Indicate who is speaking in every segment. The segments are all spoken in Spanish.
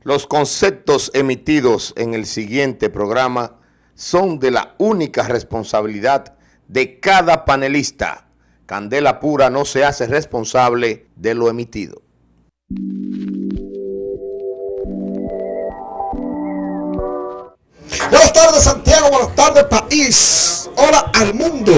Speaker 1: Los conceptos emitidos en el siguiente programa son de la única responsabilidad de cada panelista. Candela Pura no se hace responsable de lo emitido.
Speaker 2: Buenas tardes, Santiago. Buenas tardes, país. Hola al mundo.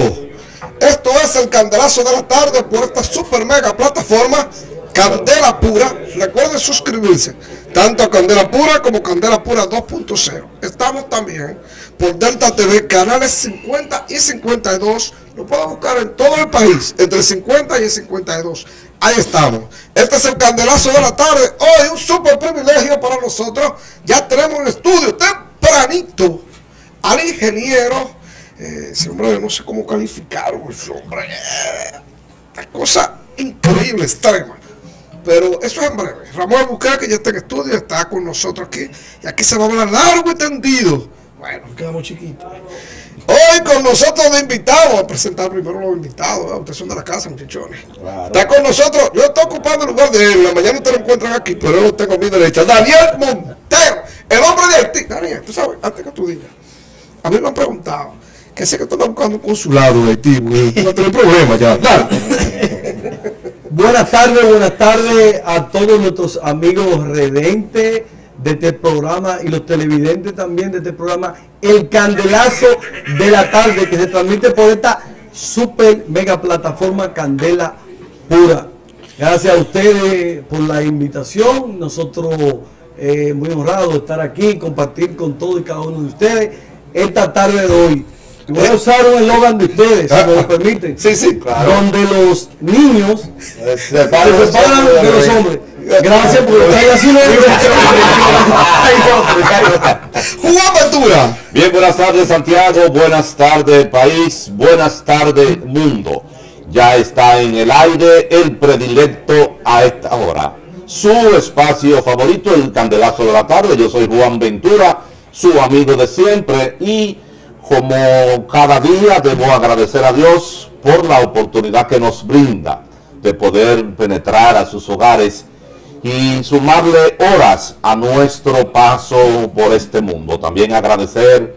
Speaker 2: Esto es el Candelazo de la Tarde por esta super mega plataforma Candela Pura. Recuerden suscribirse tanto a Candela Pura como Candela Pura 2.0. Estamos también por Delta TV, canales 50 y 52. Lo pueden buscar en todo el país, entre 50 y 52. Ahí estamos. Este es el Candelazo de la Tarde. Hoy un super privilegio para nosotros. Ya tenemos el estudio tempranito al ingeniero. Ese hombre no sé cómo calificarlo. Ese hombre, una cosa increíble, extrema. Pero eso es en breve. Ramón Busquets, que ya está en estudio, está con nosotros aquí. Y aquí se va a hablar largo y tendido. Bueno, quedamos chiquitos. Hoy con nosotros de invitados, voy a presentar primero los invitados. Ustedes son de la casa, muchachones. Claro. Está con nosotros, yo estoy ocupando el lugar de él. La mañana ustedes lo encuentran aquí, pero yo lo tengo a mi derecha. Daniel Montero, el hombre de Haití. Daniel, tú sabes, antes que tú digas, a mí me han preguntado, que sé que tú estás buscando un consulado de Haití, güey. Tú no tienes problema ya.
Speaker 3: Buenas tardes a todos nuestros amigos redentes de este programa y los televidentes también de este programa, El Candelazo de la Tarde, que se transmite por esta super mega plataforma Candela Pura. Gracias a ustedes por la invitación. Nosotros muy honrados de estar aquí y compartir con todos y cada uno de ustedes esta tarde de hoy. Y voy a usar un eslogan de ustedes, si me lo permiten.
Speaker 2: Sí, sí, claro.
Speaker 3: Donde los niños se separan de los hombres. Gracias por estar así.
Speaker 2: Juan Ventura.
Speaker 4: Bien, buenas tardes, Santiago. Buenas tardes, país. Buenas tardes, mundo. Ya está en el aire el predilecto a esta hora. Su espacio favorito, el Candelazo de la Tarde. Yo soy Juan Ventura, su amigo de siempre, y como cada día debo agradecer a Dios por la oportunidad que nos brinda de poder penetrar a sus hogares y sumarle horas a nuestro paso por este mundo. También agradecer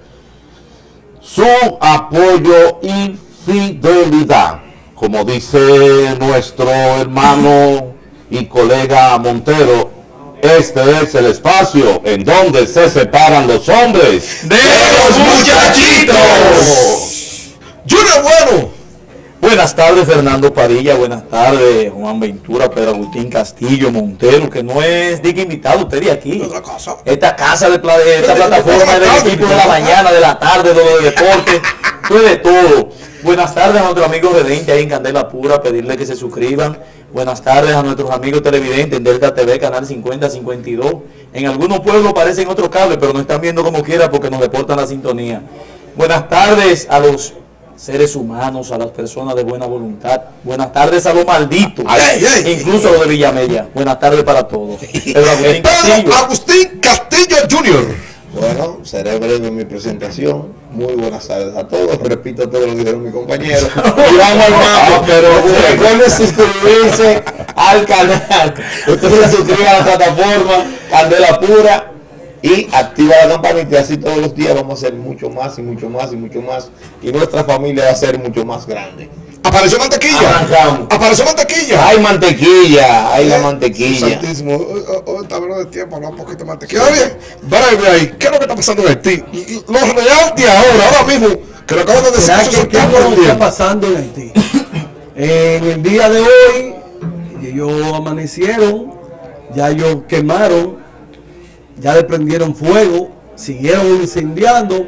Speaker 4: su apoyo y fidelidad. Como dice nuestro hermano y colega Montero, este es el espacio en donde se separan los hombres
Speaker 2: de los muchachitos. Junior Bueno.
Speaker 5: Buenas tardes, Fernando Padilla. Buenas tardes, Juan Ventura, Pedro Agustín Castillo, Montero, que no es digno invitado usted de aquí. Esta casa de esta plataforma del equipo de la mañana, de la tarde, de los deportes, fue de todo. Buenas tardes a nuestros amigos redentes ahí en Candela Pura, pedirle que se suscriban. Buenas tardes a nuestros amigos televidentes en Delta TV, canal 50-52. En algunos pueblos parecen otros cables, pero nos están viendo como quiera porque nos reportan la sintonía. Buenas tardes a los seres humanos, a las personas de buena voluntad. Buenas tardes a los malditos, incluso a los de Villamella. Buenas tardes para todos. Pedro
Speaker 2: Agustín Castillo Jr.
Speaker 6: Bueno, seré breve en mi presentación. Muy buenas tardes a todos. Repito todo lo que dijeron mis compañeros. Y vamos al mapa, pero recuerden suscribirse al canal. Ustedes se suscriben a la plataforma Candela Pura y activa la campanita, y así todos los días vamos a hacer mucho más y mucho más y mucho más. Y nuestra familia va a ser mucho más grande.
Speaker 2: Apareció mantequilla.
Speaker 6: Arrancamos.
Speaker 2: Apareció mantequilla.
Speaker 6: Hay mantequilla, hay la mantequilla.
Speaker 2: Santísimo. Hoy está bueno de tiempo, hablar un poquito de mantequilla. Bien, breve ahí. ¿Qué es lo que está pasando en Haití? Los reality ahora mismo, que lo acaban de decir.
Speaker 3: ¿Qué está pasando en Haití? En el día de hoy, ellos amanecieron, ya ellos quemaron, ya le prendieron fuego, siguieron incendiando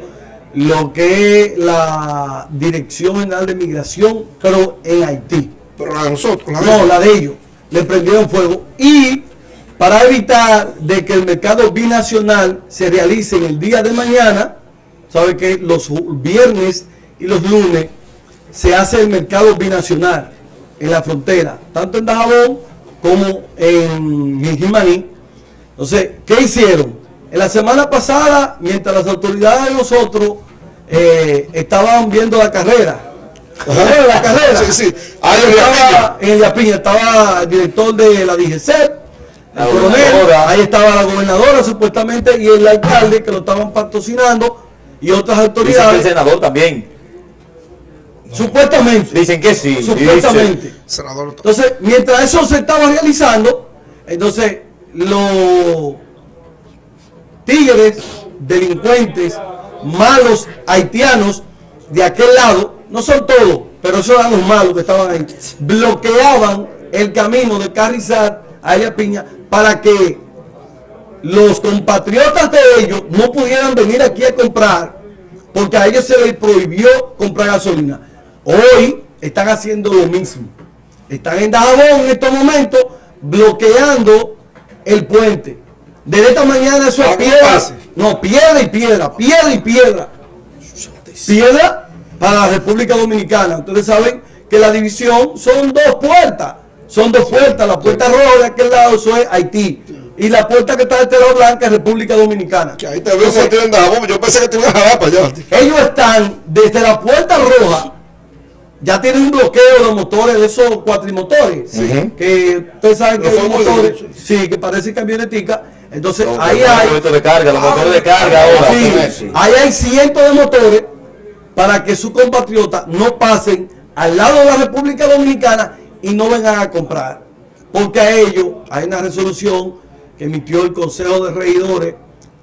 Speaker 3: lo que es la Dirección General de Migración, pero en Haití.
Speaker 2: Pero la de nosotros,
Speaker 3: la de ellos, le prendieron fuego. Y para evitar de que el mercado binacional se realice en el día de mañana, sabe que los viernes y los lunes se hace el mercado binacional en la frontera, tanto en Dajabón como en Jimaní. Entonces, ¿qué hicieron? En la semana pasada, mientras las autoridades de nosotros estaban viendo la carrera, la carrera,
Speaker 2: sí.
Speaker 3: Ahí estaba, en el Yapiña estaba el director de la DGC, el coronel, ahí estaba la gobernadora supuestamente y el alcalde que lo estaban patrocinando y otras autoridades.
Speaker 5: Dicen que el senador también.
Speaker 3: Supuestamente.
Speaker 5: Dicen que sí.
Speaker 3: Supuestamente.
Speaker 2: Senador.
Speaker 3: Entonces, mientras eso se estaba realizando, entonces los tigres, delincuentes, malos haitianos de aquel lado, no son todos, pero esos eran los malos que estaban ahí, bloqueaban el camino de Carrizal a Ella Piña para que los compatriotas de ellos no pudieran venir aquí a comprar, porque a ellos se les prohibió comprar gasolina. Hoy están haciendo lo mismo. Están en Dajabón en estos momentos bloqueando el puente. Desde esta mañana eso es piedra. No, piedra y piedra, piedra y piedra. Piedra para la República Dominicana. Ustedes saben que la división son dos puertas. Son dos puertas. La puerta roja de aquel lado, eso es Haití. Y la puerta que está de este lado blanca es República Dominicana.
Speaker 2: Que ahí te veo que tienen Dajabón. Yo pensé que te iban a jalar para allá.
Speaker 3: Ellos están desde la puerta roja. Ya tienen un bloqueo de motores, de esos cuatrimotores, que ustedes saben que son motores, sí, que parecen camionetica. Entonces ahí hay
Speaker 5: Los de carga, los motores de carga ahora.
Speaker 3: sí, ahí hay cientos de motores para que sus compatriotas no pasen al lado de la República Dominicana y no vengan a comprar. Porque a ellos hay una resolución que emitió el Consejo de Regidores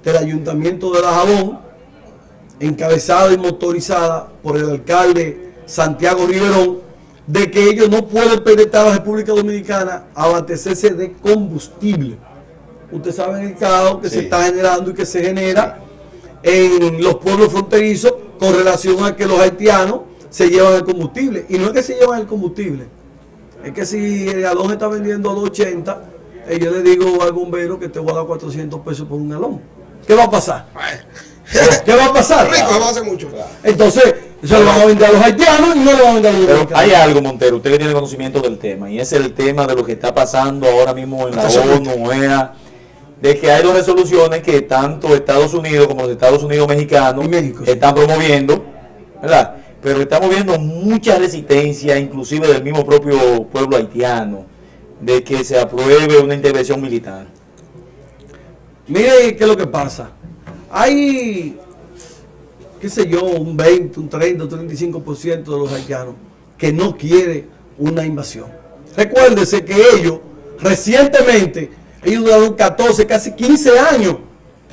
Speaker 3: del Ayuntamiento de Dajabón, encabezada y motorizada por el alcalde Santiago Riverón, de que ellos no pueden penetrar a la República Dominicana a abastecerse de combustible. Ustedes saben el caos que se está generando y que se genera en los pueblos fronterizos con relación a que los haitianos se llevan el combustible. Y no es que se llevan el combustible, es que si el galón está vendiendo a 2.80, yo le digo al bombero que te voy a dar 400 pesos por un galón. ¿Qué va a pasar? ¿Qué va a pasar?
Speaker 2: Rico, no hace mucho.
Speaker 3: Entonces, se lo van a vender a los haitianos y no lo van a vender a los
Speaker 5: Pero
Speaker 3: dominicanos.
Speaker 5: hay algo, Montero, usted que tiene conocimiento del tema, y es el tema de lo que está pasando ahora mismo en la ONU, OEA, de que hay dos resoluciones que tanto Estados Unidos como los Estados Unidos mexicanos
Speaker 3: Y México, sí.
Speaker 5: están promoviendo, ¿verdad? Pero estamos viendo mucha resistencia, inclusive del mismo propio pueblo haitiano, de que se apruebe una intervención militar.
Speaker 3: Mire qué es lo que pasa. Hay, qué sé yo, un 20, un 30, un 35% de los haitianos que no quiere una invasión. Recuérdese que ellos, recientemente, ellos duraron 14, casi 15 años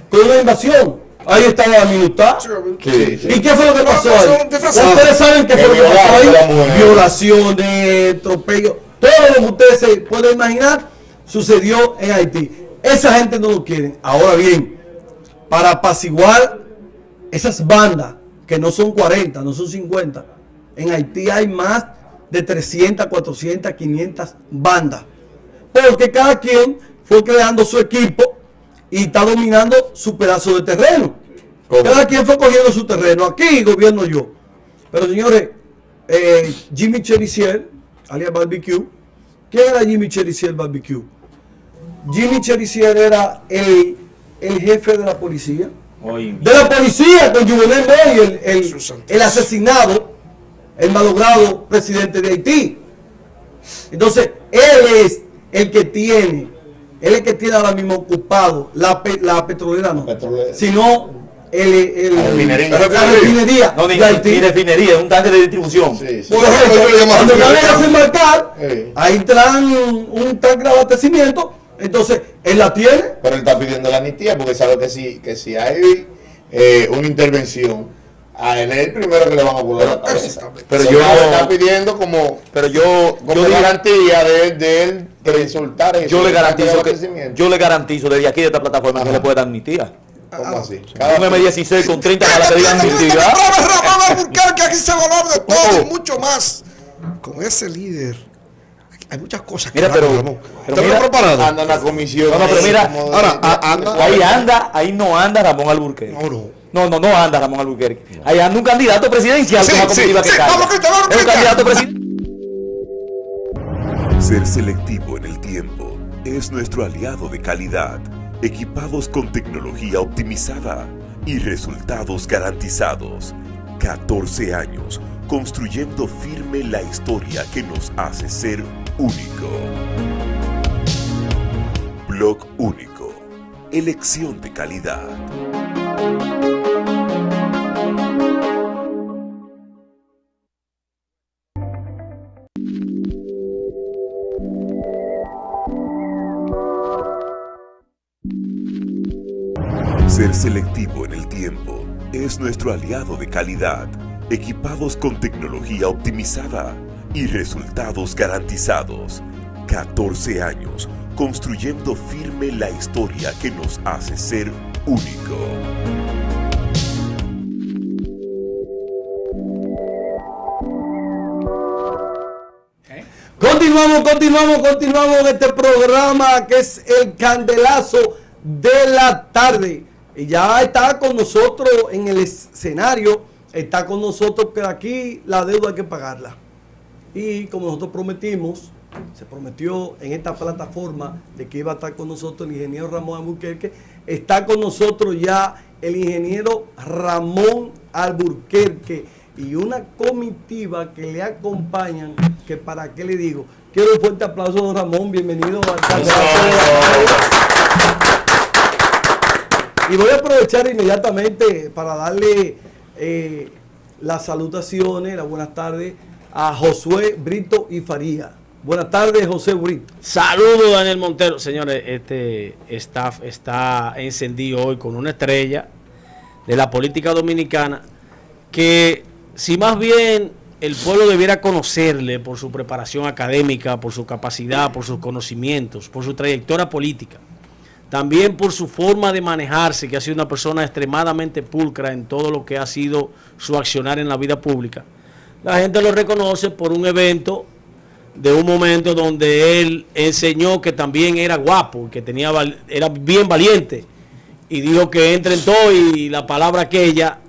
Speaker 3: con una invasión. Ahí estaba la minuta.
Speaker 4: Sí, sí.
Speaker 3: ¿Y qué fue lo que pasó ahí?
Speaker 2: Disfrazado.
Speaker 3: Ustedes saben qué fue lo que pasó
Speaker 4: violaron a la
Speaker 3: ahí.
Speaker 4: mujer.
Speaker 3: Violaciones, atropellos, todo lo que ustedes se pueden imaginar sucedió en Haití. Esa gente no lo quiere. Ahora bien, para apaciguar esas bandas, que no son 40, no son 50, en Haití hay más de 300, 400, 500 bandas. Porque cada quien fue creando su equipo y está dominando su pedazo de terreno.
Speaker 5: ¿Cómo?
Speaker 3: Cada quien fue cogiendo su terreno. Aquí gobierno yo. Pero señores, Jimmy Cherisier, alias Barbecue. ¿Quién era Jimmy Cherisier Barbecue? Jimmy Cherisier era el jefe de la policía.
Speaker 5: Oye,
Speaker 3: De la policía con Juvenal Moïse, el asesinado, el malogrado presidente de Haití. Entonces, él es el que tiene ahora mismo ocupado la petrolera, no,
Speaker 6: Petrolera.
Speaker 3: sino la
Speaker 1: refinería.
Speaker 3: refinería
Speaker 5: no, ni
Speaker 3: de Haití.
Speaker 5: refinería, es un tanque de distribución.
Speaker 6: Sí, sí.
Speaker 2: Por ejemplo, yo le llamo
Speaker 3: Cuando van a
Speaker 2: refinería.
Speaker 3: desembarcar,
Speaker 6: Sí.
Speaker 3: ahí traen un tanque de abastecimiento, entonces él la tiene.
Speaker 6: Pero él está pidiendo la amnistía porque sabe que si hay una intervención, a él es el primero que le van a volar la cabeza.
Speaker 1: Pero
Speaker 6: So,
Speaker 1: yo-
Speaker 6: él está pidiendo como
Speaker 1: yo
Speaker 6: garantía de él de soltar eso.
Speaker 5: Yo le garantizo
Speaker 6: de
Speaker 5: que
Speaker 6: abastecimiento.
Speaker 5: yo le garantizo desde aquí de esta plataforma que le puede dar amnistía.
Speaker 6: ¿Cómo así?
Speaker 5: Un M16 con 30 balas que digan amnistía.
Speaker 2: Ramón Alburquerque, aquí se va a hablar de todo y mucho más. Con ese líder. Hay muchas cosas que
Speaker 5: Mira,
Speaker 2: hablar,
Speaker 5: pero
Speaker 2: Ramón.
Speaker 5: pero
Speaker 2: ¿Estás
Speaker 5: mira,
Speaker 2: preparado?
Speaker 6: Anda en la comisión.
Speaker 5: No, no, pero mira,
Speaker 6: como de-
Speaker 2: ahora, anda-
Speaker 5: ahí no anda Ramón Alburquerque.
Speaker 2: No.
Speaker 5: No anda Ramón Alburquerque. Ahí anda un candidato presidencial
Speaker 2: Sí,
Speaker 5: con la
Speaker 2: sí,
Speaker 5: comitiva que
Speaker 2: sí,
Speaker 5: carga.
Speaker 2: vamos, Cristian, vamos,
Speaker 5: Es un
Speaker 2: Cristian.
Speaker 5: candidato presidencial.
Speaker 7: Ser selectivo en el tiempo es nuestro aliado de calidad, equipados con tecnología optimizada y resultados garantizados. 14 años construyendo firme la historia que nos hace ser único. blog único. Elección de calidad. Ser selectivo en el tiempo es nuestro aliado de calidad, equipados con tecnología optimizada y resultados garantizados. 14 años construyendo firme la historia que nos hace ser único.
Speaker 3: Continuamos en este programa que es el candelazo de la tarde. Y ya está con nosotros en el escenario, está con nosotros, que aquí la deuda hay que pagarla. Y como nosotros prometimos, se prometió en esta plataforma de que iba a estar con nosotros el ingeniero Ramón Alburquerque, está con nosotros ya el ingeniero Ramón Alburquerque y una comitiva que le acompañan, que para qué le digo. Quiero un fuerte aplauso, don Ramón, bienvenido al candelazo de la tarde. Y voy a aprovechar inmediatamente para darle las salutaciones, las buenas tardes a Josué Brito y Faría. Buenas tardes, José Brito.
Speaker 8: Saludos, Daniel Montero. Señores, este staff está encendido hoy con una estrella de la política dominicana que, si más bien el pueblo debiera conocerle por su preparación académica, por su capacidad, por sus conocimientos, por su trayectoria política, también por su forma de manejarse, que ha sido una persona extremadamente pulcra en todo lo que ha sido su accionar en la vida pública. La gente lo reconoce por un evento de un momento donde él enseñó que también era guapo, que era bien valiente, y dijo que entre en todo, y la palabra aquella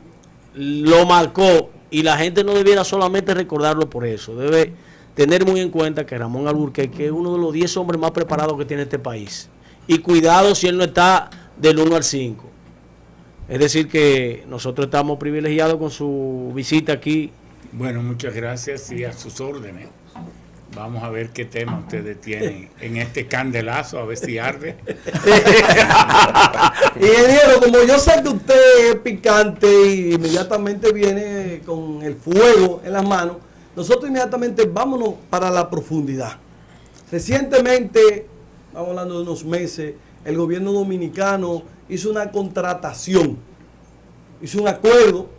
Speaker 8: lo marcó, y la gente no debiera solamente recordarlo por eso, debe tener muy en cuenta que Ramón Alburquerque es uno de los 10 hombres más preparados que tiene este país. Y cuidado si él no está del 1 al 5. Es decir que nosotros estamos privilegiados con su visita aquí.
Speaker 9: Bueno, muchas gracias y a sus órdenes. Vamos a ver qué tema ustedes tienen en este candelazo, a ver si arde.
Speaker 3: Ingeniero, como yo sé que usted es picante y inmediatamente viene con el fuego en las manos, nosotros inmediatamente vámonos para la profundidad. Recientemente, estamos hablando de unos meses, el gobierno dominicano hizo una contratación, hizo un acuerdo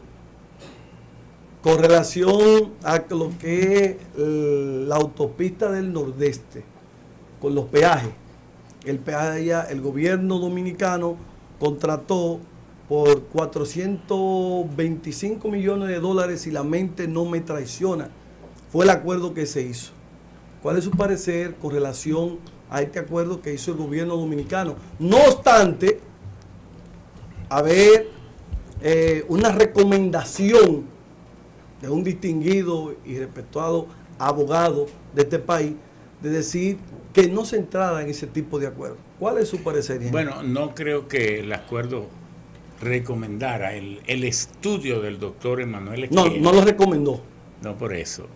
Speaker 3: con relación a lo que es la autopista del Nordeste, con los peajes. El peaje de allá, el gobierno dominicano contrató por 425 millones de dólares, si la mente no me traiciona. Fue el acuerdo que se hizo. ¿Cuál es su parecer con relación a este acuerdo que hizo el gobierno dominicano? No obstante, haber una recomendación de un distinguido y respetado abogado de este país, de decir que no se entrara en ese tipo de acuerdo. ¿Cuál es su parecer?
Speaker 9: Bueno, no creo que el acuerdo recomendara el estudio del doctor Emanuel Esquer.
Speaker 3: No lo recomendó.
Speaker 9: No, por eso.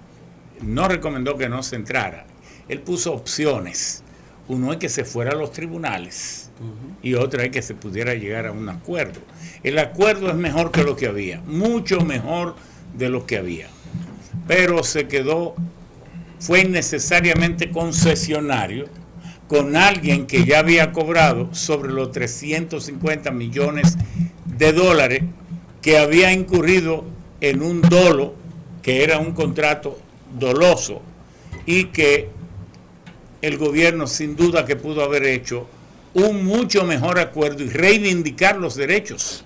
Speaker 9: No recomendó que no se entrara. Él puso opciones. Uno es que se fuera a los tribunales y otra es que se pudiera llegar a un acuerdo. El acuerdo es mejor que lo que había, mucho mejor de lo que había, pero fue innecesariamente concesionario con alguien que ya había cobrado sobre los 350 millones de dólares, que había incurrido en un dolo, que era un contrato doloso, y que el gobierno sin duda que pudo haber hecho un mucho mejor acuerdo y reivindicar los derechos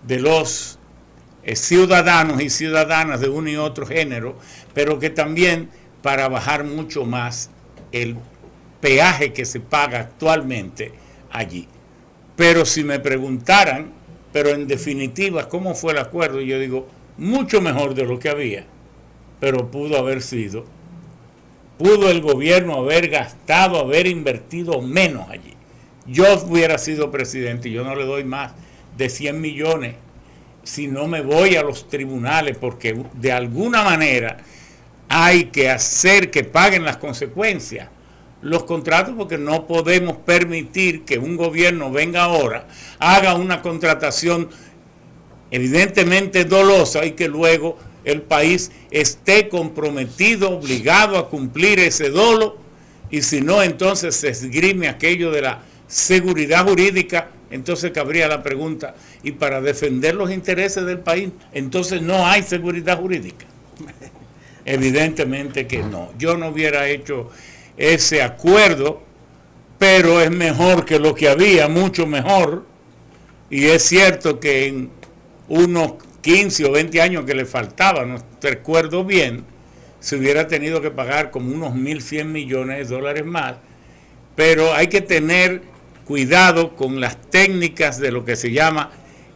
Speaker 9: de los ciudadanos y ciudadanas de uno y otro género, pero que también para bajar mucho más el peaje que se paga actualmente allí. Pero si me preguntaran, pero en definitiva, ¿cómo fue el acuerdo? Yo digo, mucho mejor de lo que había, pero pudo haber sido, pudo el gobierno haber gastado, haber invertido menos allí. Yo hubiera sido presidente y yo no le doy más de 100 millones si no me voy a los tribunales, porque de alguna manera hay que hacer que paguen las consecuencias los contratos, porque no podemos permitir que un gobierno venga ahora, haga una contratación evidentemente dolosa y que luego el país esté comprometido, obligado a cumplir ese dolo, y si no, entonces se esgrime aquello de la seguridad jurídica. Entonces cabría la pregunta, ¿y para defender los intereses del país, entonces no hay seguridad jurídica? Evidentemente que no. Yo no hubiera hecho ese acuerdo, pero es mejor que lo que había, mucho mejor. Y es cierto que en unos 15 o 20 años que le faltaban, no recuerdo bien, se hubiera tenido que pagar como unos 1.100 millones de dólares más, pero hay que tener cuidado con las técnicas de lo que se llama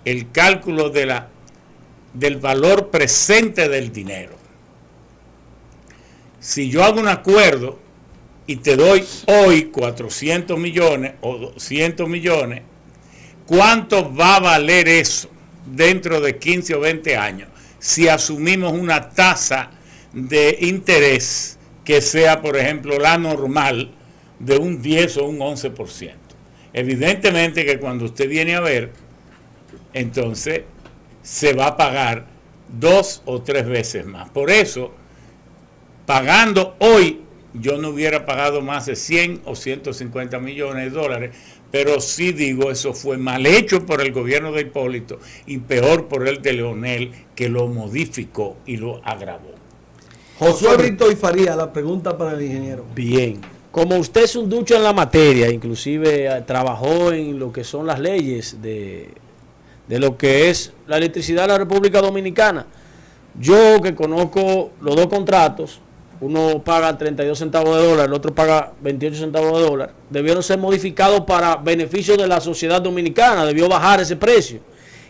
Speaker 9: el cálculo del valor presente del dinero. Si yo hago un acuerdo y te doy hoy 400 millones o 200 millones, ¿cuánto va a valer eso dentro de 15 o 20 años si asumimos una tasa de interés que sea, por ejemplo, la normal de un 10 o un 11%? Evidentemente que cuando usted viene a ver, entonces se va a pagar 2 o 3 veces más. Por eso, pagando hoy, yo no hubiera pagado más de 100 o 150 millones de dólares, pero sí digo, eso fue mal hecho por el gobierno de Hipólito y peor por el de Leonel, que lo modificó y lo agravó.
Speaker 3: Josué Brito y Faría, la pregunta para el ingeniero.
Speaker 8: Bien, como usted es un ducho en la materia, inclusive trabajó en lo que son las leyes de lo que es la electricidad de la República Dominicana, yo que conozco los dos contratos, uno paga 32 centavos de dólar, el otro paga 28 centavos de dólar, debieron ser modificados para beneficio de la sociedad dominicana, debió bajar ese precio.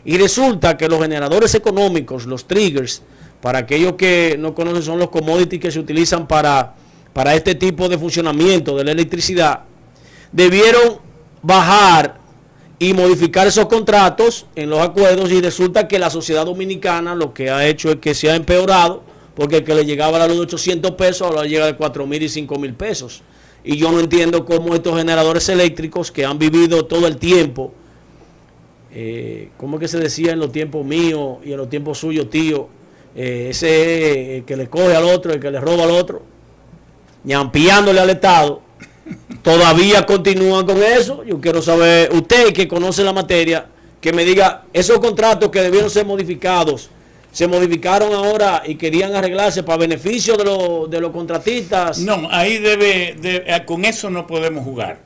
Speaker 8: Y resulta que los generadores económicos, los triggers, para aquellos que no conocen, son los commodities que se utilizan para este tipo de funcionamiento de la electricidad, debieron bajar y modificar esos contratos en los acuerdos, y resulta que la sociedad dominicana lo que ha hecho es que se ha empeorado, porque el que le llegaba a la luz de 800 pesos ahora llega de 4.000 y 5.000 pesos. Y yo no entiendo cómo estos generadores eléctricos que han vivido todo el tiempo, ¿cómo es que se decía en los tiempos míos y en los tiempos suyos, tío? Ese que le coge al otro, el que le roba al otro, ñampiándole al Estado, todavía continúan con eso. Yo quiero saber, usted que conoce la materia, que me diga, esos contratos que debieron ser modificados, se modificaron ahora y querían arreglarse para beneficio de los contratistas.
Speaker 9: No, ahí con eso no podemos jugar,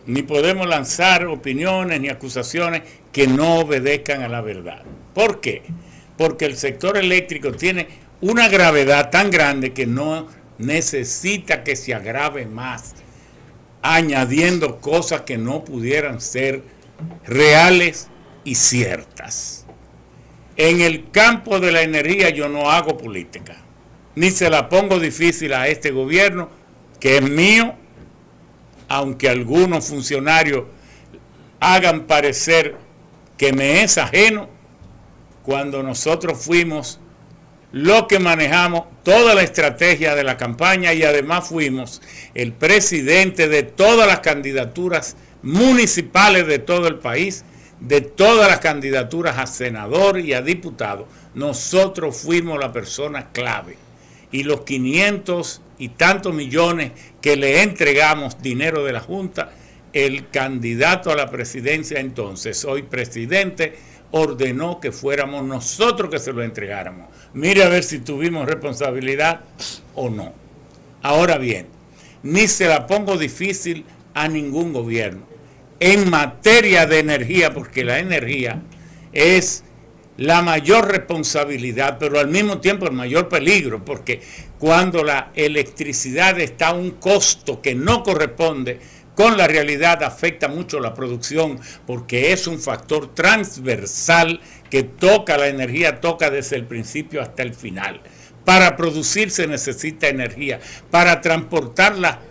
Speaker 9: ni podemos lanzar opiniones ni acusaciones que no obedezcan a la verdad. ¿Por qué? Porque el sector eléctrico tiene una gravedad tan grande que no necesita que se agrave más, añadiendo cosas que no pudieran ser reales y ciertas. En el campo de la energía yo no hago política, ni se la pongo difícil a este gobierno, que es mío, aunque algunos funcionarios hagan parecer que me es ajeno, cuando nosotros fuimos los que manejamos toda la estrategia de la campaña y además fuimos el presidente de todas las candidaturas municipales de todo el país, de todas las candidaturas a senador y a diputado. Nosotros fuimos la persona clave, y los 500 y tantos millones que le entregamos dinero de la Junta, el candidato a la presidencia entonces, hoy presidente, ordenó que fuéramos nosotros que se lo entregáramos. Mire a ver si tuvimos responsabilidad o no. Ahora bien, ni se la pongo difícil a ningún gobierno en materia de energía, porque la energía es la mayor responsabilidad, pero al mismo tiempo el mayor peligro, porque cuando la electricidad está a un costo que no corresponde con la realidad, afecta mucho la producción, porque es un factor transversal que toca la energía, toca desde el principio hasta el final. Para producir se necesita energía, para transportar la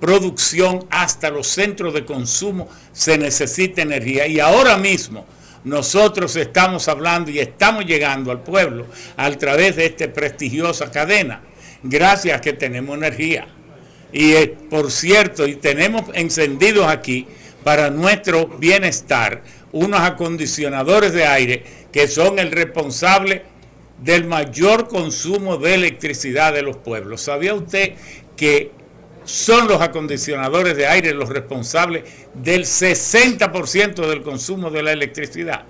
Speaker 9: producción hasta los centros de consumo se necesita energía, y ahora mismo nosotros estamos hablando y estamos llegando al pueblo a través de esta prestigiosa cadena, gracias a que tenemos energía. Y por cierto, y tenemos encendidos aquí para nuestro bienestar unos acondicionadores de aire que son el responsable del mayor consumo de electricidad de los pueblos. ¿Sabía usted que son los acondicionadores de aire los responsables del 60% del consumo de la electricidad?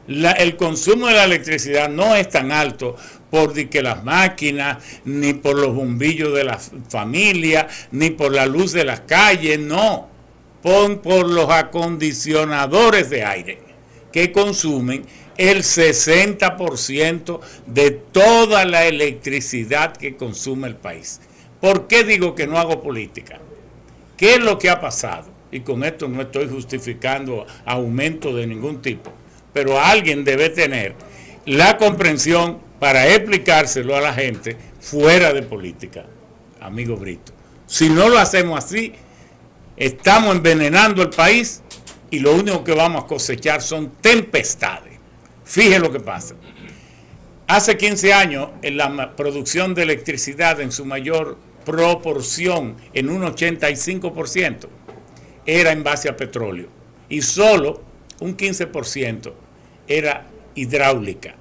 Speaker 9: El consumo de la electricidad no es tan alto por que las máquinas, ni por los bombillos de la familia, ni por la luz de las calles, no. Por los acondicionadores de aire que consumen el 60% de toda la electricidad que consume el país. ¿Por qué digo que no hago política? ¿Qué es lo que ha pasado? Y con esto no estoy justificando aumento de ningún tipo, pero alguien debe tener la comprensión para explicárselo a la gente fuera de política, amigo Brito. Si no lo hacemos así, estamos envenenando el país y lo único que vamos a cosechar son tempestades. Fíjense lo que pasa. Hace 15 años, en la producción de electricidad en su mayor proporción, en un 85%, era en base a petróleo. Y solo un 15% era hidráulica,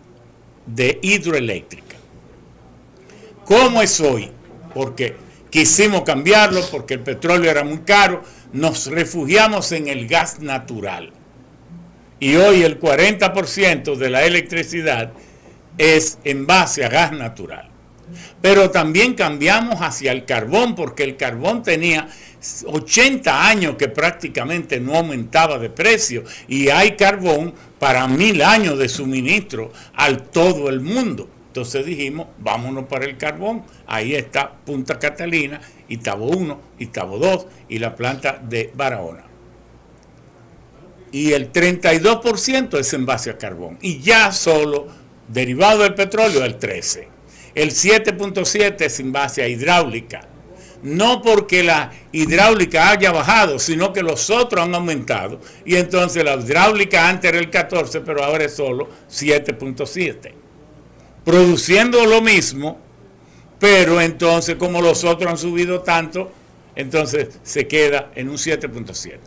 Speaker 9: de hidroeléctrica. ¿Cómo es hoy? Porque quisimos cambiarlo, porque el petróleo era muy caro, nos refugiamos en el gas natural. Y hoy el 40% de la electricidad es en base a gas natural. Pero también cambiamos hacia el carbón, porque el carbón tenía 80 años que prácticamente no aumentaba de precio, y hay carbón para 1000 años de suministro al todo el mundo. Entonces dijimos, vámonos para el carbón. Ahí está Punta Catalina, Itabo 1, Itabo 2 y la planta de Barahona. Y el 32% es en base a carbón. Y ya solo derivado del petróleo el 13%. El 7.7% es en base a hidráulica. No porque la hidráulica haya bajado, sino que los otros han aumentado. Y entonces la hidráulica antes era el 14%, pero ahora es solo 7.7%. Produciendo lo mismo, pero entonces como los otros han subido tanto, entonces se queda en un 7.7%.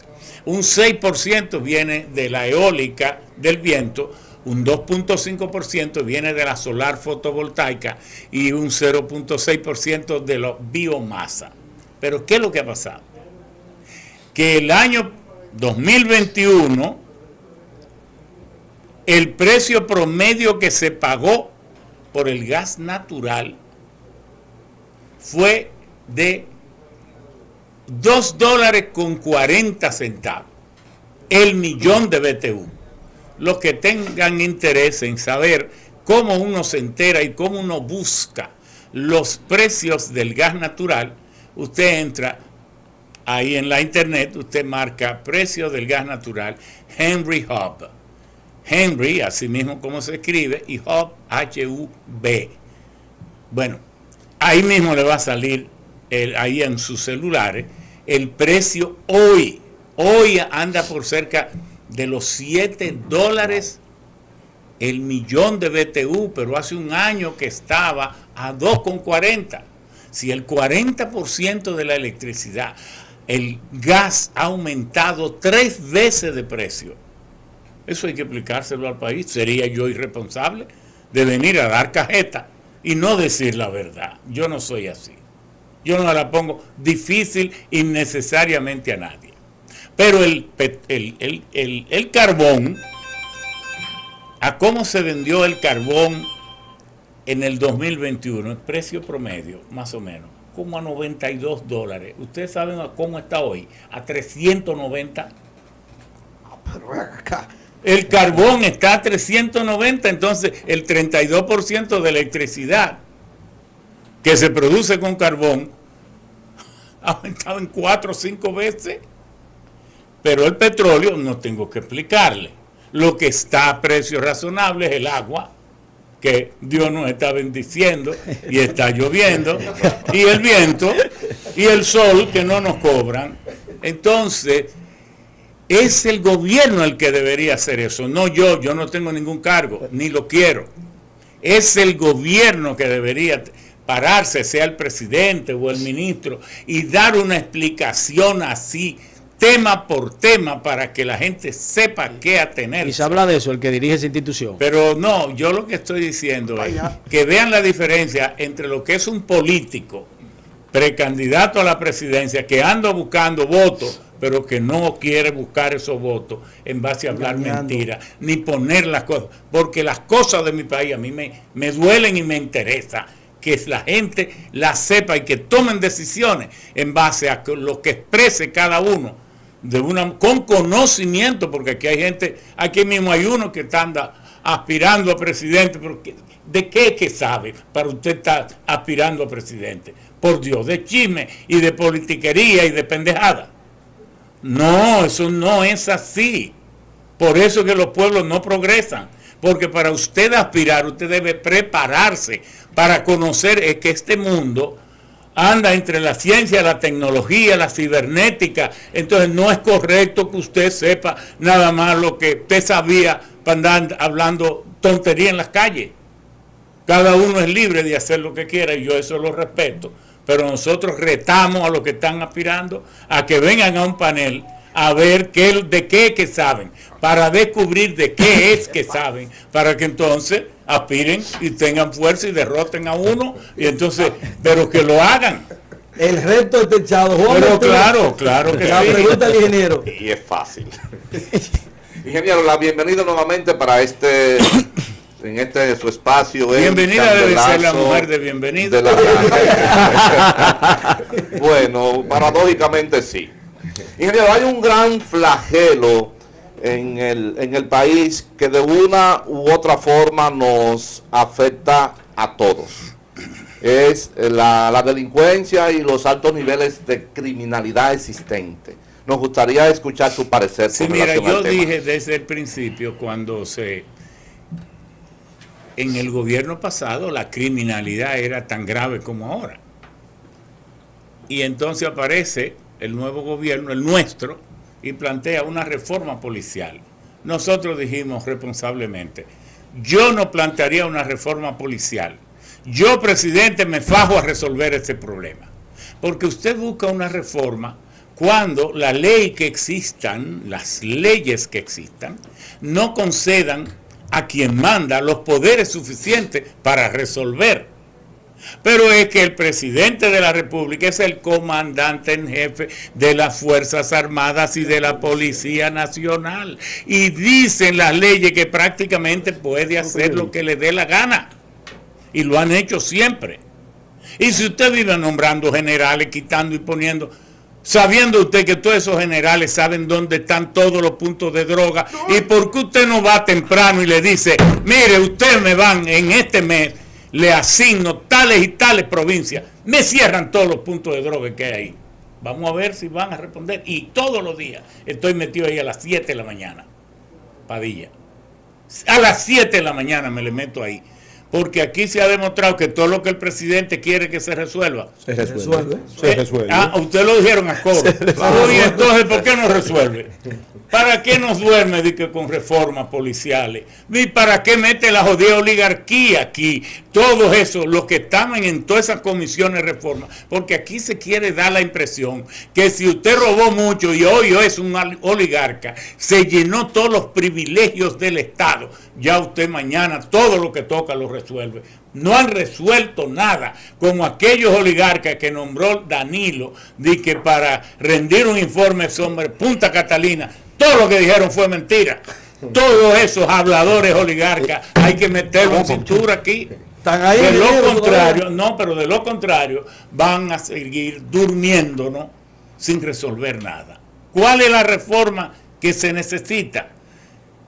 Speaker 9: Un 6% viene de la eólica del viento, un 2.5% viene de la solar fotovoltaica y un 0.6% de la biomasa. Pero ¿qué es lo que ha pasado? Que el año 2021, el precio promedio que se pagó por el gas natural fue de $2.40 el millón de BTU. Los que tengan interés en saber cómo uno se entera y cómo uno busca los precios del gas natural, usted entra ahí en la internet, usted marca precio del gas natural, Henry Hub. Henry, así mismo como se escribe, y Hub, H-U-B. Bueno, ahí mismo le va a salir, ahí en sus celulares, el precio hoy. Hoy anda por cerca de los $7 el millón de BTU, pero hace un año que estaba a 2.40. Si el 40% de la electricidad, el gas ha aumentado 3 veces de precio, eso hay que explicárselo al país. ¿Sería yo irresponsable de venir a dar cajeta y no decir la verdad? Yo no soy así. Yo no la pongo difícil innecesariamente a nadie. Pero el carbón, ¿a cómo se vendió el carbón en el 2021? El precio promedio, más o menos, como a $92. ¿Ustedes saben a cómo está hoy? A 390.
Speaker 2: Pero ven acá.
Speaker 9: El carbón está a 390, entonces el 32% de electricidad que se produce con carbón ha aumentado en 4 o 5 veces. Pero el petróleo no tengo que explicarle. Lo que está a precio razonable es el agua, que Dios nos está bendiciendo y está lloviendo, y el viento y el sol que no nos cobran. Entonces, es el gobierno el que debería hacer eso, no yo. Yo no tengo ningún cargo, ni lo quiero. Es el gobierno que debería pararse, sea el presidente o el ministro, y dar una explicación así, tema por tema, para que la gente sepa qué atenerse.
Speaker 8: Y se habla de eso, el que dirige esa institución.
Speaker 9: Pero no, yo lo que estoy diciendo es que vean la diferencia entre lo que es un político precandidato a la presidencia que anda buscando votos, pero que no quiere buscar esos votos en base a hablar mentiras, ni poner las cosas, porque las cosas de mi país a mí me duelen y me interesa que la gente las sepa y que tomen decisiones en base a lo que exprese cada uno con conocimiento, porque aquí hay gente, aquí mismo hay uno que anda aspirando a presidente, pero ¿de qué es que sabe para usted estar aspirando a presidente? Por Dios, de chisme y de politiquería y de pendejada. No, eso no es así. Por eso es que los pueblos no progresan, porque para usted aspirar, usted debe prepararse para conocer que este mundo anda entre la ciencia, la tecnología, la cibernética. Entonces no es correcto que usted sepa nada más lo que usted sabía para andar hablando tontería en las calles. Cada uno es libre de hacer lo que quiera y yo eso lo respeto. Pero nosotros retamos a los que están aspirando a que vengan a un panel a ver de qué es que saben, para descubrir de qué es que saben, para que entonces aspiren y tengan fuerza y derroten a uno, y entonces, pero que lo hagan.
Speaker 3: El reto está echado.
Speaker 9: Pero claro que
Speaker 3: la
Speaker 9: sí.
Speaker 3: pregunta al ingeniero.
Speaker 4: Y es fácil. Ingeniero, la bienvenida nuevamente para su espacio.
Speaker 9: Bienvenida debe ser la mujer de bienvenida.
Speaker 4: Bueno, paradójicamente sí. Ingeniero, hay un gran flagelo en el país que de una u otra forma nos afecta a todos. Es la delincuencia y los altos niveles de criminalidad existentes. Nos gustaría escuchar su parecer.
Speaker 9: Sí, mira, yo dije desde el principio, en el gobierno pasado la criminalidad era tan grave como ahora. Y entonces aparece el nuevo gobierno, el nuestro, y plantea una reforma policial. Nosotros dijimos responsablemente, yo no plantearía una reforma policial. Yo, presidente, me fajo a resolver este problema. Porque usted busca una reforma cuando la ley que existan, las leyes que existan, no concedan a quien manda los poderes suficientes para resolver. Pero es que el presidente de la República es el comandante en jefe de las Fuerzas Armadas y de la Policía Nacional. Y dicen las leyes que prácticamente puede hacer lo que le dé la gana. Y lo han hecho siempre. Y si usted vive nombrando generales, quitando y poniendo, sabiendo usted que todos esos generales saben dónde están todos los puntos de droga, ¿y por qué usted no va temprano y le dice, mire, ustedes me van en este mes, le asigno tales y tales provincias, me cierran todos los puntos de droga que hay ahí? Vamos a ver si van a responder. Y todos los días estoy metido ahí a las 7 de la mañana, Padilla. A las 7 de la mañana me le meto ahí. Porque aquí se ha demostrado que todo lo que el presidente quiere que se resuelva.
Speaker 6: Se resuelve. Se resuelve.
Speaker 9: Usted lo dijeron a coro. Y entonces, ¿por qué no resuelve? ¿Para qué nos duerme con reformas policiales? ¿Y para qué mete la jodida oligarquía aquí? Todos esos, los que estaban en todas esas comisiones de reforma. Porque aquí se quiere dar la impresión que si usted robó mucho y hoy es un oligarca, se llenó todos los privilegios del Estado, ya usted mañana todo lo que toca lo resuelve. No han resuelto nada, como aquellos oligarcas que nombró Danilo, de que para rendir un informe sobre Punta Catalina, todo lo que dijeron fue mentira. Todos esos habladores oligarcas hay que meterlos en cintura aquí. De lo contrario, pero de lo contrario van a seguir durmiendo, ¿no? Sin resolver nada. ¿Cuál es la reforma que se necesita?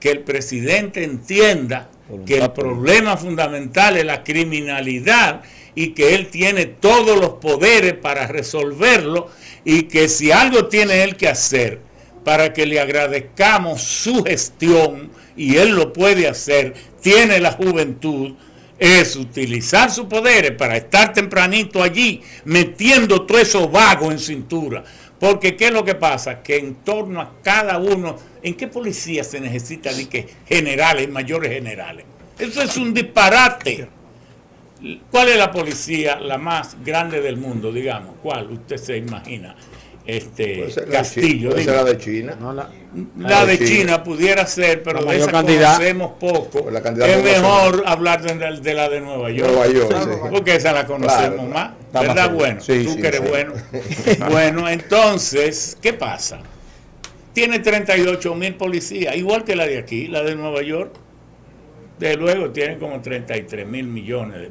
Speaker 9: Que el presidente entienda que el problema fundamental es la criminalidad y que él tiene todos los poderes para resolverlo, y que si algo tiene él que hacer para que le agradezcamos su gestión, y él lo puede hacer, tiene la juventud, es utilizar sus poderes para estar tempranito allí metiendo todo eso vago en cintura. Porque ¿qué es lo que pasa? Que en torno a cada uno, ¿en qué policía se necesita de que generales, mayores generales? Eso es un disparate. ¿Cuál es la policía la más grande del mundo, digamos? ¿Cuál? Usted se imagina. Castillo.
Speaker 1: Puede ser la de China.
Speaker 8: No,
Speaker 9: La de China pudiera ser, pero
Speaker 8: la
Speaker 9: de esa
Speaker 8: cantidad.
Speaker 9: conocemos poco.
Speaker 1: Pues la cantidad
Speaker 9: Es
Speaker 1: de
Speaker 9: mejor hablar de la de Nueva York.
Speaker 1: Nueva York, sí.
Speaker 9: Porque esa la conocemos
Speaker 1: Claro,
Speaker 9: más.
Speaker 5: Está más
Speaker 9: ¿Verdad?
Speaker 5: seguro.
Speaker 9: Bueno,
Speaker 1: Sí,
Speaker 9: tú
Speaker 1: sí,
Speaker 9: que eres
Speaker 1: sí.
Speaker 9: bueno. Bueno, entonces, ¿qué pasa? Tiene 38,000 policías, igual que la de aquí, la de Nueva York. De luego tiene como 33,000 millones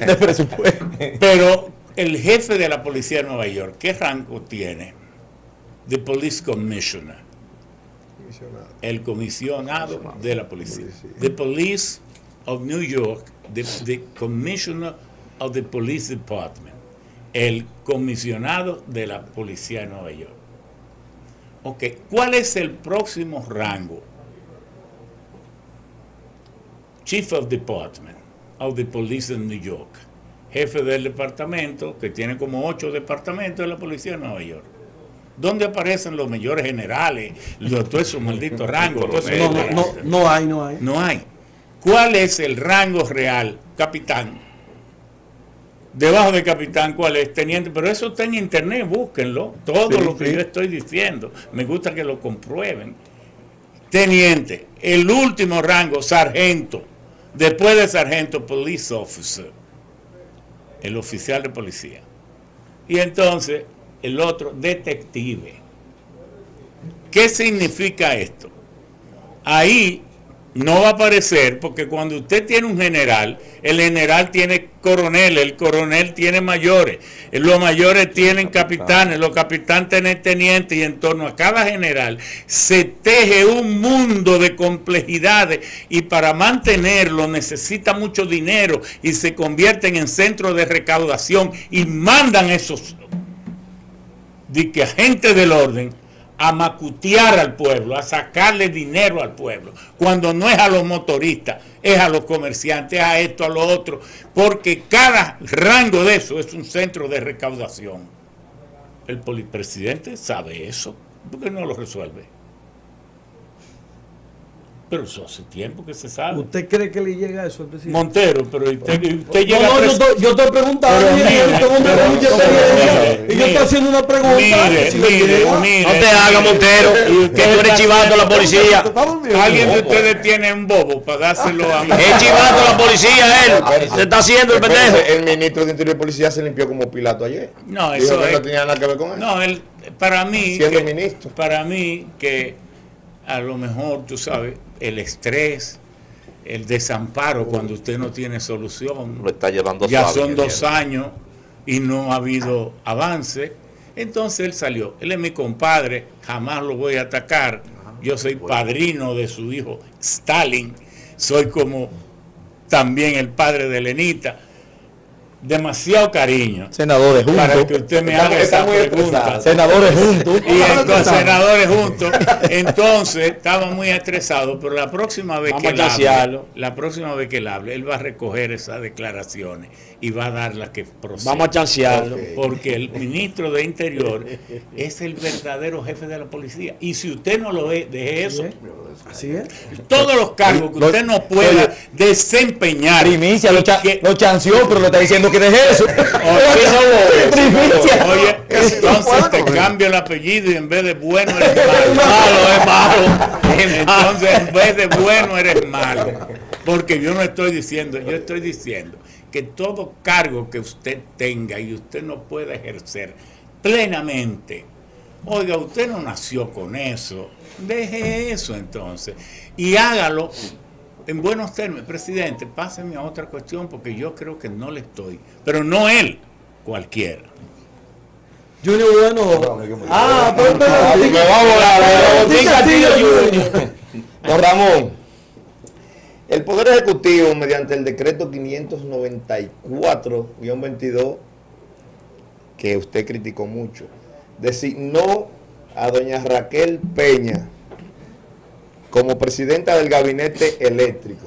Speaker 5: De presupuesto.
Speaker 9: Pero el jefe de la policía de Nueva York, ¿qué rango tiene? The Police Commissioner. El comisionado de la policía. The Police of New York, the Commissioner of the Police Department. El comisionado de la policía de Nueva York. Ok, ¿cuál es el próximo rango? Chief of Department of the Police in New York. Jefe del departamento, que tiene como 8 departamentos de la policía de Nueva York. ¿Dónde aparecen los mayores generales? Todos esos malditos rangos.
Speaker 3: No hay.
Speaker 9: No hay. ¿Cuál es el rango real? Capitán. Debajo de capitán, ¿cuál es? Teniente. Pero eso está en internet, búsquenlo. Todo lo que yo estoy diciendo. Me gusta que lo comprueben. Teniente. El último rango, sargento. Después de sargento, police officer. El oficial de policía. Y entonces, el otro, detective. ¿Qué significa esto? Ahí no va a aparecer, porque cuando usted tiene un general, el general tiene coronel, el coronel tiene mayores, los mayores tienen capitanes, los capitanes tienen tenientes, y en torno a cada general se teje un mundo de complejidades, y para mantenerlo necesita mucho dinero, y se convierten en centros de recaudación, y mandan esos agentes del orden a macutear al pueblo, a sacarle dinero al pueblo, cuando no es a los motoristas, es a los comerciantes, a esto, a lo otro, porque cada rango de eso es un centro de recaudación. El presidente sabe eso, ¿por qué no lo resuelve? Pero eso hace tiempo que se sabe.
Speaker 3: ¿Usted cree que le llega eso al presidente?
Speaker 9: Montero, pero usted llega
Speaker 3: yo estoy preguntando, y yo estoy haciendo una pregunta.
Speaker 9: Mire,
Speaker 8: No te haga, Montero, que tú eres chivato a la policía.
Speaker 9: Alguien de ustedes tiene un bobo para dárselo a mí.
Speaker 8: Es chivato a la policía, él. Se está haciendo el pendejo.
Speaker 1: El ministro de Interior y Policía se limpió como Pilato ayer.
Speaker 9: No,
Speaker 1: Dijo
Speaker 9: eso
Speaker 1: que
Speaker 9: es.
Speaker 1: no tenía nada que ver con eso.
Speaker 9: No, para mí.
Speaker 1: Siendo ministro.
Speaker 9: Para mí, que a lo mejor, tú sabes, el estrés, el desamparo cuando usted no tiene solución.
Speaker 4: Lo está llevando
Speaker 9: Ya
Speaker 4: suave,
Speaker 9: son 2
Speaker 4: ingeniero.
Speaker 9: años y no ha habido avance. Entonces él salió. Él es mi compadre, jamás lo voy a atacar. Yo soy padrino de su hijo Stalin. Soy como también el padre de Lenita. Demasiado cariño
Speaker 5: Senadores
Speaker 9: para
Speaker 5: juntos.
Speaker 9: que usted me haga esa pregunta.
Speaker 5: Senadores juntos.
Speaker 9: Y con senadores juntos. Entonces estaba muy estresado, pero la próxima vez
Speaker 8: Vamos
Speaker 9: que
Speaker 8: a
Speaker 9: él
Speaker 8: chancearlo.
Speaker 9: hable, él va a recoger esas declaraciones y va a dar las que proceden.
Speaker 8: Vamos a chancearlo.
Speaker 9: Porque el ministro de Interior es el verdadero jefe de la policía. Y si usted no lo es, deje eso.
Speaker 3: Así es.
Speaker 9: Todos los cargos que usted no pueda desempeñar.
Speaker 5: Primicia,
Speaker 9: y
Speaker 5: lo
Speaker 9: que-
Speaker 5: chanceó, pero le está diciendo que deje eso. Primicia.
Speaker 9: Oye, entonces te cambia el apellido y en vez de bueno eres malo. Entonces en vez de bueno eres malo. Porque yo no estoy diciendo, yo estoy diciendo que todo cargo que usted tenga y usted no pueda ejercer plenamente, oiga, usted no nació con eso, deje eso entonces y hágalo en buenos términos. Presidente, páseme a otra cuestión porque yo creo que no le estoy, pero no él, cualquiera.
Speaker 3: Junior Bueno.
Speaker 1: Me va a volar. Don Ramón, el Poder Ejecutivo, mediante el decreto 594-22, que usted criticó mucho, designó a doña Raquel Peña como presidenta del gabinete eléctrico.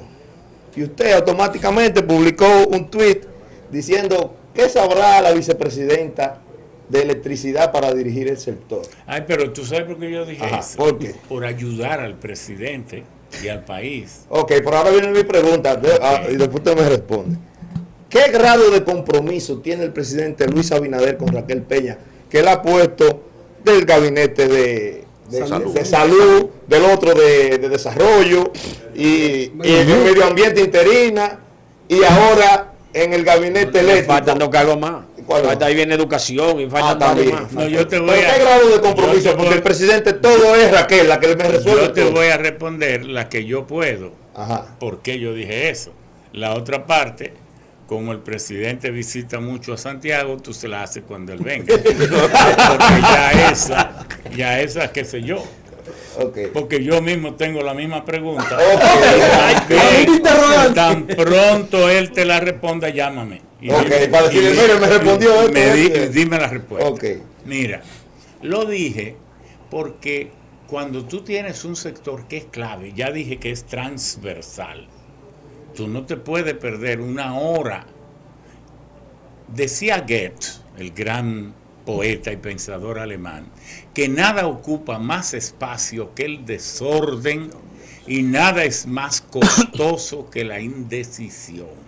Speaker 1: Y usted automáticamente publicó un tuit diciendo que sabrá la vicepresidenta de electricidad para dirigir el sector.
Speaker 9: Ay, pero tú sabes por qué yo dije
Speaker 1: Ajá,
Speaker 9: eso.
Speaker 1: ¿por qué?
Speaker 9: Por ayudar al presidente. y al país.
Speaker 1: Ok, por ahora viene mi pregunta y después usted me responde. ¿Qué grado de compromiso tiene el presidente Luis Abinader con Raquel Peña, que él ha puesto del gabinete de salud, del otro de desarrollo y en el medio ambiente interina y ahora en el gabinete eléctrico?
Speaker 8: Faltan 2 cargos más. Falta, ahí viene educación y faltan
Speaker 1: también.
Speaker 8: más.
Speaker 9: No, yo te voy
Speaker 1: ¿Pero qué grado de compromiso? Porque el presidente todo es Raquel, la que me resuelve.
Speaker 9: Yo te
Speaker 1: todo.
Speaker 9: voy a responder la que yo puedo.
Speaker 1: Ajá.
Speaker 9: ¿Por qué yo dije eso? La otra parte, como el presidente visita mucho a Santiago, tú se la haces cuando él venga. Porque ya esa, qué sé yo.
Speaker 1: Okay.
Speaker 9: Porque yo mismo tengo la misma pregunta.
Speaker 1: Okay.
Speaker 9: Tan pronto él te la responda, llámame.
Speaker 1: Para decirle, mire, me respondió esto.
Speaker 9: Dime la respuesta.
Speaker 1: Okay.
Speaker 9: Mira, lo dije porque cuando tú tienes un sector que es clave, ya dije que es transversal, tú no te puedes perder una hora. Decía Goethe, el gran poeta y pensador alemán, que nada ocupa más espacio que el desorden y nada es más costoso que la indecisión.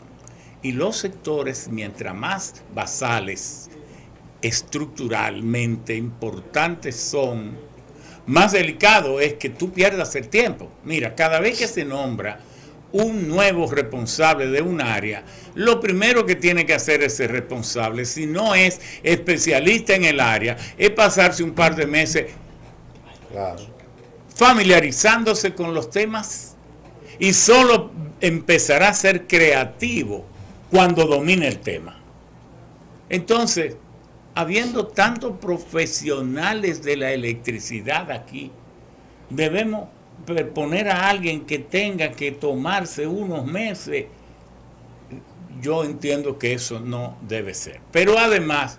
Speaker 9: Y los sectores, mientras más basales, estructuralmente importantes son, más delicado es que tú pierdas el tiempo. Mira, cada vez que se nombra un nuevo responsable de un área, lo primero que tiene que hacer ese responsable, si no es especialista en el área, es pasarse un par de meses familiarizándose con los temas y solo empezará a ser creativo cuando domine el tema. Entonces, habiendo tantos profesionales de la electricidad aquí, debemos poner a alguien que tenga que tomarse unos meses. Yo entiendo que eso no debe ser. Pero además,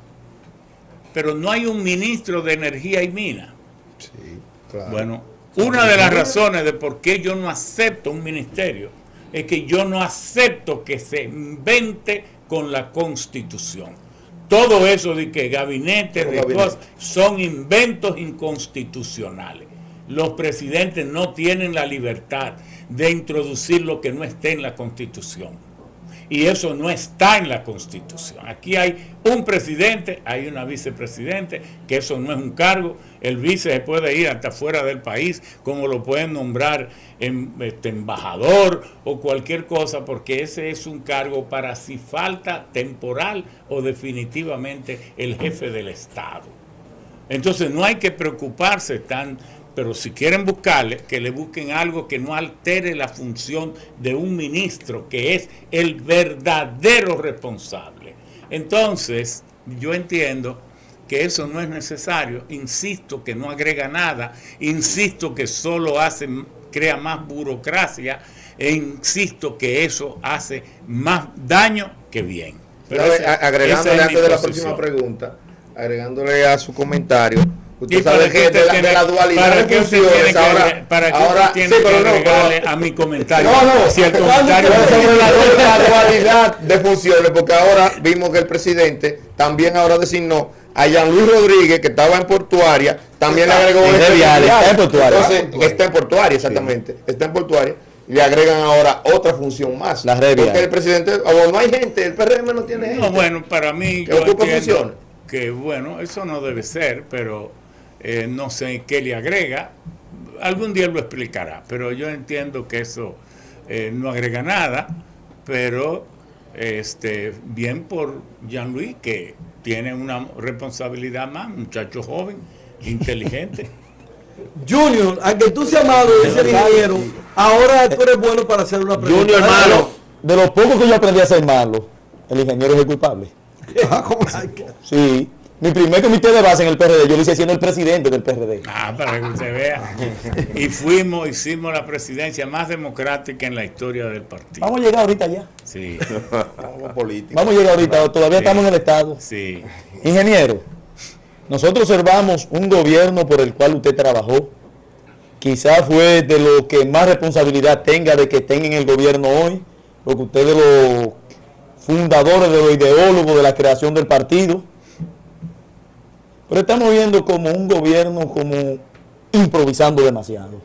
Speaker 9: no hay un ministro de Energía y Minas.
Speaker 1: Sí, claro.
Speaker 9: Bueno, una de las razones de por qué yo no acepto un ministerio es que yo no acepto que se invente con la Constitución. Todo eso de que gabinetes son inventos inconstitucionales. Los presidentes no tienen la libertad de introducir lo que no esté en la Constitución. Y eso no está en la Constitución. Aquí hay un presidente, hay una vicepresidente, que eso no es un cargo. El vice se puede ir hasta fuera del país, como lo pueden nombrar embajador o cualquier cosa, porque ese es un cargo para si falta temporal o definitivamente el jefe del Estado. Entonces no hay que preocuparse pero si quieren buscarle, que le busquen algo que no altere la función de un ministro, que es el verdadero responsable. Entonces, yo entiendo que eso no es necesario, insisto que no agrega nada, insisto que solo crea más burocracia, e insisto que eso hace más daño que bien. Pero
Speaker 1: agregándole antes de la próxima pregunta, agregándole a su comentario, usted sabe que de la dualidad de funciones ahora
Speaker 9: tiene que agregarle a mi comentario.
Speaker 1: Si el comentario sobre la dualidad de funciones, porque ahora vimos que el presidente también ahora designó a Jean Luis Rodríguez, que estaba en Portuaria, también le agregó
Speaker 6: está en Portuaria.
Speaker 1: Entonces, está en Portuaria, exactamente, está en Portuaria. Le agregan ahora otra función más.
Speaker 6: La revia.
Speaker 1: Porque el presidente, no hay gente, el PRM no tiene gente.
Speaker 9: No, bueno, para mí
Speaker 1: que ocupa funciones.
Speaker 9: Que bueno, eso no debe ser, pero no sé qué le agrega. Algún día lo explicará, pero yo entiendo que eso no agrega nada, pero bien por Jean-Louis, que tiene una responsabilidad más, muchacho joven, inteligente.
Speaker 3: Junior, aunque tú seas malo de ser ingeniero, ahora tú eres bueno para hacer una pregunta.
Speaker 6: Junior, malo, de los pocos que yo aprendí a ser malo, el ingeniero es el culpable.
Speaker 2: ¿Cómo así?
Speaker 6: Sí. Mi primer comité de base en el PRD, yo lo hice siendo el presidente del PRD.
Speaker 9: Para que usted vea. Y hicimos la presidencia más democrática en la historia del partido.
Speaker 6: Vamos a llegar ahorita ya.
Speaker 9: Sí.
Speaker 6: Vamos a llegar ahorita, todavía estamos en el Estado.
Speaker 9: Sí.
Speaker 6: Ingeniero, nosotros observamos un gobierno por el cual usted trabajó. Quizás fue de lo que más responsabilidad tenga de que estén en el gobierno hoy, porque usted es de los fundadores, de los ideólogos de la creación del partido. Pero estamos viendo como un gobierno como improvisando demasiado.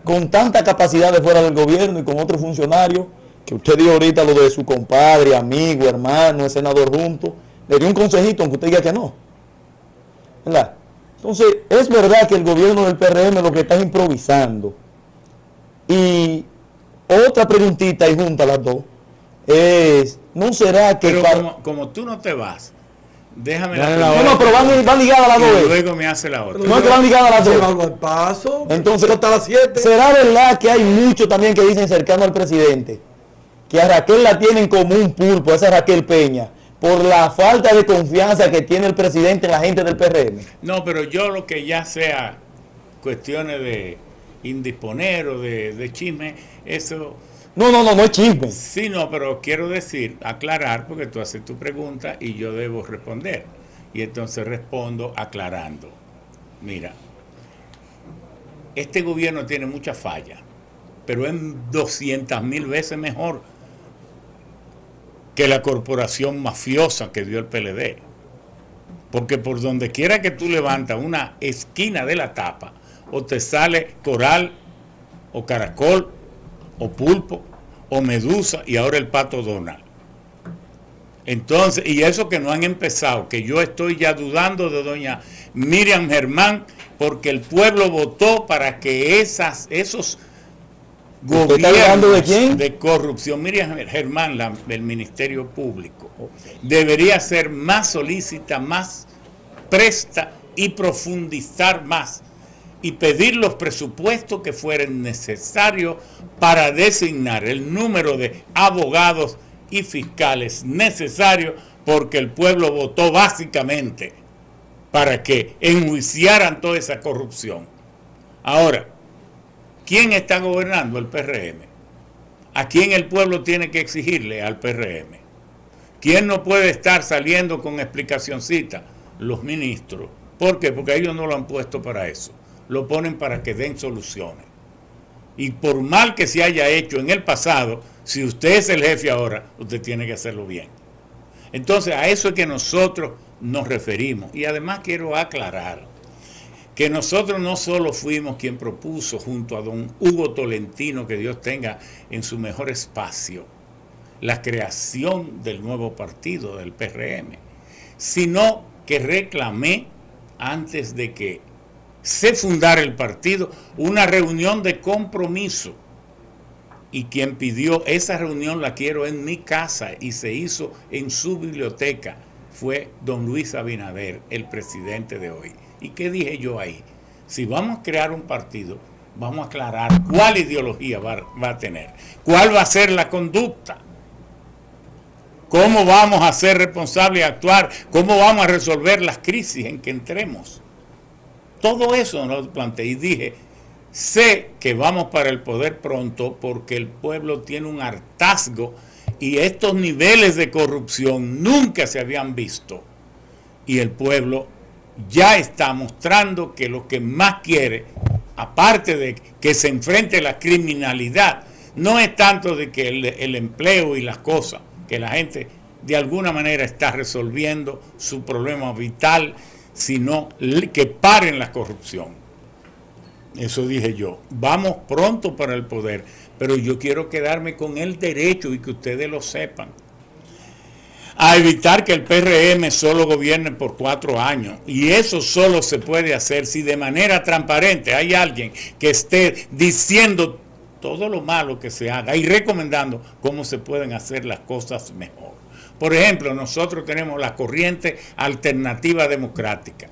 Speaker 5: con tanta capacidad de fuera del gobierno y con otros funcionarios, que usted dio ahorita lo de su compadre, amigo, hermano, senador junto, le dio un consejito aunque usted diga que no, ¿verdad? Entonces, es verdad que el gobierno del PRM lo que está improvisando. Y otra preguntita y junta las dos es, ¿no será que...
Speaker 9: Pero como tú no te vas, déjame la
Speaker 5: no, pero van ligadas las dos.
Speaker 9: Luego me hace la otra.
Speaker 5: No es que van ligadas las dos.
Speaker 3: Llevando al paso.
Speaker 5: Entonces,
Speaker 3: hasta las 7.
Speaker 5: ¿Será verdad que hay muchos también que dicen cercano al presidente que a Raquel la tienen como un pulpo, esa Raquel Peña, por la falta de confianza que tiene el presidente en la gente del PRM?
Speaker 9: No, pero yo lo que ya sea cuestiones de indisponer o de chisme, eso...
Speaker 5: No es chisme.
Speaker 9: Sí, no, pero quiero decir, aclarar, porque tú haces tu pregunta y yo debo responder. Y entonces respondo aclarando. Mira, este gobierno tiene muchas fallas, pero es 200,000 veces mejor que la corporación mafiosa que dio el PLD. Porque por donde quiera que tú levantas una esquina de la tapa, o te sale coral, o caracol, o pulpo, o medusa, y ahora el pato Donald. Entonces, y eso que no han empezado, que yo estoy ya dudando de doña Miriam Germán, porque el pueblo votó para que esos gobiernos de corrupción, Miriam Germán, del Ministerio Público, debería ser más solícita, más presta y profundizar más y pedir los presupuestos que fueran necesarios para designar el número de abogados y fiscales necesarios, porque el pueblo votó básicamente para que enjuiciaran toda esa corrupción. Ahora, ¿quién está gobernando? El PRM. ¿A quién el pueblo tiene que exigirle? Al PRM. ¿Quién no puede estar saliendo con explicacioncita? Los ministros. ¿Por qué? Porque ellos no lo han puesto para eso. Lo ponen para que den soluciones. Y por mal que se haya hecho en el pasado, si usted es el jefe ahora, usted tiene que hacerlo bien. Entonces, a eso es que nosotros nos referimos. Y además quiero aclarar que nosotros no solo fuimos quien propuso junto a don Hugo Tolentino, que Dios tenga en su mejor espacio, la creación del nuevo partido, del PRM, sino que reclamé, antes de que se fundara el partido, una reunión de compromiso. Y quien pidió esa reunión la quiero en mi casa y se hizo en su biblioteca fue don Luis Abinader, el presidente de hoy. ¿Y qué dije yo ahí? Si vamos a crear un partido, vamos a aclarar cuál ideología va a tener, cuál va a ser la conducta, cómo vamos a ser responsables y actuar, cómo vamos a resolver las crisis en que entremos. Todo eso lo planteé y dije, sé que vamos para el poder pronto porque el pueblo tiene un hartazgo y estos niveles de corrupción nunca se habían visto. Y el pueblo ya está mostrando que lo que más quiere, aparte de que se enfrente a la criminalidad, no es tanto de que el empleo y las cosas, que la gente de alguna manera está resolviendo su problema vital, sino que paren la corrupción. Eso dije yo. Vamos pronto para el poder, pero yo quiero quedarme con el derecho, y que ustedes lo sepan, a evitar que el PRM solo gobierne por 4 años. Y eso solo se puede hacer si de manera transparente hay alguien que esté diciendo todo lo malo que se haga y recomendando cómo se pueden hacer las cosas mejor. Por ejemplo, nosotros tenemos la corriente alternativa democrática,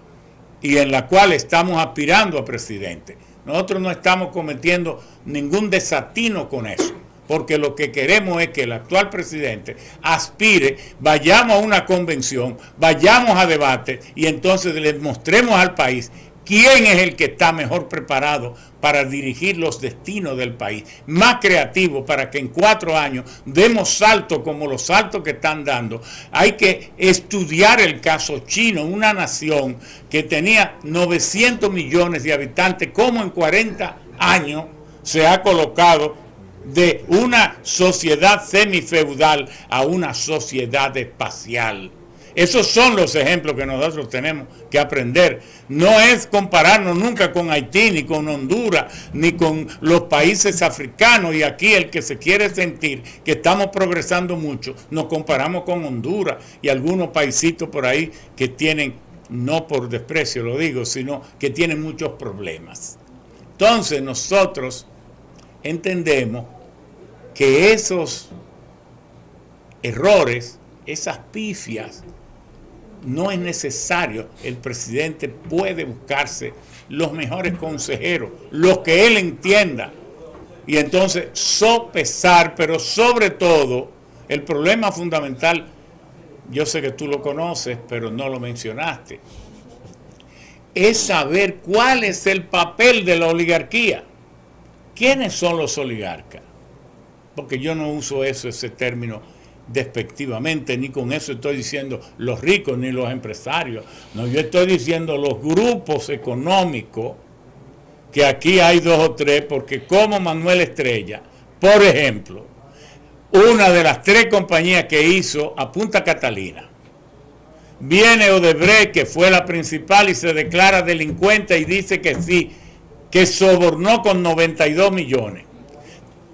Speaker 9: y en la cual estamos aspirando a presidente. Nosotros no estamos cometiendo ningún desatino con eso, porque lo que queremos es que el actual presidente aspire, vayamos a una convención, vayamos a debate, y entonces le mostremos al país quién es el que está mejor preparado para dirigir los destinos del país, más creativo, para que en 4 años demos saltos como los saltos que están dando. Hay que estudiar el caso chino, una nación que tenía 900 millones de habitantes, como en 40 años se ha colocado de una sociedad semifeudal a una sociedad espacial. Esos son los ejemplos que nosotros tenemos que aprender. No es compararnos nunca con Haití, ni con Honduras, ni con los países africanos. Y aquí el que se quiere sentir que estamos progresando mucho, nos comparamos con Honduras y algunos paisitos por ahí que tienen, no por desprecio lo digo, sino que tienen muchos problemas. Entonces nosotros entendemos que esos errores, esas pifias, no es necesario. El presidente puede buscarse los mejores consejeros, los que él entienda, y entonces sopesar, pero sobre todo, el problema fundamental, yo sé que tú lo conoces, pero no lo mencionaste, es saber cuál es el papel de la oligarquía. ¿Quiénes son los oligarcas? Porque yo no uso ese término despectivamente, ni con eso estoy diciendo los ricos ni los empresarios. No, yo estoy diciendo los grupos económicos, que aquí hay 2 o 3, porque como Manuel Estrella, por ejemplo, una de las 3 compañías que hizo a Punta Catalina, viene Odebrecht, que fue la principal, y se declara delincuente y dice que sí, que sobornó con 92 millones.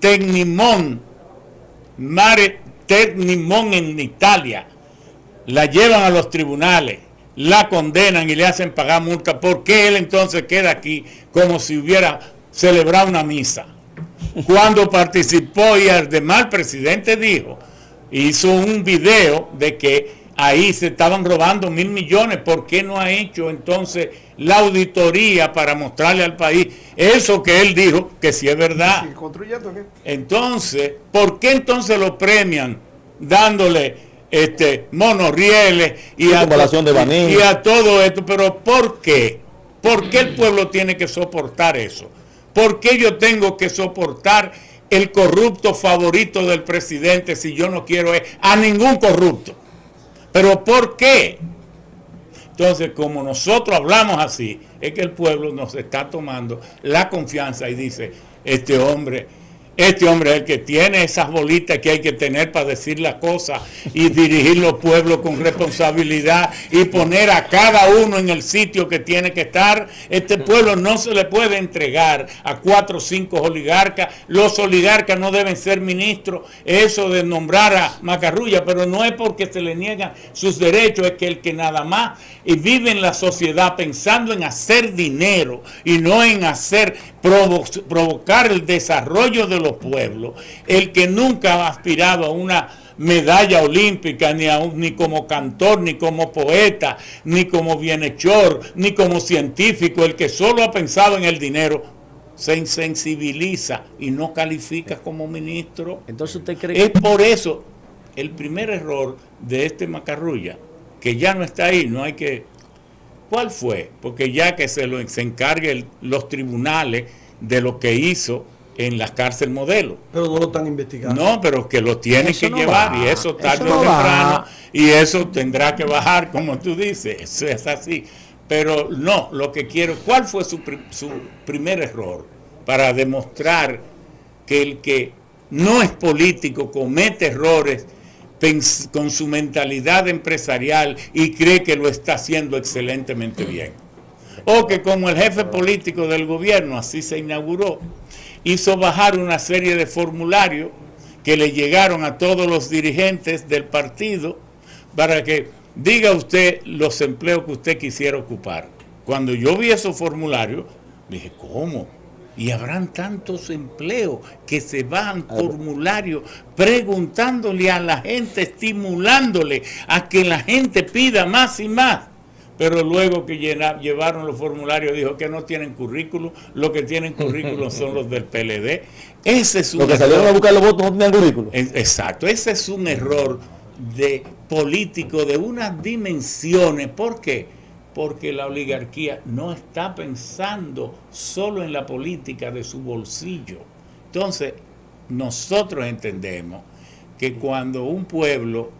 Speaker 9: Tecnimont en Italia, la llevan a los tribunales, la condenan y le hacen pagar multa. ¿Por qué él entonces queda aquí como si hubiera celebrado una misa? Cuando participó y además el presidente dijo, hizo un video de que ahí se estaban robando 1.000 millones. ¿Por qué no ha hecho entonces la auditoría para mostrarle al país eso que él dijo, que sí es verdad? Entonces, ¿por qué entonces lo premian dándole monorrieles y a todo esto? Pero ¿por qué? ¿Por qué el pueblo tiene que soportar eso? ¿Por qué yo tengo que soportar el corrupto favorito del presidente si yo no quiero a ningún corrupto? ¿Pero por qué? Entonces, como nosotros hablamos así, es que el pueblo nos está tomando la confianza y dice, este hombre es el que tiene esas bolitas que hay que tener para decir las cosas y dirigir los pueblos con responsabilidad y poner a cada uno en el sitio que tiene que estar. Este pueblo no se le puede entregar a 4 o 5 oligarcas. Los oligarcas no deben ser ministros. Eso de nombrar a Macarrulla, pero no es porque se le niegan sus derechos, es que el que nada más vive en la sociedad pensando en hacer dinero y no en provocar el desarrollo de los pueblos, el que nunca ha aspirado a una medalla olímpica, ni como cantor, ni como poeta, ni como bienhechor, ni como científico, el que solo ha pensado en el dinero, se insensibiliza y no califica como ministro.
Speaker 8: Entonces usted cree
Speaker 9: es por eso el primer error de este Macarrulla, que ya no está ahí, no hay que... ¿Cuál fue? Porque ya que se encarguen los tribunales de lo que hizo en las cárceles modelo.
Speaker 3: Pero no lo están investigando.
Speaker 9: No, pero que lo tienen que llevar, y eso tarde o temprano, y eso tendrá que bajar, como tú dices, eso es así. Pero no, lo que quiero, ¿cuál fue su primer error? Para demostrar que el que no es político comete errores con su mentalidad empresarial y cree que lo está haciendo excelentemente bien. O que como el jefe político del gobierno, así se inauguró, hizo bajar una serie de formularios que le llegaron a todos los dirigentes del partido para que diga usted los empleos que usted quisiera ocupar. Cuando yo vi esos formularios, dije, ¿cómo? Y habrán tantos empleos que se bajan formularios preguntándole a la gente, estimulándole a que la gente pida más y más. Pero luego que llevaron los formularios, dijo que no tienen currículum, lo que tienen currículum son los del PLD. Ese es un
Speaker 5: error. Los que salieron a buscar los votos no tenían currículum.
Speaker 9: Exacto, ese es un error de político de unas dimensiones. ¿Por qué? Porque la oligarquía no está pensando solo en la política de su bolsillo. Entonces, nosotros entendemos que cuando un pueblo,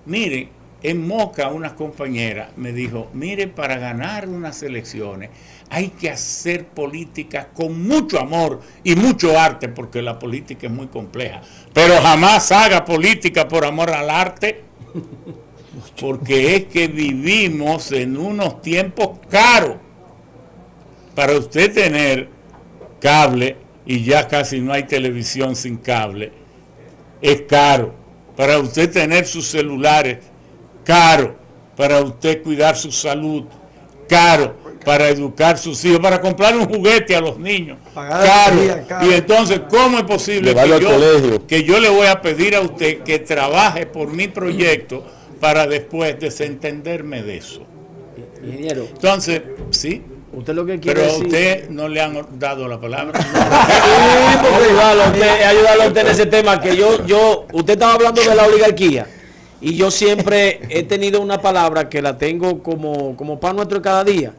Speaker 9: mire, en Moca una compañera me dijo, mire, para ganar unas elecciones hay que hacer política con mucho amor y mucho arte, porque la política es muy compleja. Pero jamás haga política por amor al arte. porque es que vivimos en unos tiempos caros. Para usted tener cable, y ya casi no hay televisión sin cable, es caro. Para usted tener sus celulares, caro. Para usted cuidar su salud, caro. Para educar sus hijos, para comprar un juguete a los niños, caro. Y entonces, ¿cómo es posible que yo le voy a pedir a usted que trabaje por mi proyecto para después desentenderme de eso?
Speaker 8: Ingeniero.
Speaker 9: Entonces, sí.
Speaker 8: Usted lo que quiere
Speaker 9: pero a
Speaker 8: decir...
Speaker 9: usted no le han dado la palabra.
Speaker 8: Sí, porque ayudarlo a usted en ese tema, que usted estaba hablando de la oligarquía, y yo siempre he tenido una palabra que la tengo como pan nuestro de cada día,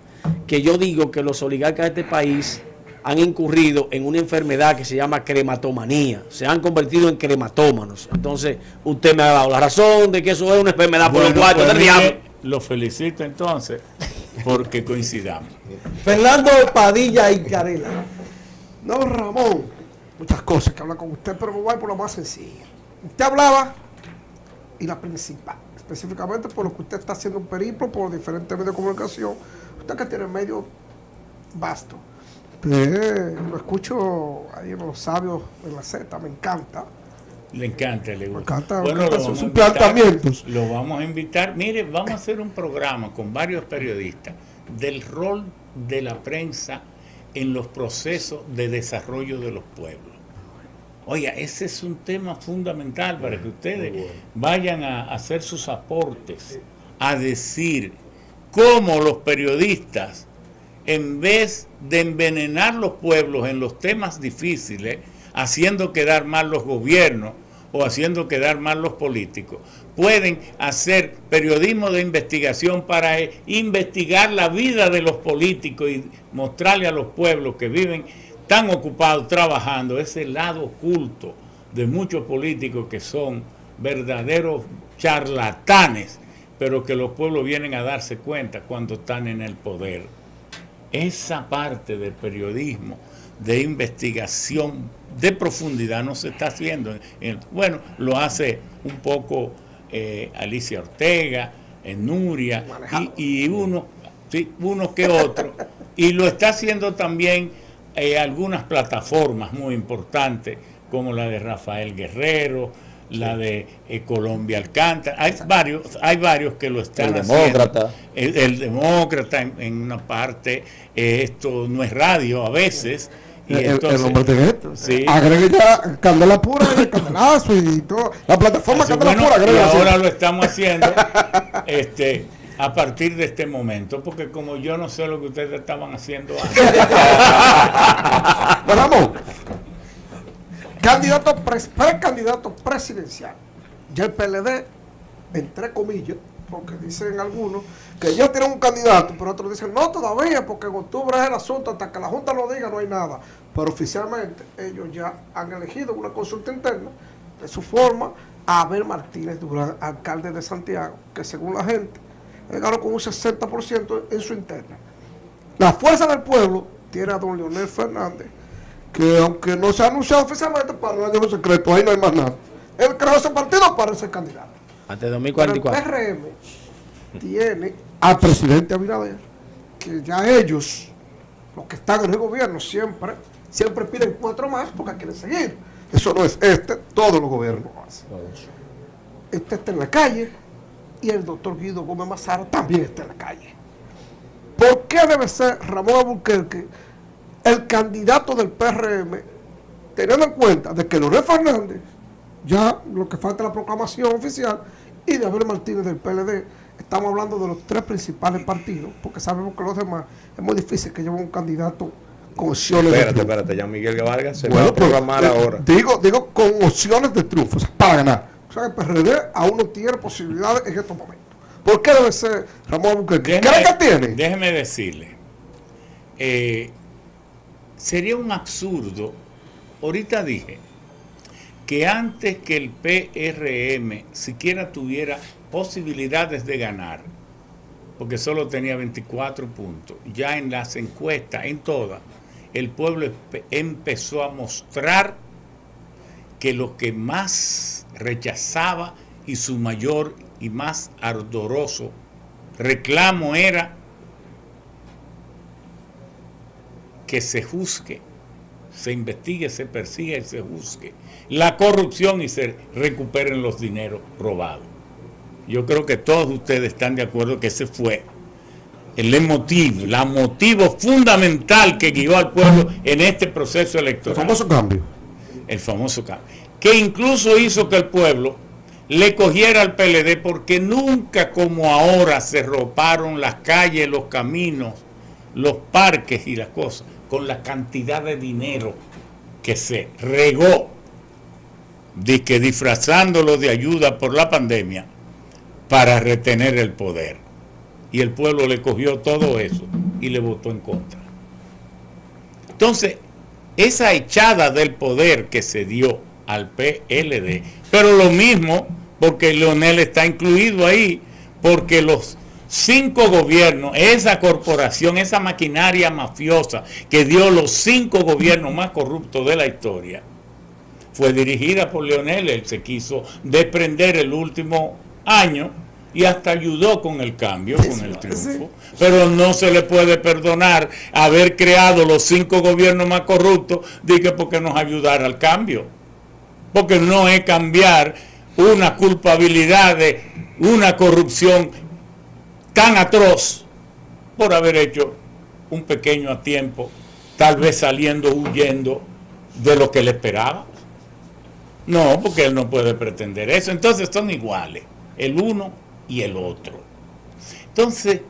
Speaker 8: que yo digo que los oligarcas de este país han incurrido en una enfermedad que se llama crematomanía, se han convertido en crematómanos. Entonces, usted me ha dado la razón de que eso es una enfermedad por los cuartos del diablo.
Speaker 9: Lo felicito entonces, porque coincidamos.
Speaker 2: Fernando Padilla y Carela. No, Ramón, muchas cosas que hablar con usted, pero me voy por lo más sencillo. Usted hablaba, y la principal, específicamente por lo que usted está haciendo un periplo por diferentes medios de comunicación, usted que tiene medio vasto. Lo escucho ahí en Los Sabios de la Z, me encanta.
Speaker 9: Le encanta, le gusta.
Speaker 2: Me encanta,
Speaker 9: bueno,
Speaker 2: sus planteamientos.
Speaker 9: Lo vamos a invitar. Mire, vamos a hacer un programa con varios periodistas del rol de la prensa en los procesos de desarrollo de los pueblos. Oiga, ese es un tema fundamental para que ustedes vayan a hacer sus aportes, a decir cómo los periodistas, en vez de envenenar los pueblos en los temas difíciles, haciendo quedar mal los gobiernos o haciendo quedar mal los políticos, pueden hacer periodismo de investigación para investigar la vida de los políticos y mostrarle a los pueblos que viven tan ocupados trabajando ese lado oculto de muchos políticos que son verdaderos charlatanes, pero que los pueblos vienen a darse cuenta cuando están en el poder. Esa parte del periodismo de investigación de profundidad no se está haciendo. Bueno, lo hace un poco Alicia Ortega, Nuria y uno que otro. Y lo está haciendo también algunas plataformas muy importantes, como la de Rafael Guerrero, la de Colombia Alcántara. Hay varios que lo están haciendo. El Demócrata en una parte, esto no es radio a veces. Y entonces,
Speaker 2: el hombre de esto.
Speaker 9: Sí.
Speaker 2: Agrega ya Candela Pura y Candelazo y todo. La plataforma Candela Pura.
Speaker 9: Y ahora lo estamos haciendo a partir de este momento, porque como yo no sé lo que ustedes estaban haciendo antes.
Speaker 2: Bueno, vamos. Precandidato presidencial. Ya el PLD, entre comillas, porque dicen algunos que ya tienen un candidato, pero otros dicen no todavía, porque en octubre es el asunto, hasta que la Junta lo diga no hay nada. Pero oficialmente ellos ya han elegido una consulta interna de su forma a Abel Martínez Durán, alcalde de Santiago, que según la gente ganó con un 60% en su interna. La Fuerza del Pueblo tiene a don Leonel Fernández, que aunque no se ha anunciado oficialmente, para no dejar un secreto, ahí no hay más nada. Él creó ese partido para ser candidato.
Speaker 8: Antes de 2044.
Speaker 2: Pero el PRM tiene al presidente Abinader, que ya ellos, los que están en el gobierno, siempre piden 4 más porque quieren seguir. Eso no es todos los gobiernos lo hacen. Este está en la calle y el doctor Guido Gómez Mazara también está en la calle. ¿Por qué debe ser Ramón Alburquerque el candidato del PRM, teniendo en cuenta de que Leonel Fernández, ya lo que falta es la proclamación oficial, y de Abel Martínez del PLD? Estamos hablando de los 3 principales partidos, porque sabemos que los demás es muy difícil que lleven un candidato con opciones de triunfo.
Speaker 1: Espérate, ya Miguel Vargas se va a programar ahora.
Speaker 2: Digo con opciones de triunfo, o sea, para ganar. O sea, el PRD aún no tiene posibilidades en estos momentos. ¿Por qué debe ser Ramón Alburquerque? ¿Cree que tiene?
Speaker 9: Déjeme decirle, sería un absurdo. Ahorita dije que antes que el PRM siquiera tuviera posibilidades de ganar, porque solo tenía 24 puntos, ya en las encuestas, en todas, el pueblo empezó a mostrar que lo que más rechazaba y su mayor y más ardoroso reclamo era que se juzgue, se investigue, se persiga y se juzgue la corrupción y se recuperen los dineros robados. Yo creo que todos ustedes están de acuerdo que ese fue el motivo fundamental que guió al pueblo en este proceso electoral.
Speaker 2: El famoso cambio.
Speaker 9: El famoso cambio. Que incluso hizo que el pueblo le cogiera al PLD, porque nunca como ahora se roparon las calles, los caminos, los parques y las cosas, con la cantidad de dinero que se regó, disfrazándolo de ayuda por la pandemia para retener el poder. Y el pueblo le cogió todo eso y le votó en contra. Entonces, esa echada del poder que se dio al PLD, pero lo mismo porque Leonel está incluido ahí, porque los 5 gobiernos, esa corporación, esa maquinaria mafiosa que dio los 5 gobiernos más corruptos de la historia, fue dirigida por Leonel. Él se quiso desprender el último año y hasta ayudó con el cambio, con el triunfo, pero no se le puede perdonar haber creado los 5 gobiernos más corruptos porque nos ayudara al cambio, porque no es cambiar una culpabilidad de una corrupción tan atroz por haber hecho un pequeño a tiempo, tal vez saliendo, huyendo de lo que le esperaba. No, porque él no puede pretender eso. Entonces son iguales, el uno y el otro. Entonces,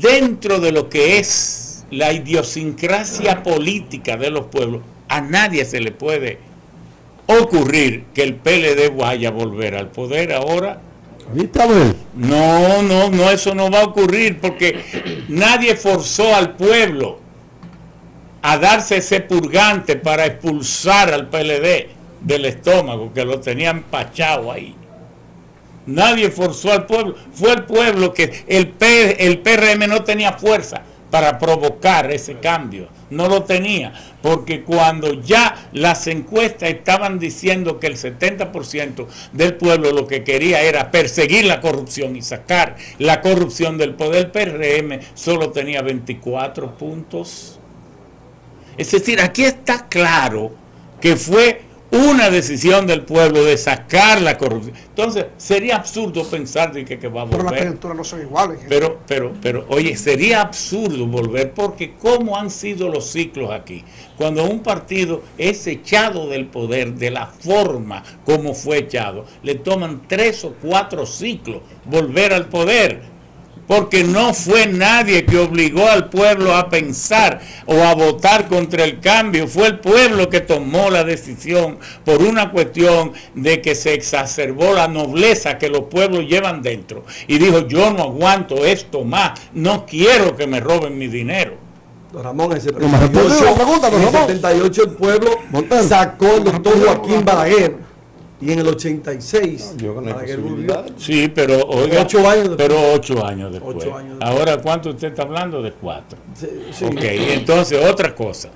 Speaker 9: dentro de lo que es la idiosincrasia política de los pueblos, a nadie se le puede ocurrir que el PLD vaya a volver al poder ahora. No, eso no va a ocurrir, porque nadie forzó al pueblo a darse ese purgante para expulsar al PLD del estómago, que lo tenía empachado ahí. Nadie forzó al pueblo, fue el pueblo que el PRM no tenía fuerza para provocar ese cambio, no lo tenía, porque cuando ya las encuestas estaban diciendo que el 70% del pueblo lo que quería era perseguir la corrupción y sacar la corrupción del poder, el PRM solo tenía 24 puntos. Es decir, aquí está claro que fue una decisión del pueblo de sacar la corrupción. Entonces, sería absurdo pensar de que va a volver.
Speaker 2: Pero las coyunturas no son iguales.
Speaker 9: Pero, oye, sería absurdo volver, porque ¿cómo han sido los ciclos aquí? Cuando un partido es echado del poder de la forma como fue echado, le toman 3 o 4 ciclos volver al poder. Porque no fue nadie que obligó al pueblo a pensar o a votar contra el cambio. Fue el pueblo que tomó la decisión por una cuestión de que se exacerbó la nobleza que los pueblos llevan dentro. Y dijo, yo no aguanto esto más, no quiero que me roben mi dinero.
Speaker 3: Don Ramón, en el 78 el pueblo sacó al doctor Joaquín Balaguer. Y en el 86,
Speaker 9: sí, pero oiga,
Speaker 3: 8 años después.
Speaker 9: Pero 8 años después.
Speaker 3: 8 años después.
Speaker 9: Ahora, ¿cuánto usted está hablando? De 4.
Speaker 3: Sí.
Speaker 9: Ok, entonces otra cosa.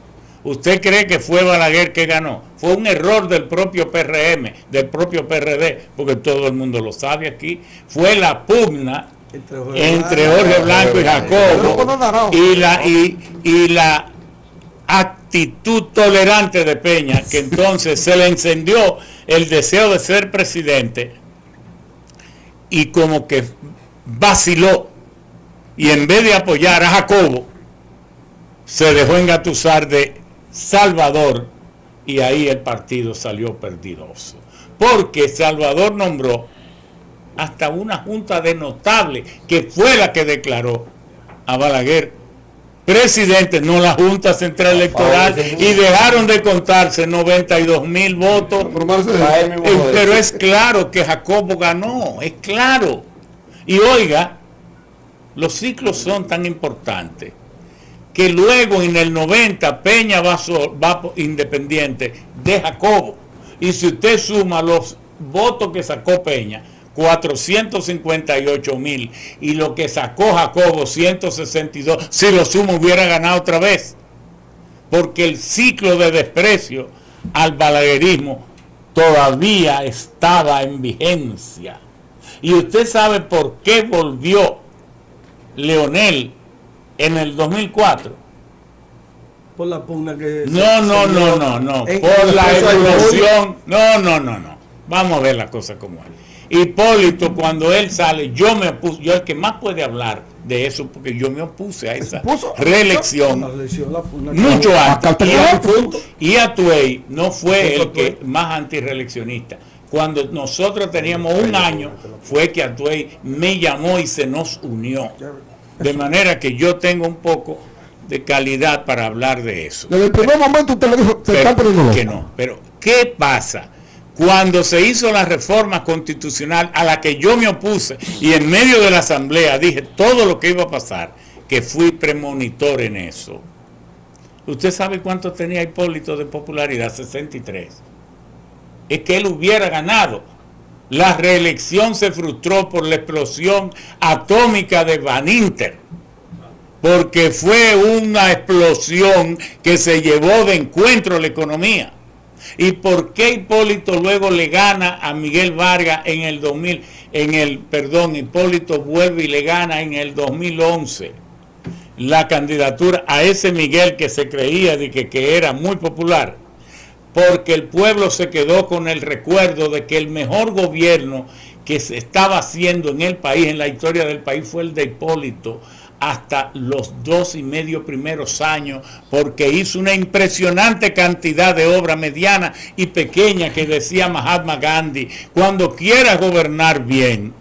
Speaker 9: ¿Usted cree que fue Balaguer que ganó? Fue un error del propio PRM, del propio PRD, porque todo el mundo lo sabe aquí. Fue la pugna entre Jorge Blanco y Jacobo y la actitud tolerante de Peña, que entonces se le encendió el deseo de ser presidente y como que vaciló, y en vez de apoyar a Jacobo se dejó engatusar de Salvador, y ahí el partido salió perdidoso, porque Salvador nombró hasta una junta de notables que fue la que declaró a Balaguer presidente, no la Junta Central Electoral, y dejaron de contarse 92,000 votos. Pero es claro que Jacobo ganó, es claro. Y oiga, los ciclos son tan importantes que luego en el 90 Peña va independiente de Jacobo. Y si usted suma los votos que sacó Peña, 458,000, y lo que sacó Jacobo, 162, si lo sumo hubiera ganado otra vez, porque el ciclo de desprecio al balaguerismo todavía estaba en vigencia. Y usted sabe por qué volvió Leonel en el 2004.
Speaker 3: Por la pugna que...
Speaker 9: No. Por la evolución. No. Vamos a ver la cosa como es. Hipólito, cuando él sale, yo me opuse, yo el que más puede hablar de eso, porque yo me opuse a esa reelección mucho antes. Y Atuey no fue el que más antirreeleccionista. Cuando nosotros teníamos un año, fue que Atuey me llamó y se nos unió. De manera que yo tengo un poco de calidad para hablar de eso.
Speaker 2: Desde el primer momento usted le dijo, se está poniendo loco.
Speaker 9: Que no. Pero, ¿qué pasa? Cuando se hizo la reforma constitucional a la que yo me opuse y en medio de la asamblea dije todo lo que iba a pasar, que fui premonitor en eso. ¿Usted sabe cuánto tenía Hipólito de popularidad? 63. Es que él hubiera ganado. La reelección se frustró por la explosión atómica de Van Inter, porque fue una explosión que se llevó de encuentro a la economía. ¿Y por qué Hipólito luego le gana a Miguel Vargas en el 2000? Hipólito vuelve y le gana en el 2011 la candidatura a ese Miguel que se creía de que era muy popular, porque el pueblo se quedó con el recuerdo de que el mejor gobierno que se estaba haciendo en el país, en la historia del país, fue el de Hipólito, hasta los 2.5 primeros años, porque hizo una impresionante cantidad de obras medianas y pequeñas que decía Mahatma Gandhi: cuando quieras gobernar bien,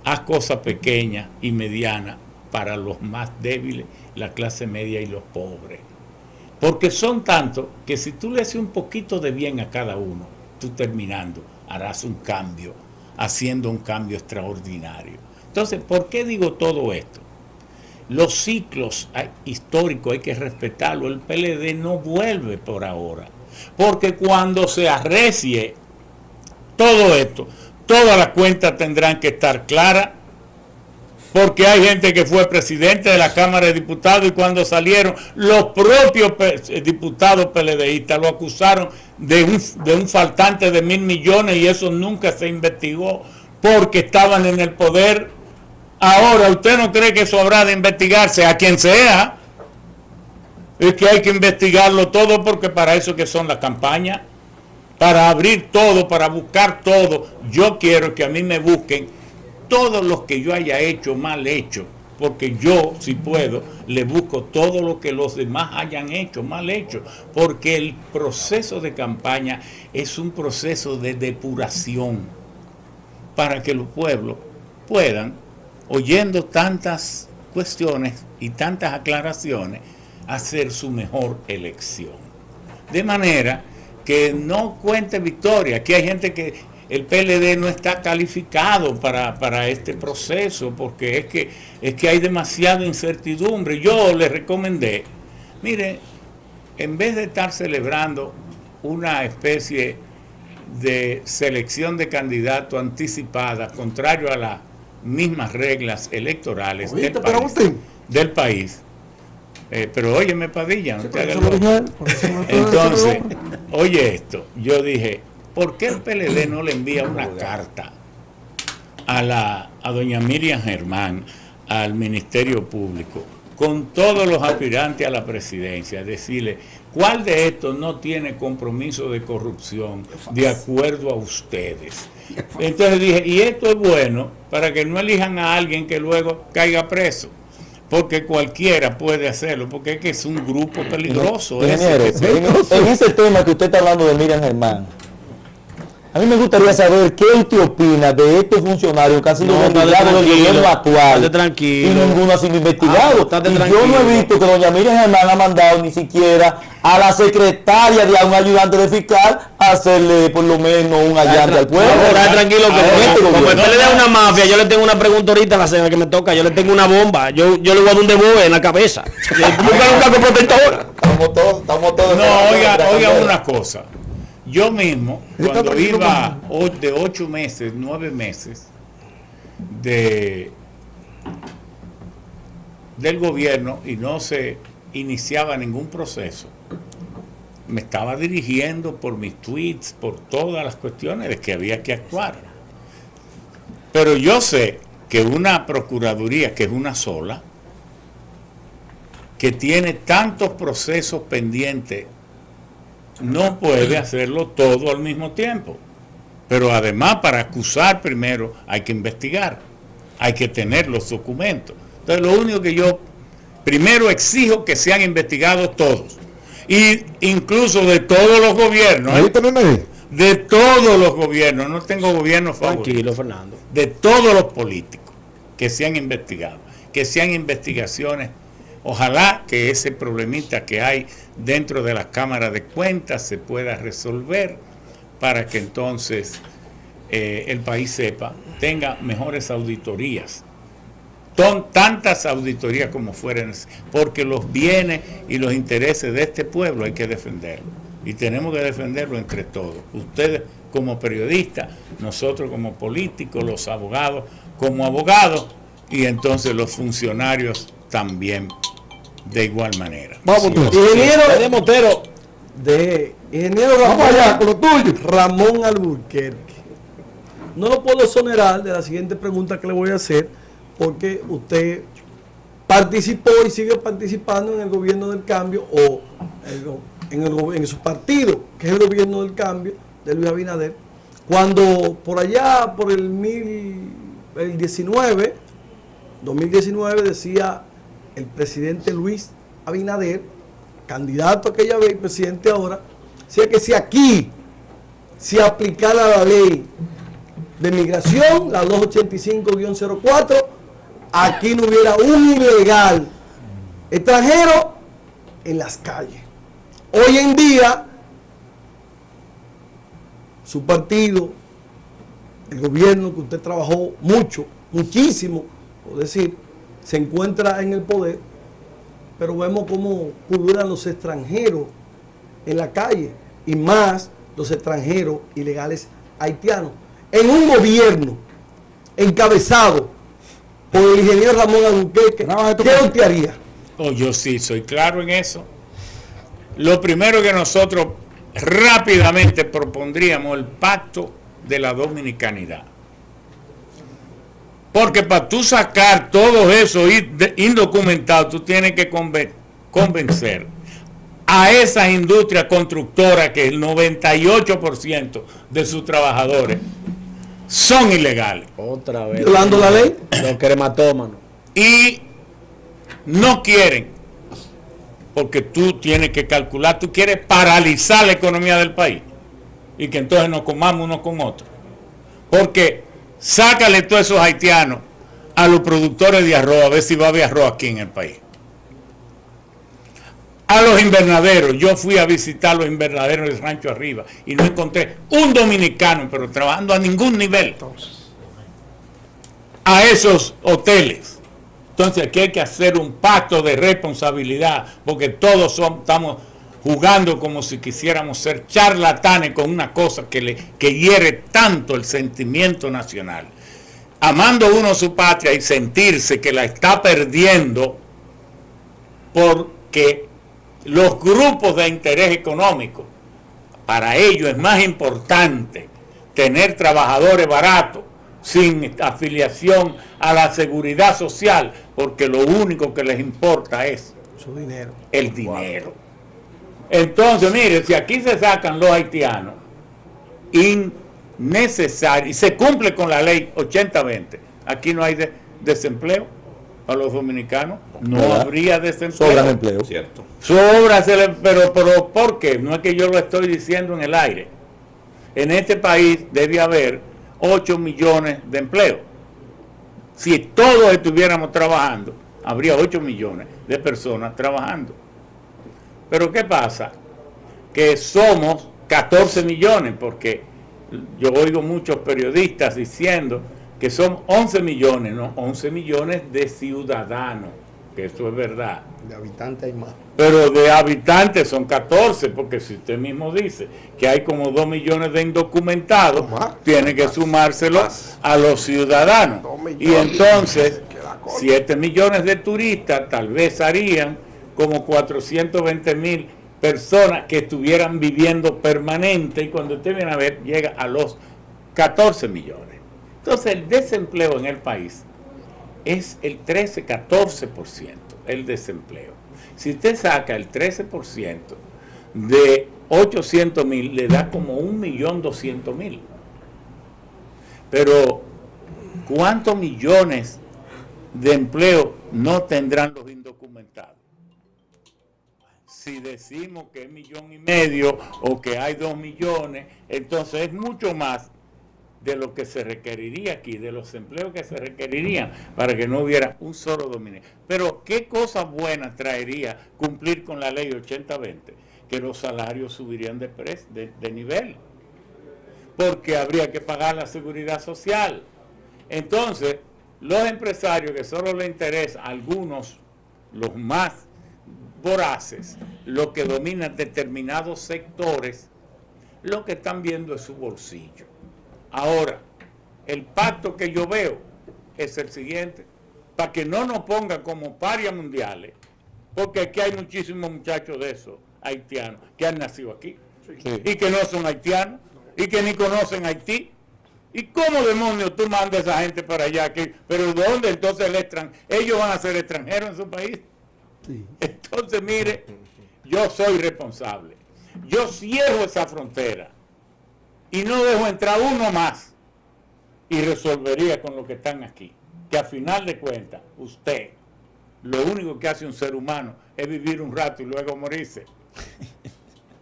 Speaker 9: haz cosas pequeñas y medianas para los más débiles, la clase media y los pobres. Porque son tantos que si tú le haces un poquito de bien a cada uno, tú terminando harás un cambio, haciendo un cambio extraordinario. Entonces, ¿por qué digo todo esto? Los ciclos históricos hay que respetarlo. El PLD no vuelve por ahora, porque cuando se arrecie todo esto, todas las cuentas tendrán que estar claras, porque hay gente que fue presidente de la Cámara de Diputados y cuando salieron, los propios diputados PLDistas lo acusaron de un faltante de 1.000 millones y eso nunca se investigó porque estaban en el poder. Ahora, ¿usted no cree que eso habrá de investigarse a quien sea? Es que hay que investigarlo todo, porque para eso que son las campañas, para abrir todo, para buscar todo. Yo quiero que a mí me busquen todos los que yo haya hecho mal hecho, porque yo, si puedo, le busco todo lo que los demás hayan hecho mal hecho, porque el proceso de campaña es un proceso de depuración para que los pueblos puedan, oyendo tantas cuestiones y tantas aclaraciones, hacer su mejor elección. De manera que no cuente victoria. Aquí hay gente que el PLD no está calificado para este proceso, porque es que hay demasiada incertidumbre. Yo le recomendé, mire, en vez de estar celebrando una especie de selección de candidato anticipada, contrario a las mismas reglas electorales del país. Pero óyeme, Padilla, no te hagas loco. Entonces, oye esto, yo dije, ¿por qué el PLD no le envía una carta a doña Miriam Germán, al Ministerio Público, con todos los aspirantes a la presidencia, decirle cuál de estos no tiene compromiso de corrupción de acuerdo a ustedes? Entonces dije, y esto es bueno para que no elijan a alguien que luego caiga preso, porque cualquiera puede hacerlo, porque es que es un grupo peligroso.
Speaker 5: En ese tema que usted está hablando de Miriam Germán, a mí me gustaría saber qué usted opina de estos funcionarios que han sido investigados del gobierno actual y ninguno ha sido investigado. Y yo no he visto que doña Miriam Germán ha mandado ni siquiera a la secretaria de un ayudante de fiscal a hacerle por lo menos un allante al pueblo.
Speaker 8: Tranquilo, como el PLD es una mafia, yo le tengo una pregunta ahorita a la señora que me toca, yo le tengo una bomba, yo le voy a dar un deboe en la cabeza.
Speaker 6: Estamos todos.
Speaker 9: No, oiga una cosa. Yo mismo, cuando iba de 8 meses, 9 meses del gobierno y no se iniciaba ningún proceso, me estaba dirigiendo por mis tweets, por todas las cuestiones de que había que actuar. Pero yo sé que una procuraduría, que es una sola, que tiene tantos procesos pendientes, no puede hacerlo todo al mismo tiempo. Pero además, para acusar primero hay que investigar, hay que tener los documentos. Entonces, lo único que yo primero exijo que sean investigados todos, y incluso de todos los gobiernos, de todos los gobiernos, no tengo gobierno favorito.
Speaker 8: Tranquilo, Fernando.
Speaker 9: De todos los políticos que sean investigados, que sean investigaciones. Ojalá que ese problemita que hay dentro de las cámaras de cuentas se pueda resolver para que entonces el país sepa, tenga mejores auditorías. Tantas auditorías como fueran, porque los bienes y los intereses de este pueblo hay que defenderlos. Y tenemos que defenderlo entre todos. Ustedes como periodistas, nosotros como políticos, los abogados como abogados, y entonces los funcionarios también de igual manera.
Speaker 3: Vamos, ingeniero Montero, ingeniero Ramón Alburquerque. No lo puedo exonerar de la siguiente pregunta que le voy a hacer, porque usted participó y sigue participando en el gobierno del cambio, o en su partido, que es el gobierno del cambio de Luis Abinader, cuando por allá, por el 2019, decía el presidente Luis Abinader, candidato aquella vez, presidente ahora, decía que si aquí se aplicara la ley de migración, la 285-04, aquí no hubiera un ilegal extranjero en las calles. Hoy en día, su partido, el gobierno que usted trabajó muchísimo, por decir, se encuentra en el poder, pero vemos cómo pululan los extranjeros en la calle, y más los extranjeros ilegales haitianos. En un gobierno encabezado por el ingeniero Ramón Alburquerque, ¿qué usted haría?
Speaker 9: Yo sí soy claro en eso. Lo primero que nosotros rápidamente propondríamos el pacto de la dominicanidad. Porque para tú sacar todo eso indocumentado, tú tienes que convencer a esas industrias constructoras que el 98% de sus trabajadores son ilegales.
Speaker 8: Otra vez.
Speaker 3: ¿Violando la ley?
Speaker 8: Los crematómanos.
Speaker 9: Y no quieren, porque tú tienes que calcular, tú quieres paralizar la economía del país y que entonces nos comamos unos con otros. Porque sácale todos esos haitianos a los productores de arroz, a ver si va a haber arroz aquí en el país. A los invernaderos, yo fui a visitar los invernaderos del Rancho Arriba y no encontré un dominicano, pero trabajando a ningún nivel. A esos hoteles. Entonces aquí hay que hacer un pacto de responsabilidad, porque todos estamos jugando como si quisiéramos ser charlatanes con una cosa que hiere tanto el sentimiento nacional. Amando uno su patria y sentirse que la está perdiendo porque los grupos de interés económico, para ellos es más importante tener trabajadores baratos, sin afiliación a la seguridad social, porque lo único que les importa es
Speaker 3: su dinero.
Speaker 9: El dinero. Entonces, mire, si aquí se sacan los haitianos innecesarios y se cumple con la ley 80-20, aquí no hay desempleo para los dominicanos, no habría desempleo.
Speaker 5: Sobran empleo.
Speaker 4: Cierto.
Speaker 9: Sobra, pero ¿por qué? No es que yo lo estoy diciendo en el aire. En este país debe haber 8 millones de empleos. Si todos estuviéramos trabajando, habría 8 millones de personas trabajando. Pero ¿qué pasa? Que somos 14 millones, porque yo oigo muchos periodistas diciendo que son 11 millones, no, 11 millones de ciudadanos, que eso es verdad.
Speaker 6: De habitantes hay más.
Speaker 9: Pero de habitantes son 14, porque si usted mismo dice que hay como 2 millones de indocumentados, tiene que sumárselo a los ciudadanos. Y entonces, 7 millones de turistas tal vez harían como 420,000 personas que estuvieran viviendo permanente, y cuando usted viene a ver, llega a los 14 millones. Entonces, el desempleo en el país es el 13-14%, el desempleo. Si usted saca el 13% de 800,000, le da como 1.200.000. Pero, ¿cuántos millones de empleo no tendrán los indocumentados? Si decimos que es 1,5 millones o que hay 2 millones, entonces es mucho más de lo que se requeriría aquí, de los empleos que se requerirían para que no hubiera un solo dominicano. Pero ¿qué cosa buena traería cumplir con la ley 80-20? Que los salarios subirían de nivel, porque habría que pagar la seguridad social. Entonces, los empresarios que solo les interesa, algunos, los más voraces, los que dominan determinados sectores, lo que están viendo es su bolsillo. Ahora, el pacto que yo veo es el siguiente, para que no nos pongan como parias mundiales, porque aquí hay muchísimos muchachos de esos haitianos que han nacido aquí, y que no son haitianos, y que ni conocen Haití. ¿Y cómo demonios tú mandas a esa gente para allá? ¿Pero dónde entonces ellos van a ser extranjeros en su país? Sí. Entonces, mire, yo soy responsable. Yo cierro esa frontera y no dejo entrar uno más, y resolvería con lo que están aquí. Que a final de cuentas, usted, lo único que hace un ser humano es vivir un rato y luego morirse.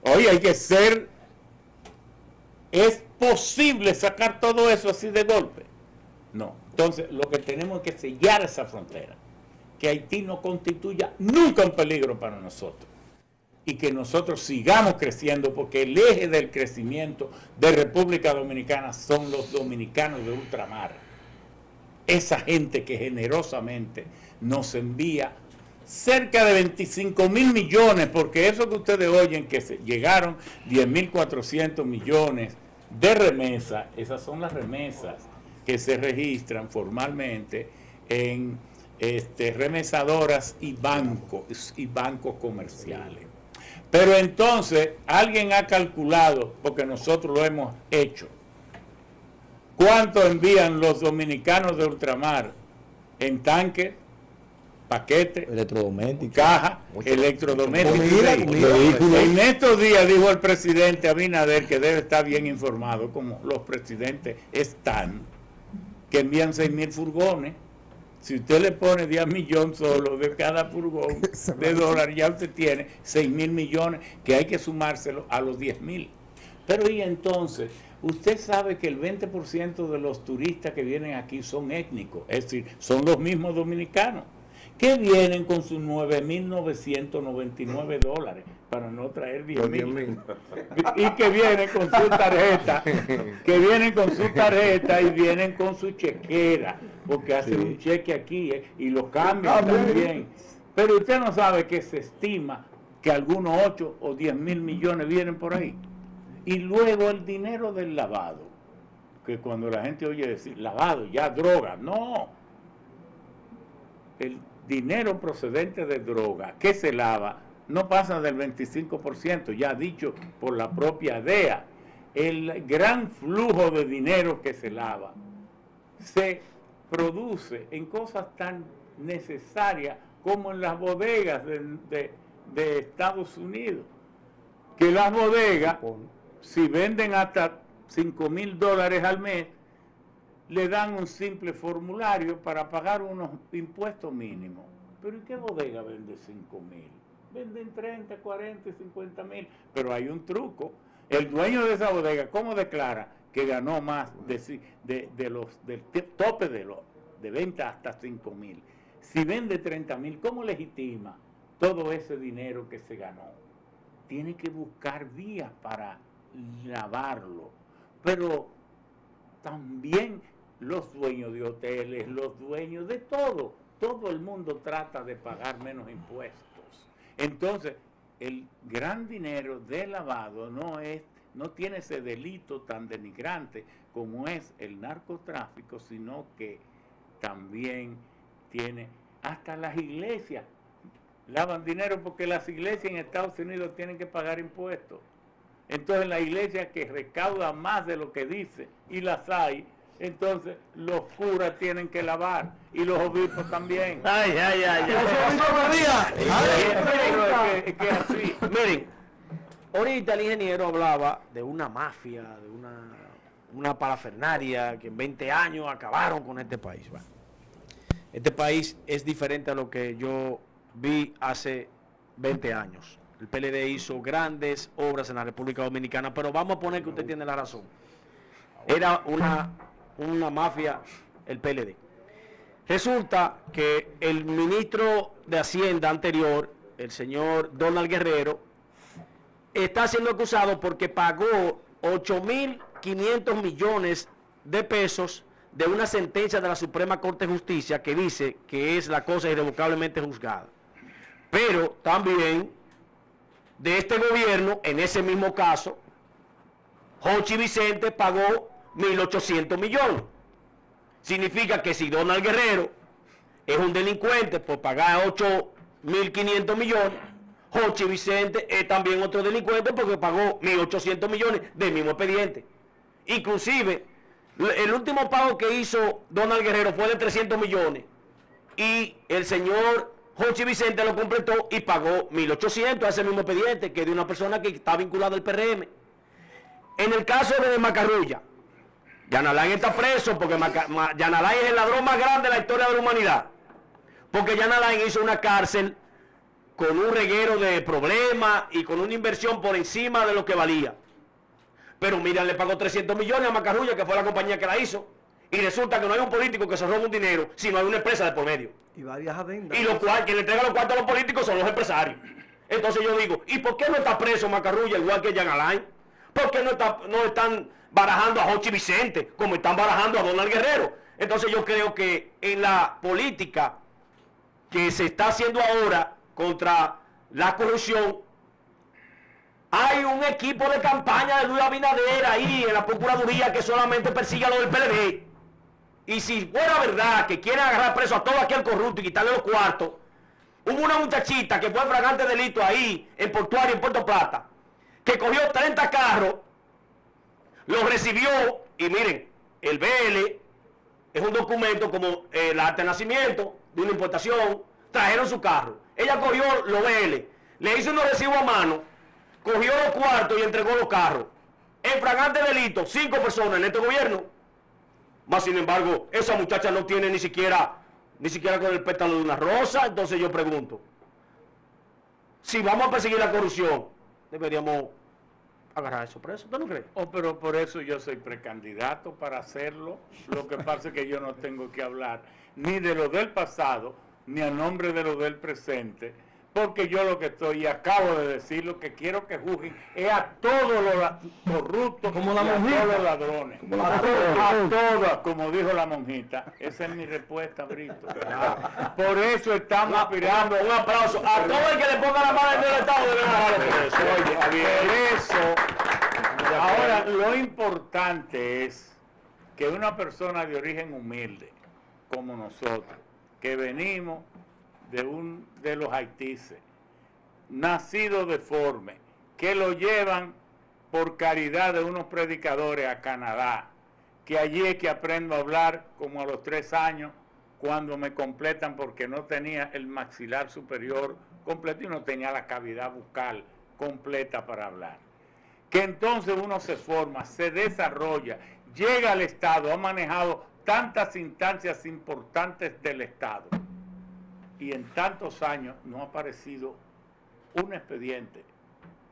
Speaker 9: Oye, hay que ser... ¿Es posible sacar todo eso así de golpe? No. Entonces, lo que tenemos es que sellar esa frontera. Que Haití no constituya nunca un peligro para nosotros. Y que nosotros sigamos creciendo, porque el eje del crecimiento de República Dominicana son los dominicanos de ultramar. Esa gente que generosamente nos envía cerca de 25,000 millones, porque eso que ustedes oyen que llegaron 10.400 millones de remesas, esas son las remesas que se registran formalmente en remesadoras y bancos comerciales. Pero entonces alguien ha calculado, porque nosotros lo hemos hecho, ¿cuánto envían los dominicanos de ultramar en tanques, paquetes,
Speaker 5: electrodomésticos,
Speaker 9: cajas, electrodomésticos? En estos días dijo el presidente Abinader, que debe estar bien informado, como los presidentes están, que envían 6,000 furgones. Si usted le pone 10 millones solo de cada furgón de dólares, ya usted tiene 6,000 millones, que hay que sumárselo a los 10,000. Pero y entonces, usted sabe que el 20% de los turistas que vienen aquí son étnicos, es decir, son los mismos dominicanos, que vienen con sus 9.999 dólares para no traer 10,000, y que vienen con su tarjeta, y vienen con su chequera, porque hacen un cheque aquí y lo cambian también. Pero usted no sabe que se estima que algunos 8 o 10,000 millones vienen por ahí. Y luego el dinero del lavado, que cuando la gente oye decir lavado, ya droga, no. El dinero procedente de droga que se lava no pasa del 25%, ya dicho por la propia DEA. El gran flujo de dinero que se lava se produce en cosas tan necesarias como en las bodegas de Estados Unidos, que las bodegas, si venden hasta 5,000 dólares al mes, le dan un simple formulario para pagar unos impuestos mínimos. Pero ¿y qué bodega vende 5,000? Venden 30, 40, 50,000. Pero hay un truco. El dueño de esa bodega, ¿cómo declara que ganó más del tope de venta hasta 5,000? Si vende 30,000, ¿cómo legitima todo ese dinero que se ganó? Tiene que buscar vías para lavarlo. Pero también los dueños de hoteles, los dueños de todo el mundo trata de pagar menos impuestos. Entonces, el gran dinero de lavado no tiene ese delito tan denigrante como es el narcotráfico, sino que también tiene hasta las iglesias. lavan dinero porque las iglesias en Estados Unidos tienen que pagar impuestos. Entonces la iglesia que recauda más de lo que dice, y las hay, entonces los curas tienen que lavar, y los obispos también.
Speaker 8: Ay.
Speaker 9: Es que así.
Speaker 8: Miren, ahorita el ingeniero hablaba de una mafia, de una parafernaria que en 20 años acabaron con este país. Bueno, este país es diferente a lo que yo vi hace 20 años. El PLD hizo grandes obras en la República Dominicana, pero vamos a poner que usted tiene la razón. Era una mafia el PLD. Resulta que el ministro de Hacienda anterior, el señor Donald Guerrero, está siendo acusado porque pagó 8.500 millones de pesos de una sentencia de la Suprema Corte de Justicia que dice que es la cosa irrevocablemente juzgada. Pero también de este gobierno, en ese mismo caso, Jochi Vicente pagó 1.800 millones. Significa que si Donald Guerrero es un delincuente por pagar 8.500 millones, Jochi Vicente es también otro delincuente porque pagó 1.800 millones del mismo expediente. Inclusive, el último pago que hizo Donald Guerrero fue de 300 millones y el señor Jochi Vicente lo completó y pagó 1.800 a ese mismo expediente, que es de una persona que está vinculada al PRM. En el caso de Macarrulla, Jan Alain está preso porque Jan Alain es el ladrón más grande de la historia de la humanidad. Porque Jan Alain hizo una cárcel con un reguero de problemas y con una inversión por encima de lo que valía. Pero Miriam le pagó 300 millones a Macarrulla, que fue la compañía que la hizo. Y resulta que no hay un político que se roba un dinero, sino hay una empresa de por medio.
Speaker 3: Y varias adendas.
Speaker 8: Y lo cual, quien le entrega los cuartos a los políticos son los empresarios. Entonces yo digo, ¿y por qué no está preso Macarrulla igual que Jan Alain? ¿Por qué no están barajando a Jochi Vicente como están barajando a Donald Guerrero? Entonces yo creo que en la política que se está haciendo ahora contra la corrupción, hay un equipo de campaña de Luis Abinader ahí en la Procuraduría que solamente persigue a los del PLD. Y si fuera verdad que quieren agarrar preso a todo aquel corrupto y quitarle los cuartos, hubo una muchachita que fue en flagrante delito ahí, en Portuario, en Puerto Plata, que cogió 30 carros, los recibió, y miren, el BL es un documento como el acta de nacimiento de una importación, trajeron su carro. Ella cogió los BL, le hizo unos recibos a mano, cogió los cuartos y entregó los carros. En flagrante delito, 5 personas en este gobierno. Más sin embargo, esa muchacha no tiene ni siquiera con el pétalo de una rosa. Entonces yo pregunto, si vamos a perseguir la corrupción, deberíamos agarrar a esos presos. ¿Usted no cree?
Speaker 9: Pero por eso yo soy precandidato para hacerlo. Lo que pasa es que yo no tengo que hablar ni de lo del pasado, ni a nombre de lo del presente, porque yo lo que estoy, y acabo de decir, lo que quiero que juzguen es a todos los corruptos,
Speaker 3: como la
Speaker 9: y
Speaker 3: monjita,
Speaker 9: a todos los ladrones, a todas, como dijo la monjita. Esa es mi respuesta, Brito. Por eso estamos aspirando.
Speaker 8: Un aplauso a todo el que le ponga la mano en el Estado.
Speaker 9: Por eso, ahora lo importante es que una persona de origen humilde, como nosotros, que venimos de los haitises, nacido deforme, que lo llevan por caridad de unos predicadores a Canadá, que allí es que aprendo a hablar como a los 3 años, cuando me completan porque no tenía el maxilar superior completo y no tenía la cavidad bucal completa para hablar. Que entonces uno se forma, se desarrolla, llega al Estado, ha manejado tantas instancias importantes del Estado, y en tantos años no ha aparecido un expediente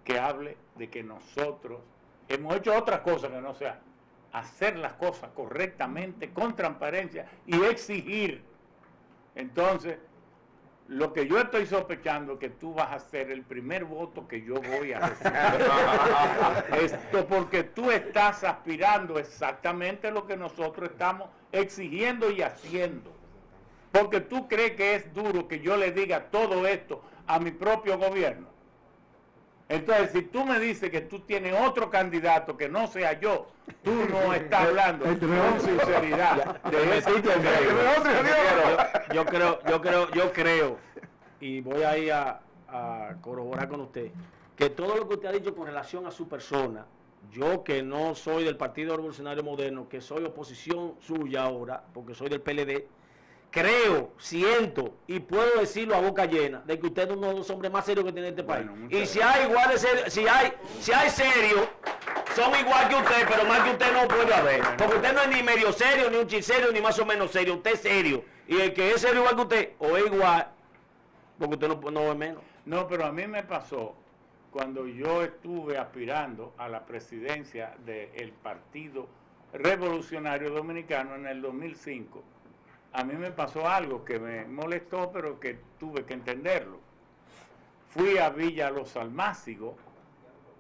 Speaker 9: que hable de que nosotros hemos hecho otra cosa que no sea hacer las cosas correctamente, con transparencia y exigir. Entonces, lo que yo estoy sospechando es que tú vas a ser el primer voto que yo voy a recibir. Esto porque tú estás aspirando exactamente lo que nosotros estamos exigiendo y haciendo. Porque tú crees que es duro que yo le diga todo esto a mi propio gobierno. Entonces, si tú me dices que tú tienes otro candidato que no sea yo, tú no estás hablando con sinceridad de ese.
Speaker 8: Yo creo, y voy a ir a corroborar con usted, que todo lo que usted ha dicho con relación a su persona, yo que no soy del Partido Revolucionario Moderno, que soy oposición suya ahora, porque soy del PLD, creo, siento y puedo decirlo a boca llena de que usted es uno de los hombres más serios que tiene este país. Y si hay igual de serio, si hay serios, son igual que usted, pero más que usted no puede haber. Porque usted no es ni medio serio, ni un chis serio, ni más o menos serio. Usted es serio. Y el que es serio igual que usted, o es igual, porque usted no es menos.
Speaker 9: No, pero a mí me pasó cuando yo estuve aspirando a la presidencia del Partido Revolucionario Dominicano en el 2005. A mí me pasó algo que me molestó, pero que tuve que entenderlo. Fui a Villa Los Almácigos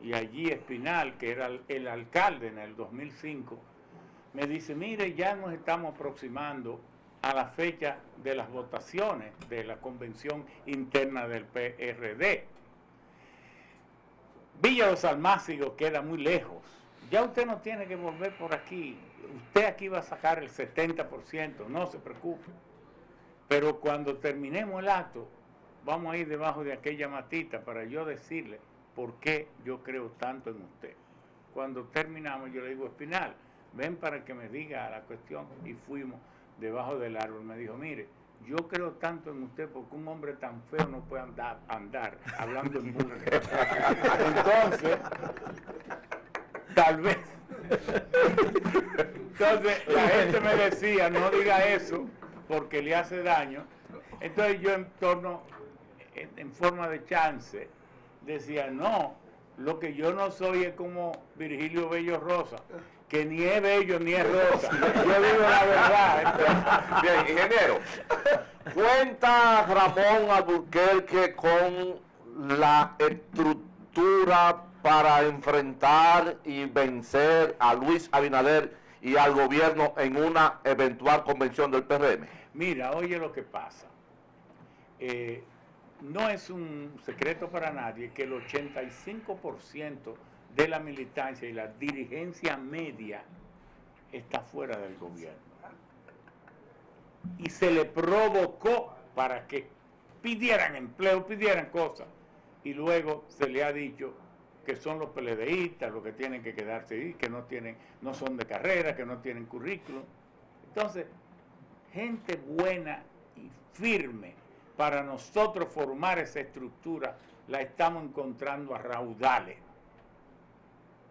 Speaker 9: y allí Espinal, que era el alcalde en el 2005, me dice, mire, ya nos estamos aproximando a la fecha de las votaciones de la convención interna del PRD. Villa Los Almácigos queda muy lejos. Ya usted no tiene que volver por aquí. Usted aquí va a sacar el 70%, no se preocupe. Pero cuando terminemos el acto, vamos a ir debajo de aquella matita para yo decirle por qué yo creo tanto en usted. Cuando terminamos, yo le digo, Espinal, ven para que me diga la cuestión. Y fuimos debajo del árbol. Me dijo, mire, yo creo tanto en usted porque un hombre tan feo no puede andar hablando en público. Entonces, tal vez. Entonces, la gente me decía, no diga eso porque le hace daño. Entonces yo en forma de chance, decía, no, lo que yo no soy es como Virgilio Bello Rosa, que ni es bello ni es rosa. Yo digo la verdad.
Speaker 4: Bien, ingeniero, cuenta Ramón Alburquerque con la estructura para enfrentar y vencer a Luis Abinader y al gobierno en una eventual convención del PRM.
Speaker 9: Mira, oye lo que pasa. No es un secreto para nadie que el 85% de la militancia y la dirigencia media está fuera del gobierno. Y se le provocó para que pidieran empleo, pidieran cosas. Y luego se le ha dicho que son los PLDistas los que tienen que quedarse ahí, que no son de carrera, que no tienen currículum. Entonces, gente buena y firme para nosotros formar esa estructura, la estamos encontrando a raudales.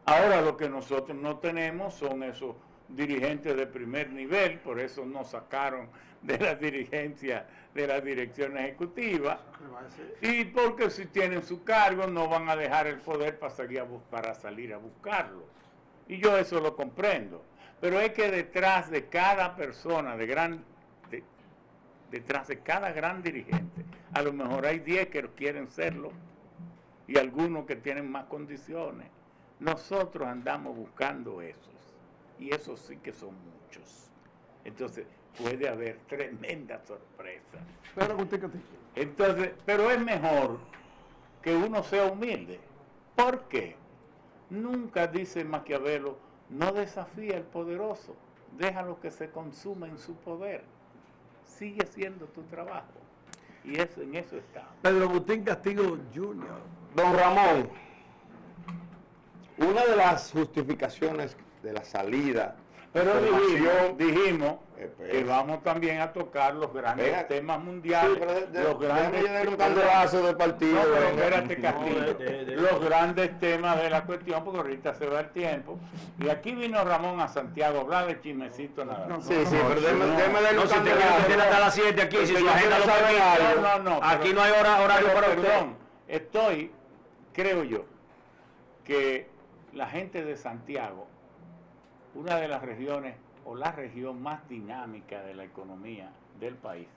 Speaker 9: Ahora lo que nosotros no tenemos son esos dirigentes de primer nivel, por eso nos sacaron de la dirigencia, de la dirección ejecutiva, y porque si tienen su cargo no van a dejar el poder para salir a buscarlo. Y yo eso lo comprendo. Pero es que detrás de cada persona, detrás de cada gran dirigente, a lo mejor hay 10 que quieren serlo y algunos que tienen más condiciones. Nosotros andamos buscando esos, y esos sí que son muchos. Entonces puede haber tremenda sorpresa. Entonces, pero es mejor que uno sea humilde. ¿Por qué? Nunca, dice Maquiavelo, no desafía al poderoso, déjalo que se consuma en su poder. Sigue haciendo tu trabajo. Y eso, en eso está.
Speaker 3: Pedro Agustín Castillo Jr.
Speaker 1: Don Ramón, una de las justificaciones de la salida,
Speaker 9: pero dijimos que vamos también a tocar los grandes temas mundiales, los grandes los grandes temas de la cuestión, porque ahorita se va el tiempo. Y aquí vino Ramón a Santiago a hablar de chismecito nada más.
Speaker 1: Sí, pero déjeme de
Speaker 8: no, si te quiere hasta las 7 aquí, si su agenda lo permite.
Speaker 9: No,
Speaker 8: aquí no hay horario para usted.
Speaker 9: Creo yo, que la gente de Santiago, una de las regiones o la región más dinámica de la economía del país,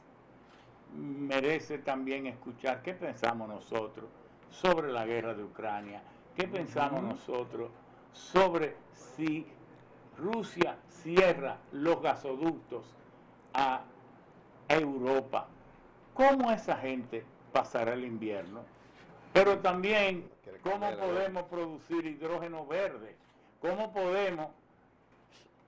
Speaker 9: merece también escuchar qué pensamos nosotros sobre la guerra de Ucrania, qué pensamos nosotros sobre si Rusia cierra los gasoductos a Europa, cómo esa gente pasará el invierno, pero también cómo podemos producir hidrógeno verde, cómo podemos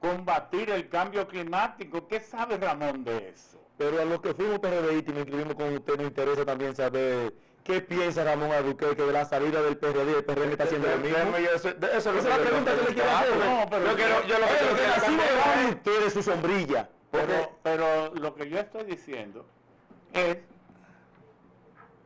Speaker 9: combatir el cambio climático. ¿Qué sabe Ramón de eso?
Speaker 6: Pero a los que fuimos PRDistas y nos inscribimos con usted, nos interesa también saber qué piensa Ramón Albuquerque de la salida del PRD y el PRM está haciendo lo mismo. Esa es la pregunta que le quiero hacer.
Speaker 9: No, pero yo lo que
Speaker 6: usted de su sombrilla.
Speaker 9: Pero lo que yo estoy diciendo es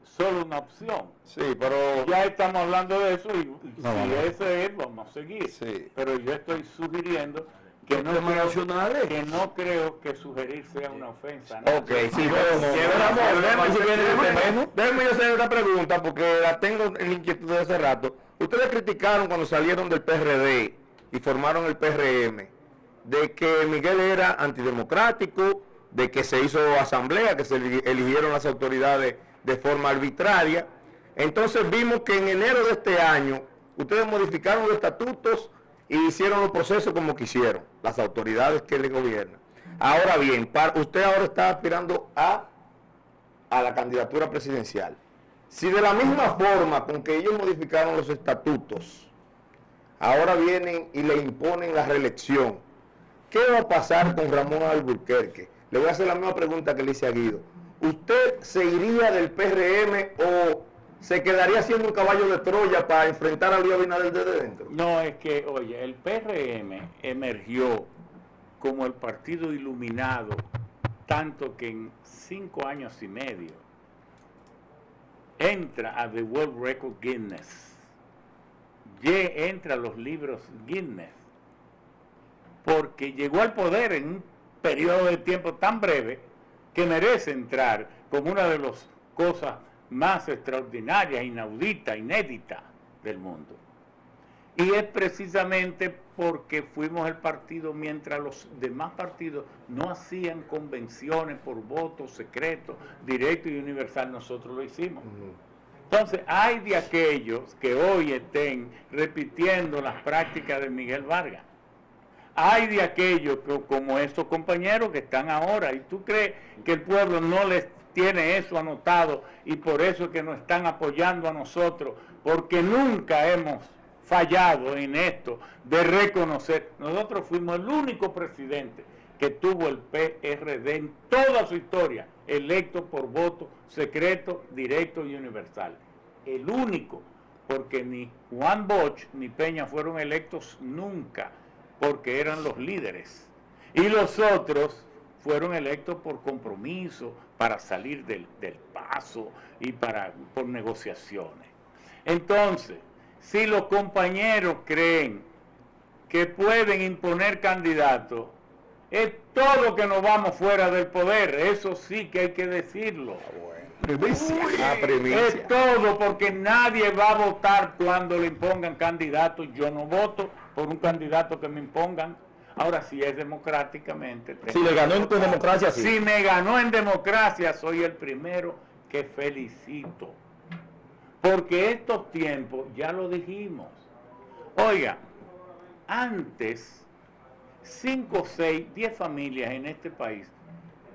Speaker 9: solo una opción.
Speaker 6: Sí, pero
Speaker 9: Ya estamos hablando de eso y
Speaker 6: No,
Speaker 9: si
Speaker 6: vamos.
Speaker 9: ese es, vamos a seguir.
Speaker 6: Sí.
Speaker 9: Pero yo estoy sugiriendo que no,
Speaker 3: Temas nacionales.
Speaker 9: que no creo que sugerir sea una ofensa, ¿no?
Speaker 1: Ok, sí, déjeme yo hacer una pregunta porque la tengo en inquietud de hace rato. Ustedes criticaron cuando salieron del PRD y formaron el PRM de que Miguel era antidemocrático, de que se hizo asamblea, que se eligieron las autoridades de forma arbitraria. Entonces vimos que en enero de este año ustedes modificaron los estatutos y hicieron los procesos como quisieron, las autoridades que le gobiernan. Ahora bien, usted ahora está aspirando a la candidatura presidencial. Si de la misma forma con que ellos modificaron los estatutos, ahora vienen y le imponen la reelección, ¿qué va a pasar con Ramón Albuquerque? Le voy a hacer la misma pregunta que le hice a Guido. ¿Usted se iría del PRM o se quedaría siendo un caballo de Troya para enfrentar a Luis Abinader desde dentro?
Speaker 9: No, es que, oye, el PRM emergió como el partido iluminado, tanto que en 5 años y medio entra a The World Record Guinness, entra a los libros Guinness, porque llegó al poder en un periodo de tiempo tan breve que merece entrar como una de las cosas más extraordinarias, inauditas, inéditas del mundo. Y es precisamente porque fuimos el partido mientras los demás partidos no hacían convenciones por voto secreto, directo y universal, nosotros lo hicimos. Entonces, hay de aquellos que hoy estén repitiendo las prácticas de Miguel Vargas. Hay de aquellos como estos compañeros que están ahora, y tú crees que el pueblo no les tiene eso anotado y por eso es que nos están apoyando a nosotros, porque nunca hemos fallado en esto de reconocer. Nosotros fuimos el único presidente que tuvo el PRD en toda su historia, electo por voto secreto, directo y universal. El único, porque ni Juan Bosch ni Peña fueron electos nunca, porque eran los líderes. Y los otros fueron electos por compromiso, para salir del paso y por negociaciones. Entonces, si los compañeros creen que pueden imponer candidatos, es todo que nos vamos fuera del poder, eso sí que hay que decirlo. Es todo, porque nadie va a votar cuando le impongan candidatos. Yo no voto por un candidato que me impongan. Ahora, si es democráticamente.
Speaker 6: Si le ganó en democracia, sí.
Speaker 9: Si me ganó en democracia, soy el primero que felicito. Porque estos tiempos, ya lo dijimos. Oiga, antes, 5, 6, 10 familias en este país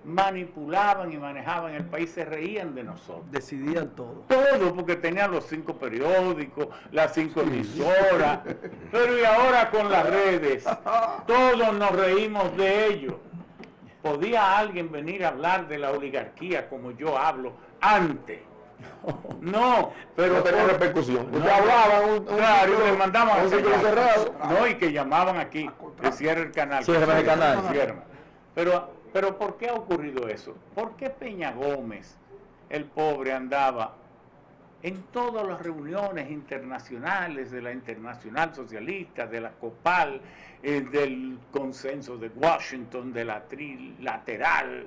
Speaker 9: manipulaban y manejaban el país, se reían de nosotros.
Speaker 3: Decidían todo.
Speaker 9: Todo, porque tenían los 5 periódicos, las 5 emisoras, pero y ahora con las redes, todos nos reímos de ellos. ¿Podía alguien venir a hablar de la oligarquía como yo hablo antes? No, pero
Speaker 1: no tenía repercusión.
Speaker 9: No,
Speaker 1: usted hablaba
Speaker 9: claro, le mandaban
Speaker 1: un círculo cerrado.
Speaker 9: No, y que llamaban aquí, que cierre el canal.
Speaker 6: Cierra el canal.
Speaker 9: Cierra. Pero ¿por qué ha ocurrido eso? ¿Por qué Peña Gómez, el pobre, andaba en todas las reuniones internacionales de la Internacional Socialista, de la COPAL, del Consenso de Washington, de la Trilateral,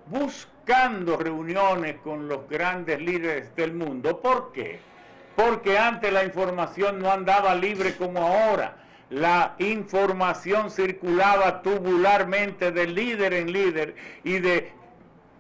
Speaker 9: buscando reuniones con los grandes líderes del mundo? ¿Por qué? Porque antes la información no andaba libre como ahora. La información circulaba tubularmente de líder en líder y de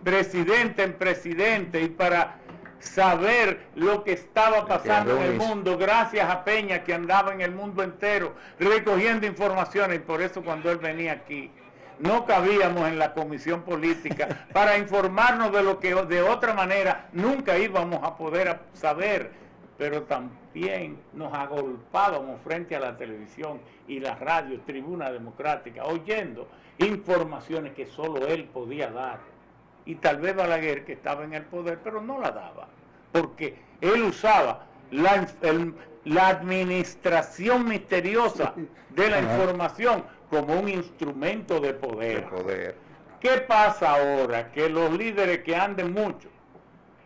Speaker 9: presidente en presidente, y para saber lo que estaba pasando en el mundo, gracias a Peña, que andaba en el mundo entero recogiendo informaciones. Y por eso cuando él venía aquí no cabíamos en la comisión política para informarnos de lo que de otra manera nunca íbamos a poder saber. pero también nos agolpábamos frente a la televisión y la radio, Tribuna Democrática, oyendo informaciones que solo él podía dar. Y tal vez Balaguer, que estaba en el poder, pero no la daba, porque él usaba la administración misteriosa de la información como un instrumento de poder. ¿Qué pasa ahora? Que los líderes que anden mucho,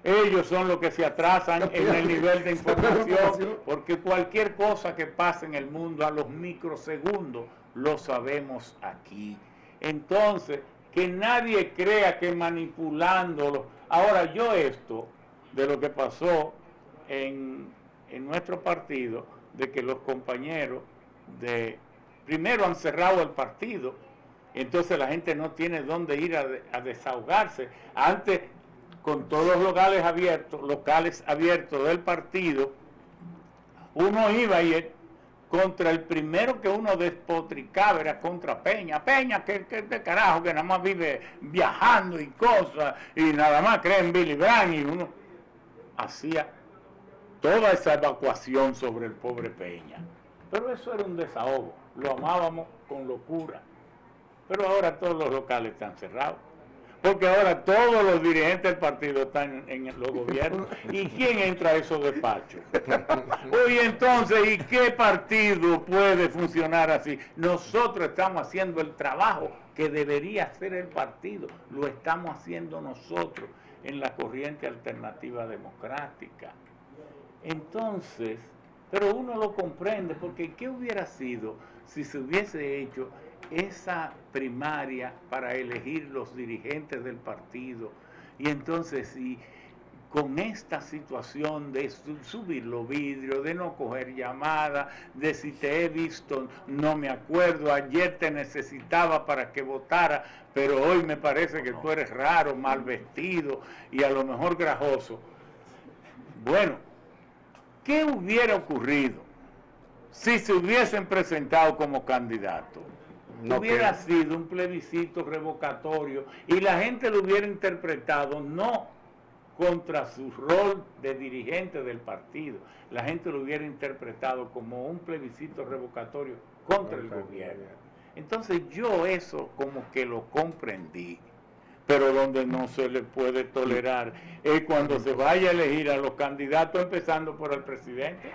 Speaker 9: ellos son los que se atrasan en el nivel de información, porque cualquier cosa que pase en el mundo a los microsegundos lo sabemos aquí. Entonces, que nadie crea que manipulándolo. Ahora, yo esto de lo que pasó en nuestro partido, de que los compañeros primero han cerrado el partido, entonces la gente no tiene dónde ir a desahogarse. Antes, con todos los locales abiertos del partido, uno iba y contra el primero que uno despotricaba era contra Peña. Peña, que de carajo, que nada más vive viajando y cosas, y nada más cree en Billy Brandt, y uno hacía toda esa evacuación sobre el pobre Peña. Pero eso era un desahogo, lo amábamos con locura. Pero ahora todos los locales están cerrados, porque ahora todos los dirigentes del partido están en los gobiernos. ¿Y quién entra a esos despachos? Oye, entonces, ¿y qué partido puede funcionar así? Nosotros estamos haciendo el trabajo que debería hacer el partido, lo estamos haciendo nosotros en la corriente alternativa democrática. Entonces, pero uno lo comprende, porque ¿qué hubiera sido si se hubiese hecho esa primaria para elegir los dirigentes del partido? Y entonces, si con esta situación de subir los vidrios, de no coger llamadas, de si te he visto, no me acuerdo, ayer te necesitaba para que votara, pero hoy me parece que tú eres raro, mal vestido y a lo mejor grajoso. Bueno, ¿qué hubiera ocurrido si se hubiesen presentado como candidatos? No hubiera sido un plebiscito revocatorio y la gente lo hubiera interpretado no contra su rol de dirigente del partido, la gente lo hubiera interpretado como un plebiscito revocatorio contra el gobierno. Entonces yo eso como que lo comprendí, pero donde no se le puede tolerar es cuando se vaya a elegir a los candidatos, empezando por el presidente.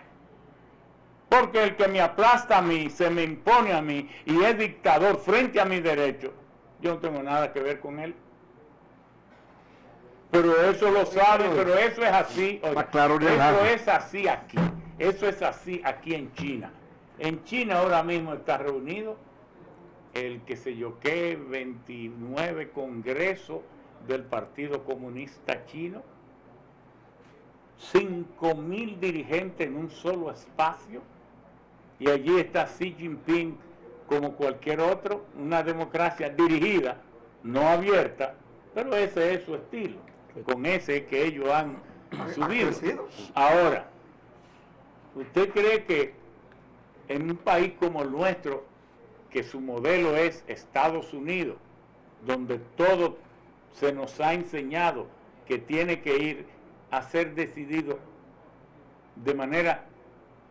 Speaker 9: Porque el que me aplasta a mí, se me impone a mí y es dictador frente a mis derechos, yo no tengo nada que ver con él. Pero eso lo sabe, pero eso es así. Oye, eso es así aquí. Eso es así aquí en China. En China ahora mismo está reunido el que sé yo qué, 29 Congreso del Partido Comunista Chino. 5.000 dirigentes en un solo espacio. Y allí está Xi Jinping como cualquier otro, una democracia dirigida, no abierta, pero ese es su estilo, con ese que ellos han subido. Ahora, ¿usted cree que en un país como el nuestro, que su modelo es Estados Unidos, donde todo se nos ha enseñado que tiene que ir a ser decidido de manera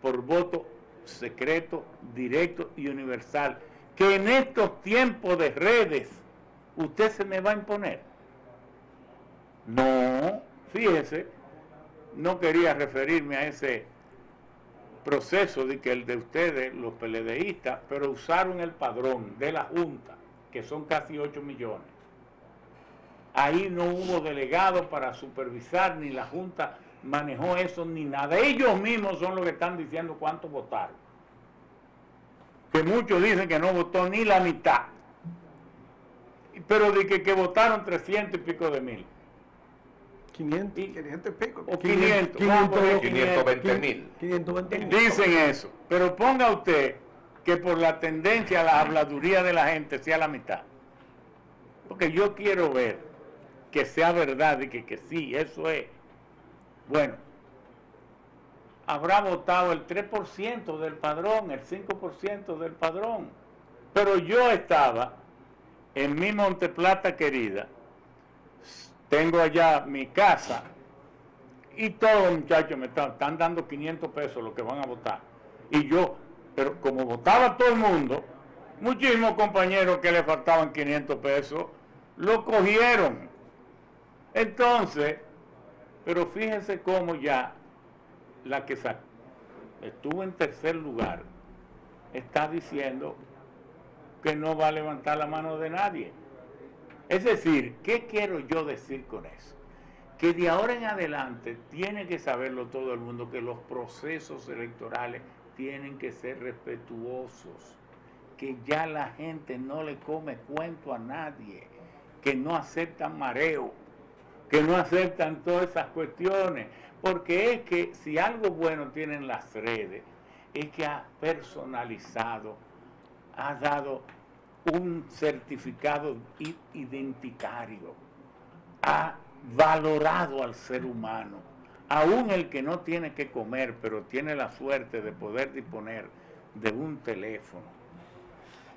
Speaker 9: por voto secreto, directo y universal, que en estos tiempos de redes usted se me va a imponer? No, fíjese, no quería referirme a ese proceso de que el de ustedes, los PLDistas, pero usaron el padrón de la Junta, que son casi 8 millones. Ahí no hubo delegado para supervisar, ni la Junta manejó eso, ni nada. Ellos mismos son los que están diciendo cuántos votaron. Que muchos dicen que no votó ni la mitad. Pero de que votaron 300 y pico de mil.
Speaker 3: 500 y pico.
Speaker 9: O 500.
Speaker 1: 520.000.
Speaker 9: Dicen eso. Pero ponga usted que por la tendencia a la habladuría de la gente sea la mitad. Porque yo quiero ver que sea verdad y que sí, eso es. Bueno, habrá votado el 3% del padrón, el 5% del padrón. Pero yo estaba en mi Monteplata querida, tengo allá mi casa Y todos los muchachos me están dando 500 pesos los que van a votar. Y yo, pero como votaba todo el mundo, muchísimos compañeros que le faltaban 500 pesos, lo cogieron. Entonces, pero fíjense cómo ya la que estuvo en tercer lugar está diciendo que no va a levantar la mano de nadie. Es decir, ¿qué quiero yo decir con eso? Que de ahora en adelante tiene que saberlo todo el mundo, que los procesos electorales tienen que ser respetuosos, que ya la gente no le come cuento a nadie, que no aceptan mareo, que no aceptan todas esas cuestiones, porque es que si algo bueno tienen las redes, es que ha personalizado, ha dado un certificado identitario, ha valorado al ser humano, aún el que no tiene que comer, pero tiene la suerte de poder disponer de un teléfono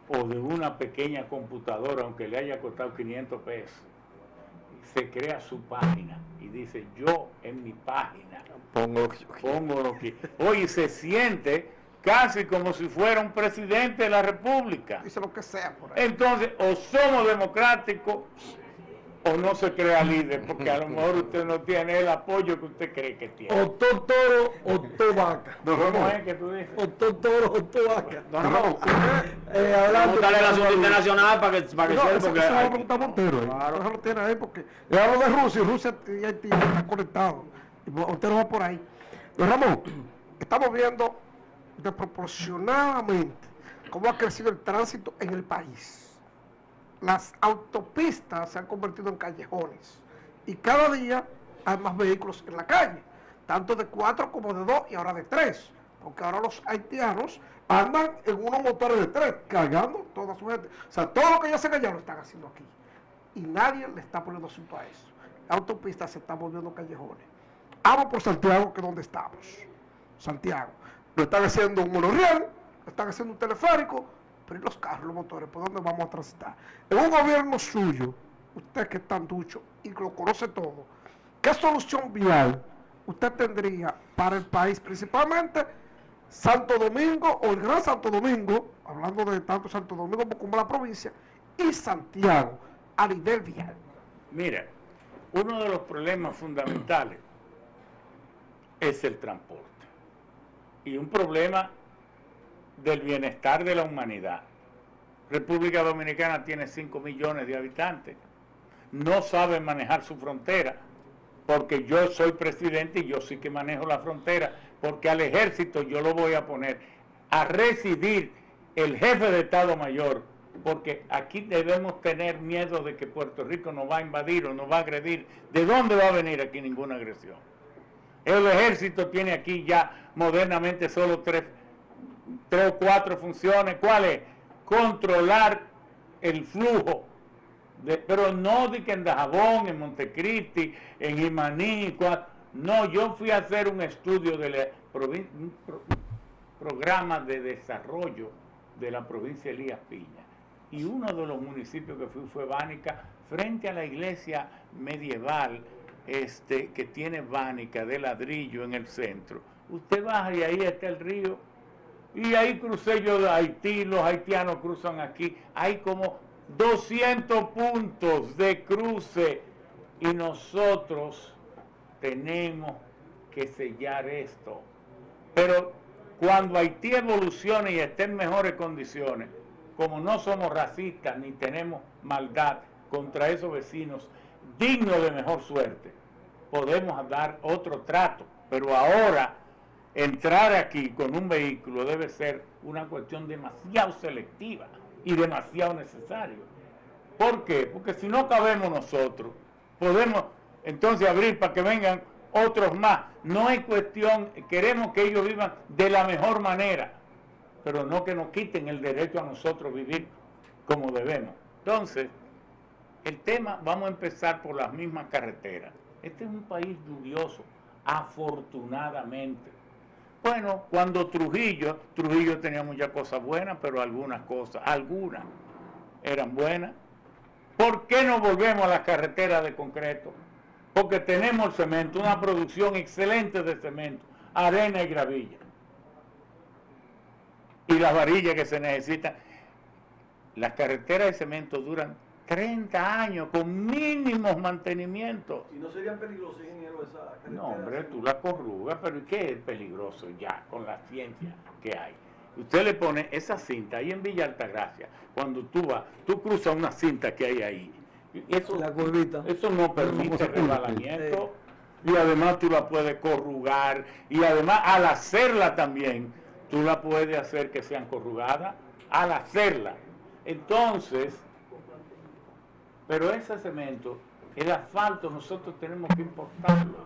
Speaker 9: o de una pequeña computadora, aunque le haya costado 500 pesos, se crea su página y dice, yo en mi página pongo lo que... Oye, se siente casi como si fuera un presidente de la República.
Speaker 2: Dice lo que sea por ahí.
Speaker 9: Entonces, o somos democráticos o no se crea líder, porque a lo mejor usted no tiene el apoyo que usted cree que tiene.
Speaker 3: O todo toro o todo vaca.
Speaker 9: ¿Cómo es que tú dices?
Speaker 3: O todo toro o todo vaca.
Speaker 2: Ramón,
Speaker 3: Hablando
Speaker 8: Dale el asunto internacional para que
Speaker 2: no,
Speaker 8: sea,
Speaker 2: eso
Speaker 8: porque
Speaker 2: se lo va a
Speaker 8: hay-
Speaker 2: preguntar Montero. Claro. Eso lo tiene ahí porque le hablo de Rusia y Rusia y Haití están conectados. Y Montero va por ahí. Don Ramón, estamos viendo desproporcionadamente cómo ha crecido el tránsito en el país. Las autopistas se han convertido en callejones y cada día hay más vehículos en la calle, tanto de 4 como de 2 y ahora de 3, porque ahora los haitianos andan en unos motores de 3, cargando toda su gente. O sea, todo lo que ya se allá lo están haciendo aquí y nadie le está poniendo asunto a eso. Las autopistas se están volviendo callejones. Vamos por Santiago, que es donde estamos. Santiago. Lo están haciendo un monorriel, lo están haciendo un teleférico, pero ¿y los carros, los motores? ¿Por dónde vamos a transitar? En un gobierno suyo, usted que es tan ducho y que lo conoce todo, ¿qué solución vial usted tendría para el país? Principalmente Santo Domingo o el Gran Santo Domingo, hablando de tanto Santo Domingo como la provincia, y Santiago, a nivel vial.
Speaker 9: Mira, uno de los problemas fundamentales es el transporte. Y un problema del bienestar de la humanidad. República Dominicana tiene 5 millones de habitantes. No sabe manejar su frontera, porque yo soy presidente y yo sí que manejo la frontera, porque al ejército yo lo voy a poner a residir el jefe de Estado Mayor, porque aquí debemos tener miedo de que Puerto Rico nos va a invadir o nos va a agredir. ¿De dónde va a venir aquí ninguna agresión? El ejército tiene aquí ya modernamente solo tres o cuatro funciones. ¿Cuál es? Controlar el flujo, pero no de que en Dajabón, en Montecristi, en Jimaní. No, yo fui a hacer un estudio de un programa de desarrollo de la provincia de Elías Piña. Y uno de los municipios que fui fue Bánica, frente a la iglesia medieval que tiene Bánica de ladrillo en el centro. Usted baja y ahí está el río. Y ahí crucé yo de Haití, los haitianos cruzan aquí. Hay como 200 puntos de cruce y nosotros tenemos que sellar esto. Pero cuando Haití evolucione y esté en mejores condiciones, como no somos racistas ni tenemos maldad contra esos vecinos dignos de mejor suerte, podemos dar otro trato. Pero ahora entrar aquí con un vehículo debe ser una cuestión demasiado selectiva y demasiado necesario. ¿Por qué? Porque si no cabemos nosotros, podemos entonces abrir para que vengan otros más. No hay cuestión, queremos que ellos vivan de la mejor manera, pero no que nos quiten el derecho a nosotros vivir como debemos. Entonces, el tema, vamos a empezar por las mismas carreteras. Este es un país lluvioso, afortunadamente. Bueno, cuando Trujillo tenía muchas cosas buenas, pero algunas eran buenas. ¿Por qué no volvemos a las carreteras de concreto? porque tenemos el cemento, una producción excelente de cemento, arena y gravilla. Y las varillas que se necesitan. Las carreteras de cemento duran 30 años con mínimos mantenimientos.
Speaker 3: ¿Y no serían peligrosos, ingeniero, esa carretera?
Speaker 9: No, hombre, tú la corrugas, pero ¿y qué es peligroso ya con la ciencia que hay? Usted le pone esa cinta ahí en Villa Altagracia, cuando tú vas, tú cruzas una cinta que hay ahí. Y eso,
Speaker 3: la curvita.
Speaker 9: Eso no permite resbalamiento. Y además tú la puedes corrugar. Y además al hacerla también, tú la puedes hacer que sean corrugadas al hacerla. Entonces, pero ese cemento, el asfalto, nosotros tenemos que importarlo.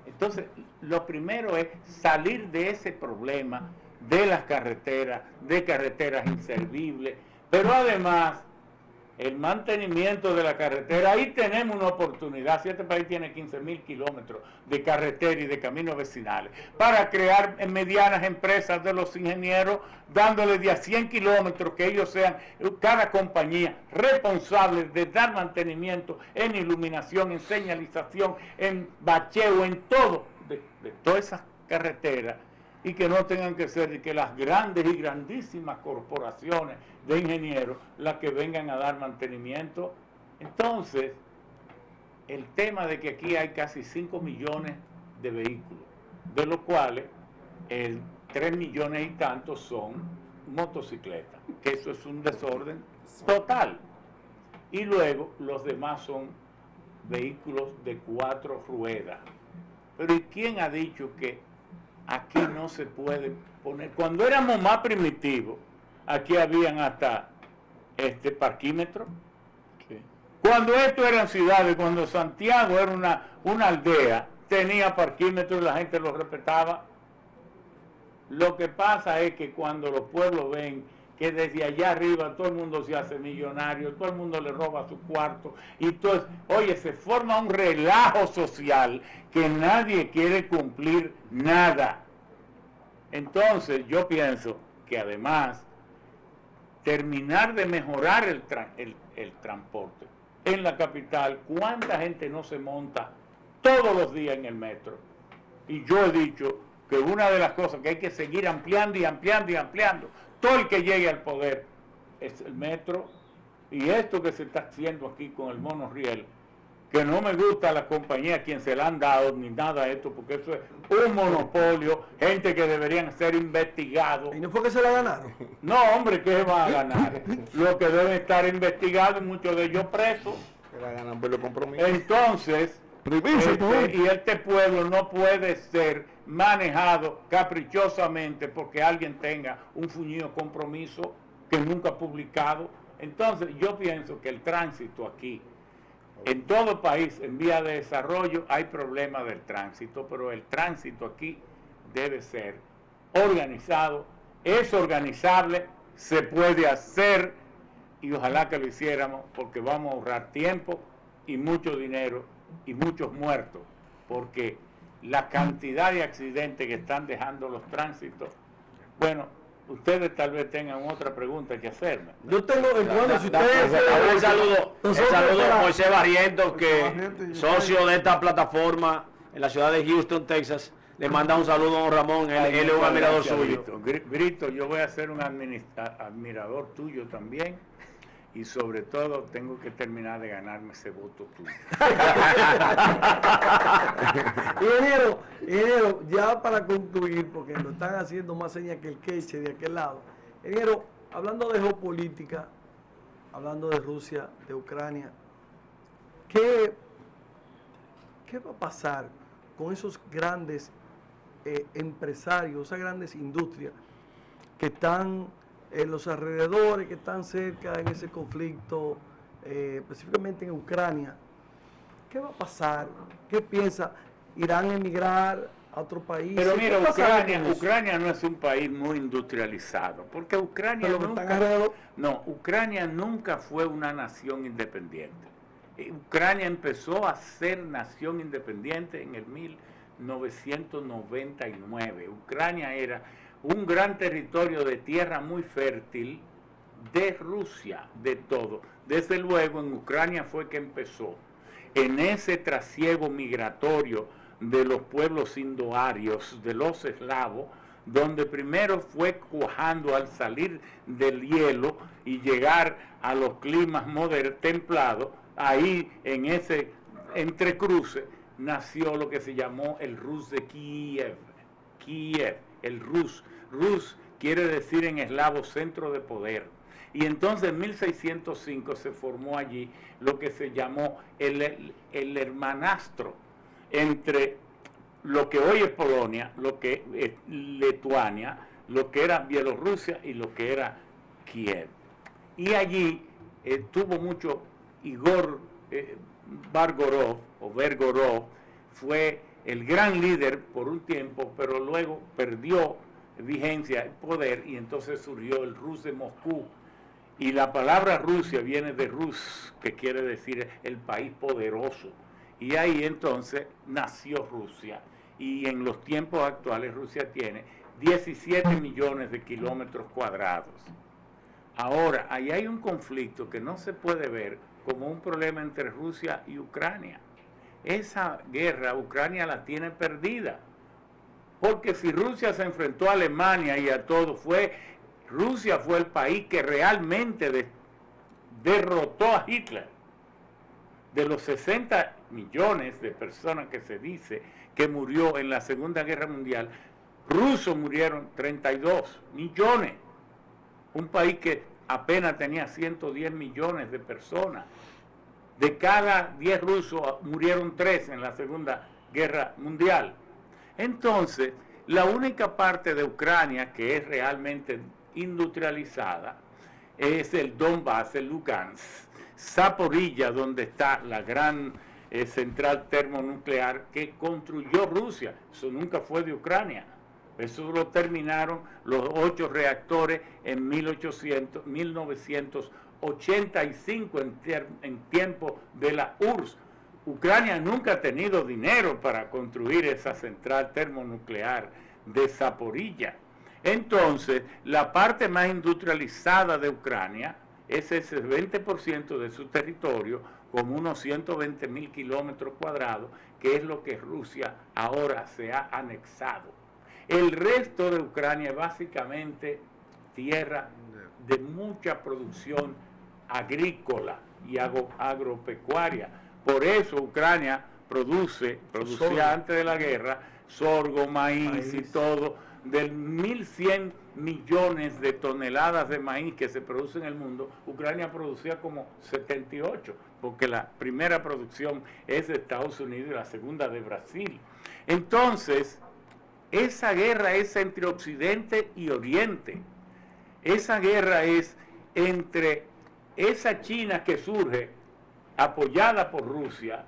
Speaker 9: Entonces, lo primero es salir de ese problema de las carreteras, de carreteras inservibles, pero además el mantenimiento de la carretera. Ahí tenemos una oportunidad. Si este país tiene 15.000 kilómetros de carretera y de caminos vecinales, para crear medianas empresas de los ingenieros, dándole de a 100 kilómetros, que ellos sean, cada compañía, responsables de dar mantenimiento en iluminación, en señalización, en bacheo, en todo, de todas esas carreteras, y que no tengan que ser que las grandes y grandísimas corporaciones de ingenieros las que vengan a dar mantenimiento. Entonces, el tema de que aquí hay casi 5 millones de vehículos, de los cuales 3 millones y tantos son motocicletas, que eso es un desorden total. Y luego los demás son vehículos de 4 ruedas. Pero ¿y quién ha dicho que aquí no se puede poner? Cuando éramos más primitivos, aquí habían hasta parquímetros. Sí. Cuando esto eran ciudades, cuando Santiago era una aldea, tenía parquímetros y la gente lo respetaba. Lo que pasa es que cuando los pueblos ven que desde allá arriba todo el mundo se hace millonario, todo el mundo le roba su cuarto, y entonces, oye, se forma un relajo social que nadie quiere cumplir nada. Entonces yo pienso que además terminar de mejorar el transporte en la capital. ¿Cuánta gente no se monta todos los días en el metro? Y yo he dicho que una de las cosas que hay que seguir ampliando y ampliando y ampliando, todo el que llegue al poder, es el metro. Y esto que se está haciendo aquí con el monorriel, que no me gusta la compañía a quien se la han dado ni nada de esto, porque eso es un monopolio, gente que deberían ser investigados.
Speaker 3: ¿Y no fue que se la ganaron?
Speaker 9: No, hombre, ¿qué va a ganar? Lo que deben estar investigados, muchos de ellos presos.
Speaker 1: Que la ganan por los compromisos.
Speaker 9: Entonces, este pueblo no puede ser manejado caprichosamente porque alguien tenga un fuñido compromiso que nunca ha publicado. Entonces, yo pienso que el tránsito aquí, en todo país en vía de desarrollo, hay problemas del tránsito, pero el tránsito aquí debe ser organizado, es organizable, se puede hacer, y ojalá que lo hiciéramos, porque vamos a ahorrar tiempo y mucho dinero y muchos muertos, porque la cantidad de accidentes que están dejando los tránsitos. Bueno, ustedes tal vez tengan otra pregunta que hacerme.
Speaker 3: Yo tengo, bueno, si ustedes...
Speaker 8: El saludo a Moisés Barrientos, que socio de esta plataforma en la ciudad de Houston, Texas. Le manda un saludo a don Ramón, él es un admirador suyo.
Speaker 9: Brito, yo voy a ser un admirador tuyo también. Y sobre todo tengo que terminar de ganarme ese voto tuyo.
Speaker 3: Ingeniero, ya para concluir, porque lo están haciendo más señas que el queche de aquel lado. Ingeniero, hablando de geopolítica, hablando de Rusia, de Ucrania, ¿qué va a pasar con esos grandes empresarios, esas grandes industrias que están en los alrededores, que están cerca en ese conflicto, específicamente en Ucrania? ¿Qué va a pasar? ¿Qué piensa? ¿Irán a emigrar a otro país?
Speaker 9: Pero mira, Ucrania no es un país muy industrializado, porque Ucrania Ucrania nunca fue una nación independiente. Ucrania empezó a ser nación independiente en el 1999. Ucrania era un gran territorio de tierra muy fértil de Rusia, de todo. Desde luego en Ucrania fue que empezó. en ese trasiego migratorio de los pueblos indoarios, de los eslavos, donde primero fue cuajando al salir del hielo y llegar a los climas templados, ahí en ese entrecruce nació lo que se llamó el Rus de Kiev. Kiev, el Rus. Rus quiere decir en eslavo centro de poder. Y entonces en 1605 se formó allí lo que se llamó el hermanastro entre lo que hoy es Polonia, lo que es Lituania, lo que era Bielorrusia y lo que era Kiev. Y allí tuvo mucho Igor Vergorov, fue el gran líder por un tiempo, pero luego perdió vigencia, el poder, y entonces surgió el Rus de Moscú. Y la palabra Rusia viene de Rus, que quiere decir el país poderoso. Y ahí entonces nació Rusia. Y en los tiempos actuales Rusia tiene 17 millones de kilómetros cuadrados. Ahora, ahí hay un conflicto que no se puede ver como un problema entre Rusia y Ucrania. Esa guerra Ucrania la tiene perdida. Porque si Rusia se enfrentó a Alemania y a todo, Rusia fue el país que realmente derrotó a Hitler. De los 60 millones de personas que se dice que murió en la Segunda Guerra Mundial, rusos murieron 32 millones. Un país que apenas tenía 110 millones de personas. De cada 10 rusos murieron 3 en la Segunda Guerra Mundial. Entonces, la única parte de Ucrania que es realmente industrializada es el Donbass, el Lugansk, Zaporilla, donde está la gran central termonuclear que construyó Rusia. Eso nunca fue de Ucrania. Eso lo terminaron los 8 reactores en 1985 en tiempo de la URSS. Ucrania nunca ha tenido dinero para construir esa central termonuclear de Zaporilla. Entonces, la parte más industrializada de Ucrania es ese 20% de su territorio, como unos 120.000 kilómetros cuadrados, que es lo que Rusia ahora se ha anexado. El resto de Ucrania es básicamente tierra de mucha producción agrícola y agropecuaria. Por eso Ucrania producía antes de la guerra sorgo, maíz y todo. De 1.100 millones de toneladas de maíz que se produce en el mundo, Ucrania producía como 78, porque la primera producción es de Estados Unidos y la segunda de Brasil. Entonces, esa guerra es entre Occidente y Oriente. Esa guerra es entre esa China que surge apoyada por Rusia,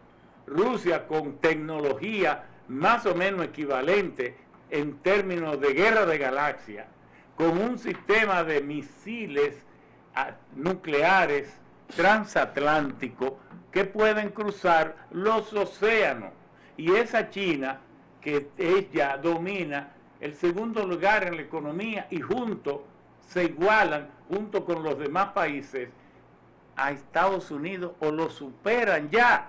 Speaker 9: Rusia con tecnología más o menos equivalente en términos de guerra de galaxia, con un sistema de misiles nucleares transatlánticos que pueden cruzar los océanos. Y esa China, que ella domina el segundo lugar en la economía y se igualan junto con los demás países a Estados Unidos o lo superan ya.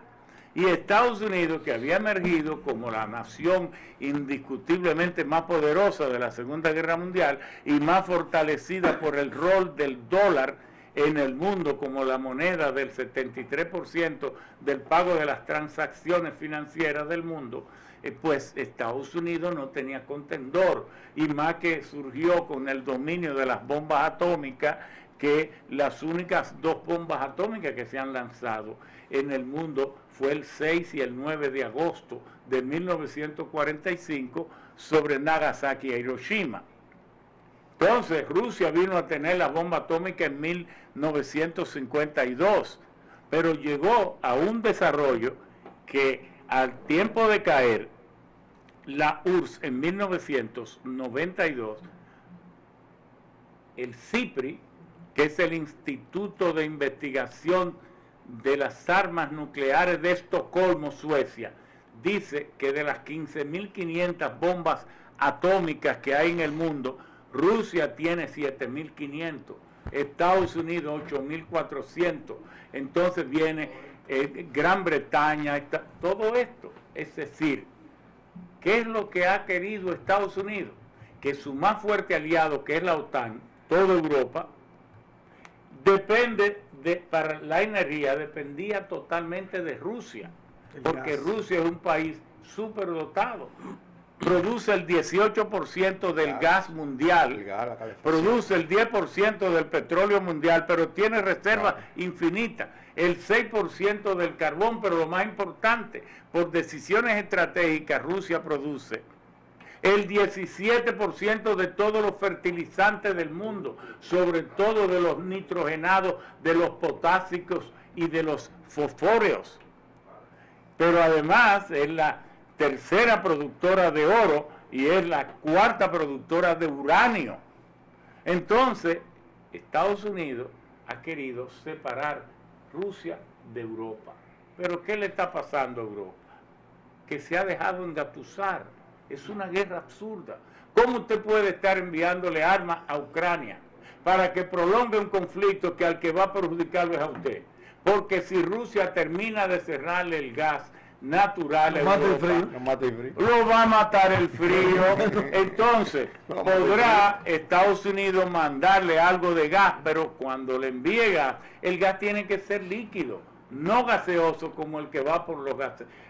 Speaker 9: Y Estados Unidos, que había emergido como la nación indiscutiblemente más poderosa de la Segunda Guerra Mundial y más fortalecida por el rol del dólar en el mundo como la moneda del 73% del pago de las transacciones financieras del mundo, pues Estados Unidos no tenía contendor, y más que surgió con el dominio de las bombas atómicas, que las únicas 2 bombas atómicas que se han lanzado en el mundo fue el 6 y el 9 de agosto de 1945 sobre Nagasaki y Hiroshima. Entonces Rusia vino a tener la bomba atómica en 1952, pero llegó a un desarrollo que al tiempo de caer la URSS en 1992, el CIPRI, que es el Instituto de Investigación de las Armas Nucleares de Estocolmo, Suecia, dice que de las 15.500 bombas atómicas que hay en el mundo, Rusia tiene 7.500, Estados Unidos 8.400, entonces viene Gran Bretaña, todo esto. Es decir, ¿qué es lo que ha querido Estados Unidos? Que su más fuerte aliado, que es la OTAN, toda Europa, para la energía dependía totalmente de Rusia, porque Rusia es un país superdotado. Produce el 18% del gas mundial, produce el 10% del petróleo mundial, pero tiene reservas infinitas, el 6% del carbón, pero lo más importante, por decisiones estratégicas, Rusia produce el 17% de todos los fertilizantes del mundo, sobre todo de los nitrogenados, de los potásicos y de los fosfóreos. Pero además es la tercera productora de oro y es la cuarta productora de uranio. Entonces, Estados Unidos ha querido separar Rusia de Europa. Pero ¿qué le está pasando a Europa? Que se ha dejado engatusar. Es una guerra absurda. ¿Cómo usted puede estar enviándole armas a Ucrania para que prolongue un conflicto que al que va a perjudicarlo es a usted? Porque si Rusia termina de cerrarle el gas natural a Europa, lo va a matar el frío. Entonces podrá Estados Unidos mandarle algo de gas, pero cuando le envíe gas, el gas tiene que ser líquido, no gaseoso como el que va por los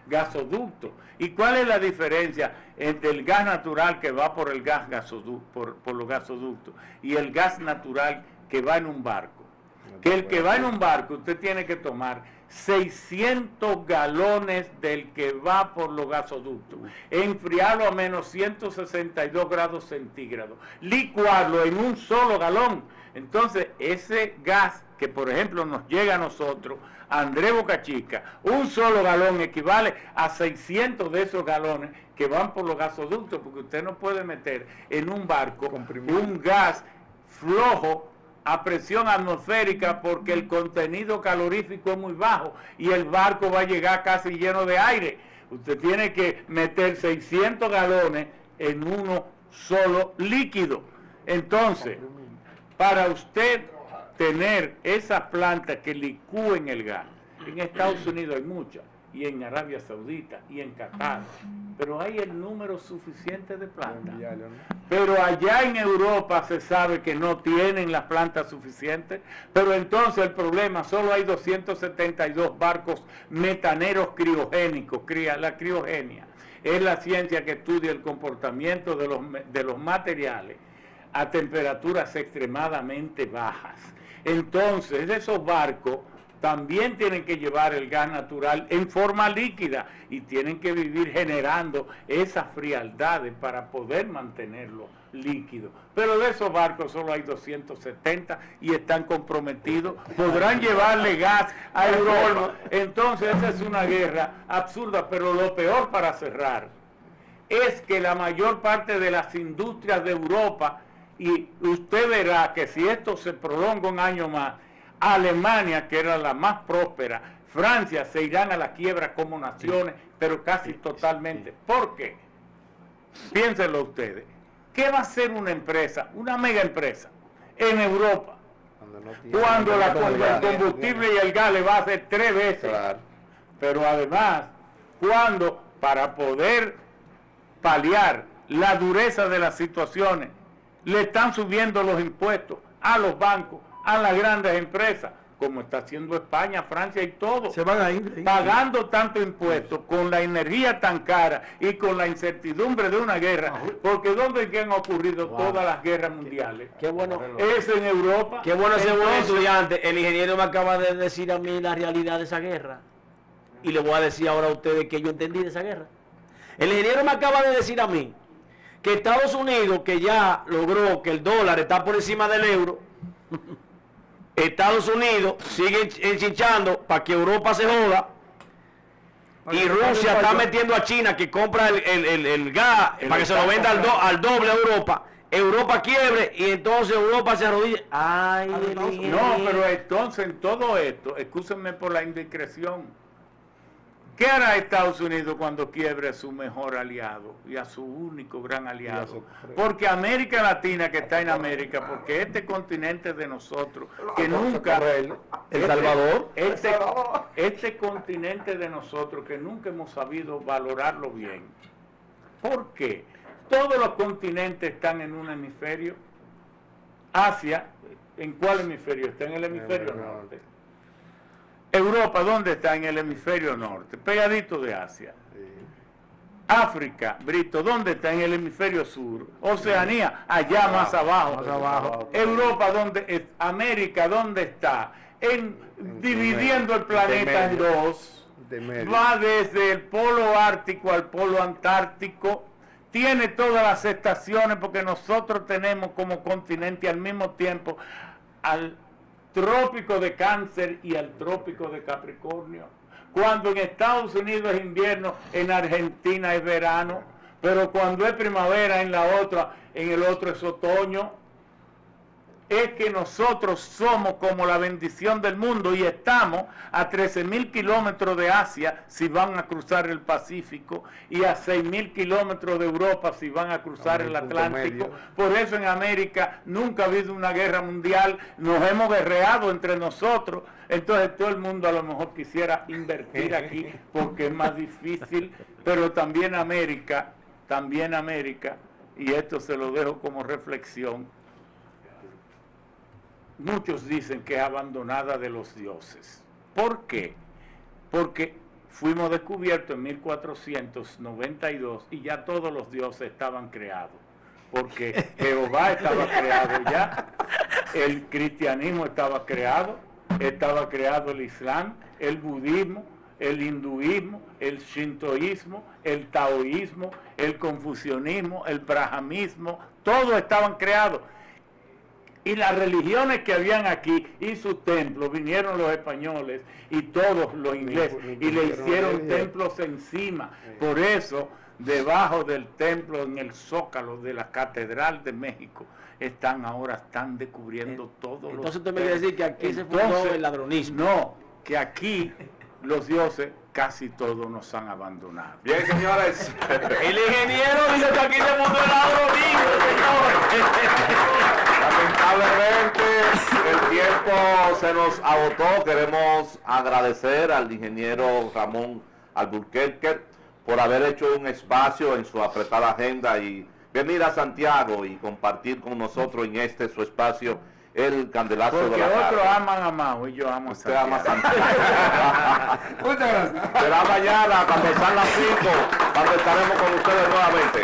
Speaker 9: gasoductos. ¿Y cuál es la diferencia entre el gas natural que va por el gas gasoducto, por los gasoductos, y el gas natural que va en un barco? Que el que va en un barco, usted tiene que tomar 600 galones del que va por los gasoductos, enfriarlo a menos 162 grados centígrados, licuarlo en un solo galón. Entonces, ese gas que, por ejemplo, nos llega a nosotros, a Andrés Boca Chica, un solo galón equivale a 600 de esos galones que van por los gasoductos, porque usted no puede meter en un barco un gas flojo a presión atmosférica, porque el contenido calorífico es muy bajo y el barco va a llegar casi lleno de aire. Usted tiene que meter 600 galones en uno solo líquido. Entonces, para usted tener esas plantas que licúen el gas, en Estados Unidos hay muchas, y en Arabia Saudita, y en Qatar, pero hay el número suficiente de plantas. Pero allá en Europa se sabe que no tienen las plantas suficientes, pero entonces el problema, solo hay 272 barcos metaneros criogénicos. La criogenia es la ciencia que estudia el comportamiento de los materiales a temperaturas extremadamente bajas. Entonces, esos barcos también tienen que llevar el gas natural en forma líquida y tienen que vivir generando esas frialdades para poder mantenerlo líquido. Pero de esos barcos solo hay 270 y están comprometidos. Podrán llevarle gas a Europa. Entonces esa es una guerra absurda. Pero lo peor, para cerrar, es que la mayor parte de las industrias de Europa, y usted verá que si esto se prolonga un año más, Alemania, que era la más próspera, Francia, se irán a la quiebra como naciones, pero casi totalmente. ¿Por qué? Piénsenlo ustedes. ¿Qué va a hacer una empresa, una mega empresa, en Europa, cuando el combustible y el gas le va a hacer 3 veces? Pero además, cuando, para poder paliar la dureza de las situaciones, le están subiendo los impuestos a los bancos, a las grandes empresas, como está haciendo España, Francia y todo,
Speaker 3: se van a ir
Speaker 9: pagando tanto impuestos, con la energía tan cara y con la incertidumbre de una guerra, porque ¿dónde es que han ocurrido todas las guerras mundiales?
Speaker 8: Qué bueno.
Speaker 9: Es en Europa.
Speaker 8: Qué bueno ese buen estudiante. El ingeniero me acaba de decir a mí la realidad de esa guerra, y le voy a decir ahora a ustedes que yo entendí de esa guerra. El ingeniero me acaba de decir a mí que Estados Unidos, que ya logró que el dólar está por encima del euro, Estados Unidos sigue enchichando para que Europa se joda, y Rusia está metiendo a China, que compra el gas para que se lo venda al doble a Europa. Europa quiebre y entonces Europa se arrodilla. Ay,
Speaker 9: no, pero entonces en todo esto, excúsenme por la indiscreción, ¿Qué hará Estados Unidos cuando quiebre a su mejor aliado y a su único gran aliado? Porque América Latina, que está en América, porque este continente de nosotros, que nunca...
Speaker 5: El Salvador.
Speaker 9: Este continente de nosotros, que nunca hemos sabido valorarlo bien. ¿Por qué? Todos los continentes están en un hemisferio. Asia, ¿en cuál hemisferio? Está en el hemisferio norte. Europa, ¿dónde está? En el hemisferio norte, pegadito de Asia. África, Brito, ¿dónde está? En el hemisferio sur. Oceanía, allá más abajo. Europa, ¿dónde es? América, ¿dónde está? Dividiendo el planeta en dos. Va desde el polo ártico al polo antártico. Tiene todas las estaciones, porque nosotros tenemos como continente al mismo tiempo al trópico de Cáncer y al trópico de Capricornio. Cuando en Estados Unidos es invierno, en Argentina es verano, pero cuando es primavera en el otro es otoño. Es que nosotros somos como la bendición del mundo y estamos a 13.000 kilómetros de Asia si van a cruzar el Pacífico y a 6.000 kilómetros de Europa si van a cruzar el Atlántico. Por eso en América nunca ha habido una guerra mundial, nos hemos guerreado entre nosotros, entonces todo el mundo a lo mejor quisiera invertir aquí porque es más difícil, pero también América, y esto se lo dejo como reflexión. Muchos dicen que es abandonada de los dioses. ¿Por qué? Porque fuimos descubiertos en 1492 y ya todos los dioses estaban creados. Porque Jehová estaba creado ya, el cristianismo estaba creado el Islam, el budismo, el hinduismo, el shintoísmo, el taoísmo, el confucianismo, el brahmanismo, todos estaban creados. Y las religiones que habían aquí y sus templos, vinieron los españoles y todos los ingleses y le hicieron templos encima. Por eso, debajo del templo, en el zócalo de la Catedral de México, están descubriendo todos los...
Speaker 8: Entonces usted me quiere decir que aquí se fundó el ladronismo.
Speaker 9: No, que aquí los dioses casi todos nos han abandonado.
Speaker 1: Bien, señores.
Speaker 8: El ingeniero dice que aquí se fundó el ladronismo, señor.
Speaker 4: Lamentablemente el tiempo se nos agotó. Queremos agradecer al ingeniero Ramón Alburquerque por haber hecho un espacio en su apretada agenda y venir a Santiago y compartir con nosotros en su espacio el candelazo de la tarde.
Speaker 9: Porque otros aman a Mao y yo amo a Santiago.
Speaker 4: Ama Santiago.
Speaker 2: Muchas gracias.
Speaker 4: Será mañana cuando sean las 5, cuando estaremos con ustedes nuevamente.